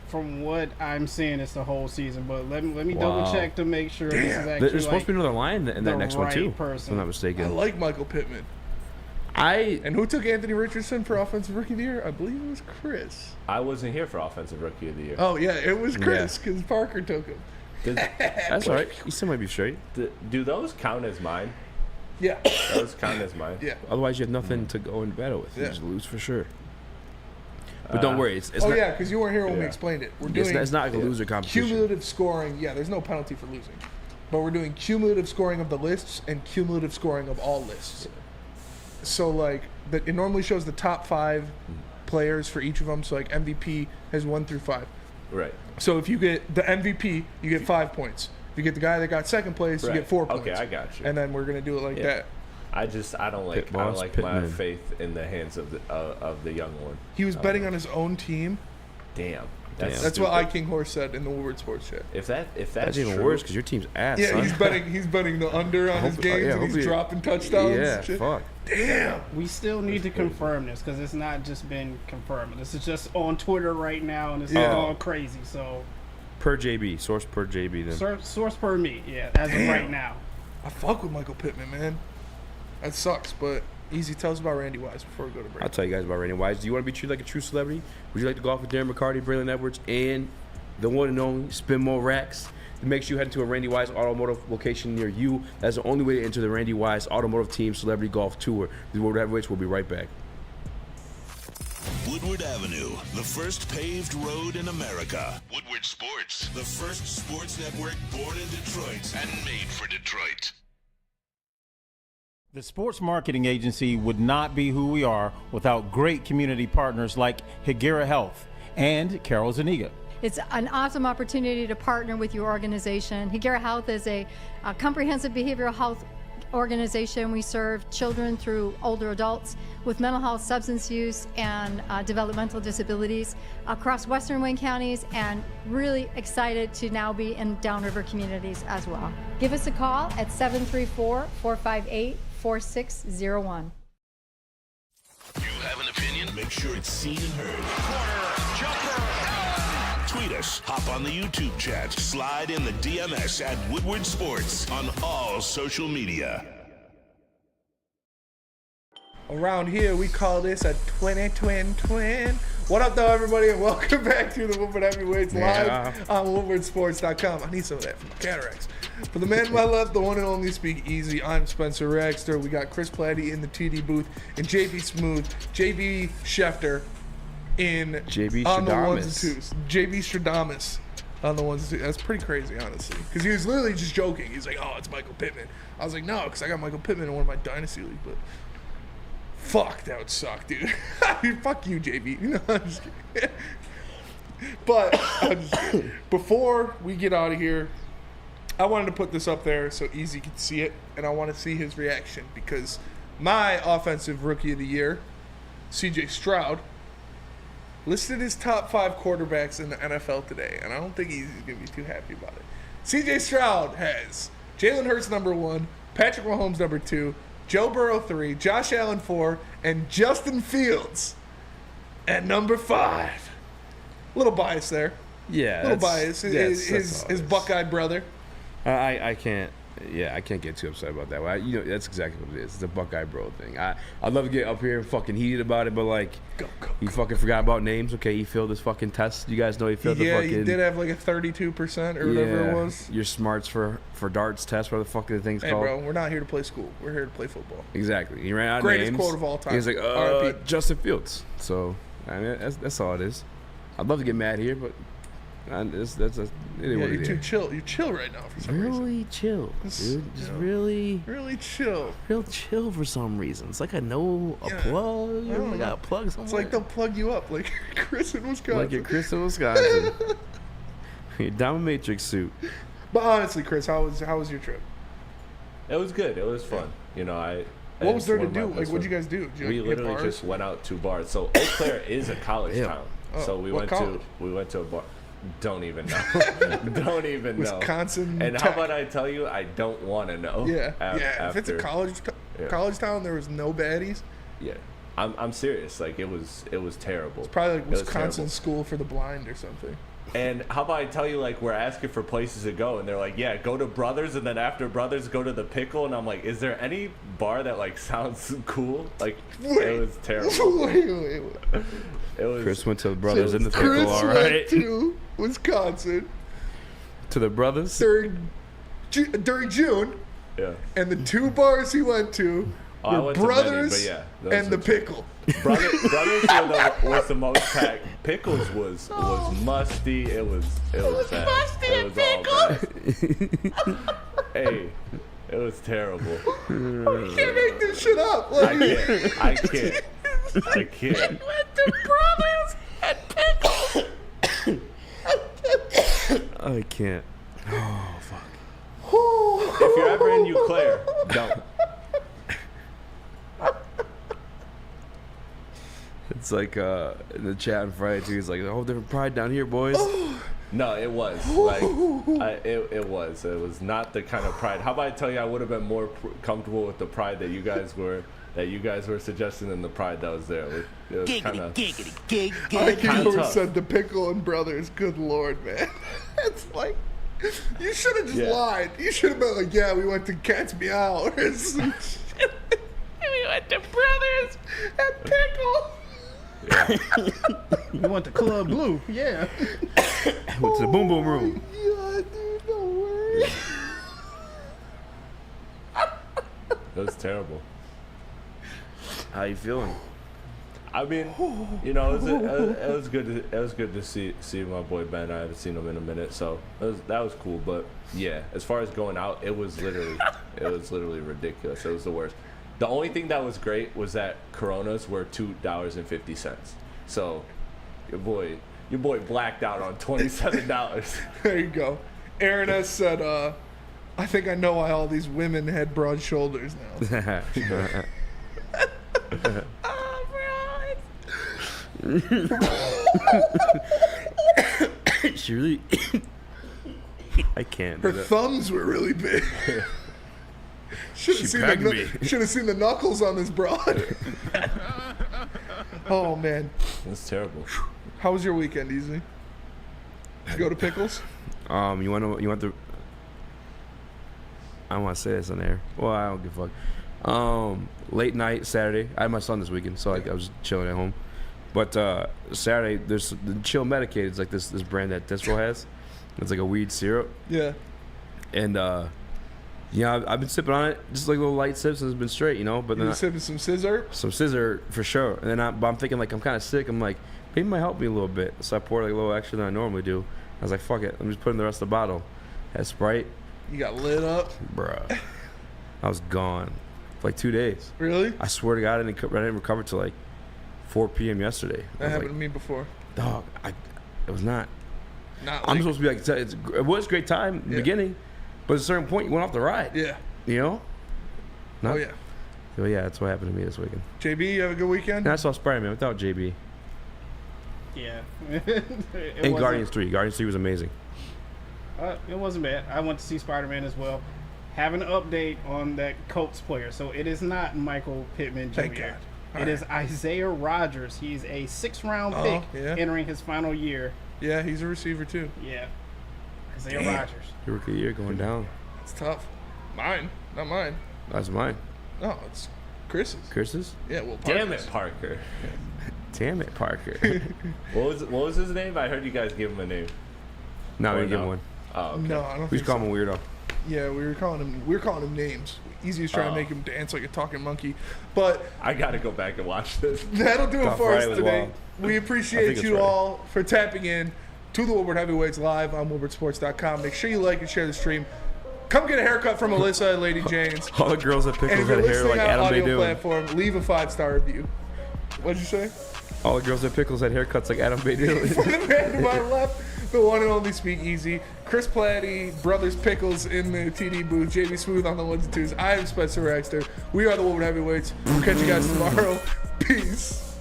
From what I'm seeing, it's the whole season. But let me double check to make sure this is actually there's supposed to be another line in that next one too. If I'm not mistaken. I like Michael Pittman. And who took Anthony Richardson for Offensive Rookie of the Year? I believe it was Chris. I wasn't here for Offensive Rookie of the Year. Oh yeah, it was Chris because Parker took him. That's all right. You still might be straight. Do those count as mine? Yeah. Those count as mine. Yeah. Otherwise, you have nothing to go in battle with. You Yeah. just lose for sure. But don't worry. It's oh not, yeah, because you weren't here when we explained it. We're doing it's not like a loser competition. Cumulative scoring. Yeah, there's no penalty for losing, but we're doing cumulative scoring of the lists and cumulative scoring of all lists. So like it normally shows the top 5 players for each of them. So like MVP has 1 through 5. Right. So if you get the MVP, you get 5 points. If you get the guy that got second place, you get 4 points. Okay, I got you. And then we're gonna do it like that. I don't like my Pittman. faith in the hands of the young one. He was betting on his own team. Damn. That's what I King Horse said in the Woodward Sports chat. If that's That's even true, worse because your team's ass. Yeah, son. he's betting the under on his games, and he's dropping touchdowns. Yeah, and shit. fuck. Damn. We still need to confirm this because it's not just been confirmed. This is just on Twitter right now, and it's going crazy. So per JB, source per JB. Then source per me, as of right now. I fuck with Michael Pittman, man. That sucks, but easy. Tell us about Randy Wise before we go to break. I'll tell you guys about Randy Wise. Do you want to be treated like a true celebrity? Would you like to golf with Darren McCarty, Braylon Edwards, and the one and only Spin More Racks? Then make sure you head to a Randy Wise Automotive location near you. That's the only way to enter the Randy Wise Automotive Team Celebrity Golf Tour. The Woodward Heavyweights will be right back. Woodward Avenue, the first paved road in America. Woodward Sports, the first sports network born in Detroit and made for Detroit. The sports marketing agency would not be who we are without great community partners like Higuera Health and Carol Zuniga. It's an awesome opportunity to partner with your organization. Higuera Health is a comprehensive behavioral health organization. We serve children through older adults with mental health, substance use, and developmental disabilities across Western Wayne counties, and really excited to now be in downriver communities as well. Give us a call at 734-458-4601. You have an opinion? Make sure it's seen and heard. Corner, jumper, tweet us, hop on the YouTube chat, slide in the DMS at Woodward Sports on all social media. Around here, we call this a twin. What up, though, everybody, and welcome back to the Woodward Heavyweights live on WoodwardSports.com. I need some of that for my cataracts. For the man to my left, the one and only Speak Easy, I'm Spencer Ragstor. We got Chris Platty in the TD booth, and JB Smooth, JB Schefter on the ones and twos. JB Stradamus on the ones and twos. That's pretty crazy, honestly, because he was literally just joking. He's like, "Oh, it's Michael Pittman." I was like, "No," because I got Michael Pittman in one of my dynasty leagues, but. Fuck, that would suck, dude. Fuck you, JB. No, I'm just kidding. But before we get out of here, I wanted to put this up there so Easy could see it, and I want to see his reaction because my Offensive Rookie of the Year, CJ Stroud, listed his top 5 quarterbacks in the NFL today, and I don't think Easy's going to be too happy about it. CJ Stroud has Jalen Hurts number 1, Patrick Mahomes number 2, Joe Burrow 3, Josh Allen 4, and Justin Fields at number 5. A little bias there. Yeah. A little bias. His Buckeye brother. I can't. Yeah, I can't get too upset about that. That's exactly what it is. It's a Buckeye bro thing. I'd love to get up here and fucking heated about it, but like, he fucking forgot about names. Okay, he failed his fucking test. You guys know he failed the fucking. Yeah, he did have like a 32% or whatever it was. Your smarts for darts test, whatever the fuck the thing's called. Hey, bro, we're not here to play school. We're here to play football. Exactly. He ran out of Greatest names. quote of all time. He's like, Justin Fields. So, I mean, that's all it is. I'd love to get mad here, but. You're too chill. You're chill right now for some reason. Really chill, dude. Just really chill. Real chill for some reason. It's like I know a plug. I got a plug somewhere. It's like they'll plug you up, like Chris in Wisconsin. Like your Chris in Wisconsin. Your Dominatrix suit. But honestly, Chris, how was your trip? It was good. It was fun. You know, What was there to it's one do? of my Like, best what'd you friends. guys do? Did you, We like, hit literally bars? just went out to bars. So Eau Claire is a college town. So we what college? went to a bar. Don't even know. Don't even know. Wisconsin And Tech. how about I tell you? I don't want to know. Yeah, After, if it's a college town, there was no baddies. Yeah, I'm serious. Like it was terrible. It's probably like It was Wisconsin terrible. School for the Blind or something. And how about I tell you, like, we're asking for places to go, and they're like, yeah, go to Brothers, and then after Brothers, go to the Pickle. And I'm like, is there any bar that, like, sounds cool? Like, it was terrible. Wait. It was. Chris went to the Brothers So in the Pickle, Chris all went right? to Wisconsin To the Brothers? during June, Yeah. and the 2 bars he went to I were went to many, Brothers but yeah, those and the are- Pickle. Brothers was the most packed. Pickles was musty. It was bad. musty It and was all bad. Hey, it was terrible. You can't make this shit up. I Like, can't. Went to Brothers and Pickles. I can't. Oh, fuck. If you're ever in Eau Claire, don't. It's like in the chat on Friday too. He's like, a whole different pride down here, boys. No, it was like it was. It was not the kind of pride. How about I tell you, I would have been more comfortable with the pride that you guys were suggesting than the pride that was there. It was kind of. I can't even said the Pickle and Brothers. Good Lord, man. It's like, you should have just lied. You should have been like, yeah, we went to Cat's Meow or some shit. We went to Brothers and Pickles. We went to Club Blue. Yeah. Went to the Boom Boom Room. Yeah, dude, don't worry. It was terrible. How you feeling? I mean, you know, it was good. It was good to see my boy Ben. I haven't seen him in a minute, so that was cool. But yeah, as far as going out, it was literally ridiculous. It was the worst. The only thing that was great was that Coronas were $2.50. So your boy blacked out on $27. There you go. Aaron S. said, I think I know why all these women had broad shoulders now. She really. I can't. Her thumbs were really big. Should have seen the knuckles on this broad. Oh man, that's terrible. How was your weekend, Easy? Did you go to Pickles? You want the? I don't want to say this on air. Well, I don't give a fuck. Late night Saturday. I had my son this weekend, so I was chilling at home. But Saturday, there's the Chill Medicated. It's like this brand that DRoY has. It's like a weed syrup. Yeah. And I've been sipping on it, just like little light sips, and it's been straight, you know. But You then been sipping some scissor? some scissor for sure. And then I'm thinking like I'm kind of sick. I'm like, maybe it might help me a little bit. So I poured like a little extra than I normally do. I was like, fuck it, I'm just putting the rest of the bottle. Had Sprite. You got lit up, bruh. I was gone for like 2 days. Really? I swear to God, I didn't recover till like 4 p.m. yesterday. That happened to me before. Dog, it was not. Not I'm like, supposed to be like, it was a great time in the beginning, but at a certain point, you went off the ride. Yeah. You know? Oh yeah. So yeah, that's what happened to me this weekend. JB, you have a good weekend? And I saw Spider-Man without JB. Yeah. And Guardians 3. Guardians 3 was amazing. It wasn't bad. I went to see Spider-Man as well. Have an update on that Colts player. So it is not Michael Pittman Jr. Thank God. It is Isaiah Rodgers. He's a 6th-round pick entering his final year. Yeah, he's a receiver too. Yeah. Isaiah Rodgers. Your rookie year going down. It's tough. Mine, not mine. That's mine. No, it's Chris's. Chris's? Yeah, well, Damn it, Parker. Damn it, Parker. What was his name? I heard you guys give him a name. No, we Or didn't give no? him one. Oh, okay. No, I don't We think just call him a weirdo. Yeah, we were calling him names. Easy's trying to Oh. make him dance like a talking monkey. But I gotta go back and watch this. that'll do it Got for us Friday was today. wild. We I think appreciate it's you Friday. all for tapping in to the Woodward Heavyweights live on WoodwardSports.com. Make sure you like and share the stream. Come get a haircut from Alyssa and Lady Jane's. All the girls at And Pickles if you're had hair listening like on Adam audio Bay do. platform, leave a 5-star review. What'd you say? All the girls at Pickles had haircuts like Adam Badilli. For the man to my left, the one and only Speakeasy, Chris Platty, Brothers Pickles in the TD booth, JD Smooth on the ones and twos. I am Spencer Raxter. We are the Woodward Heavyweights. We'll catch you guys tomorrow. Peace.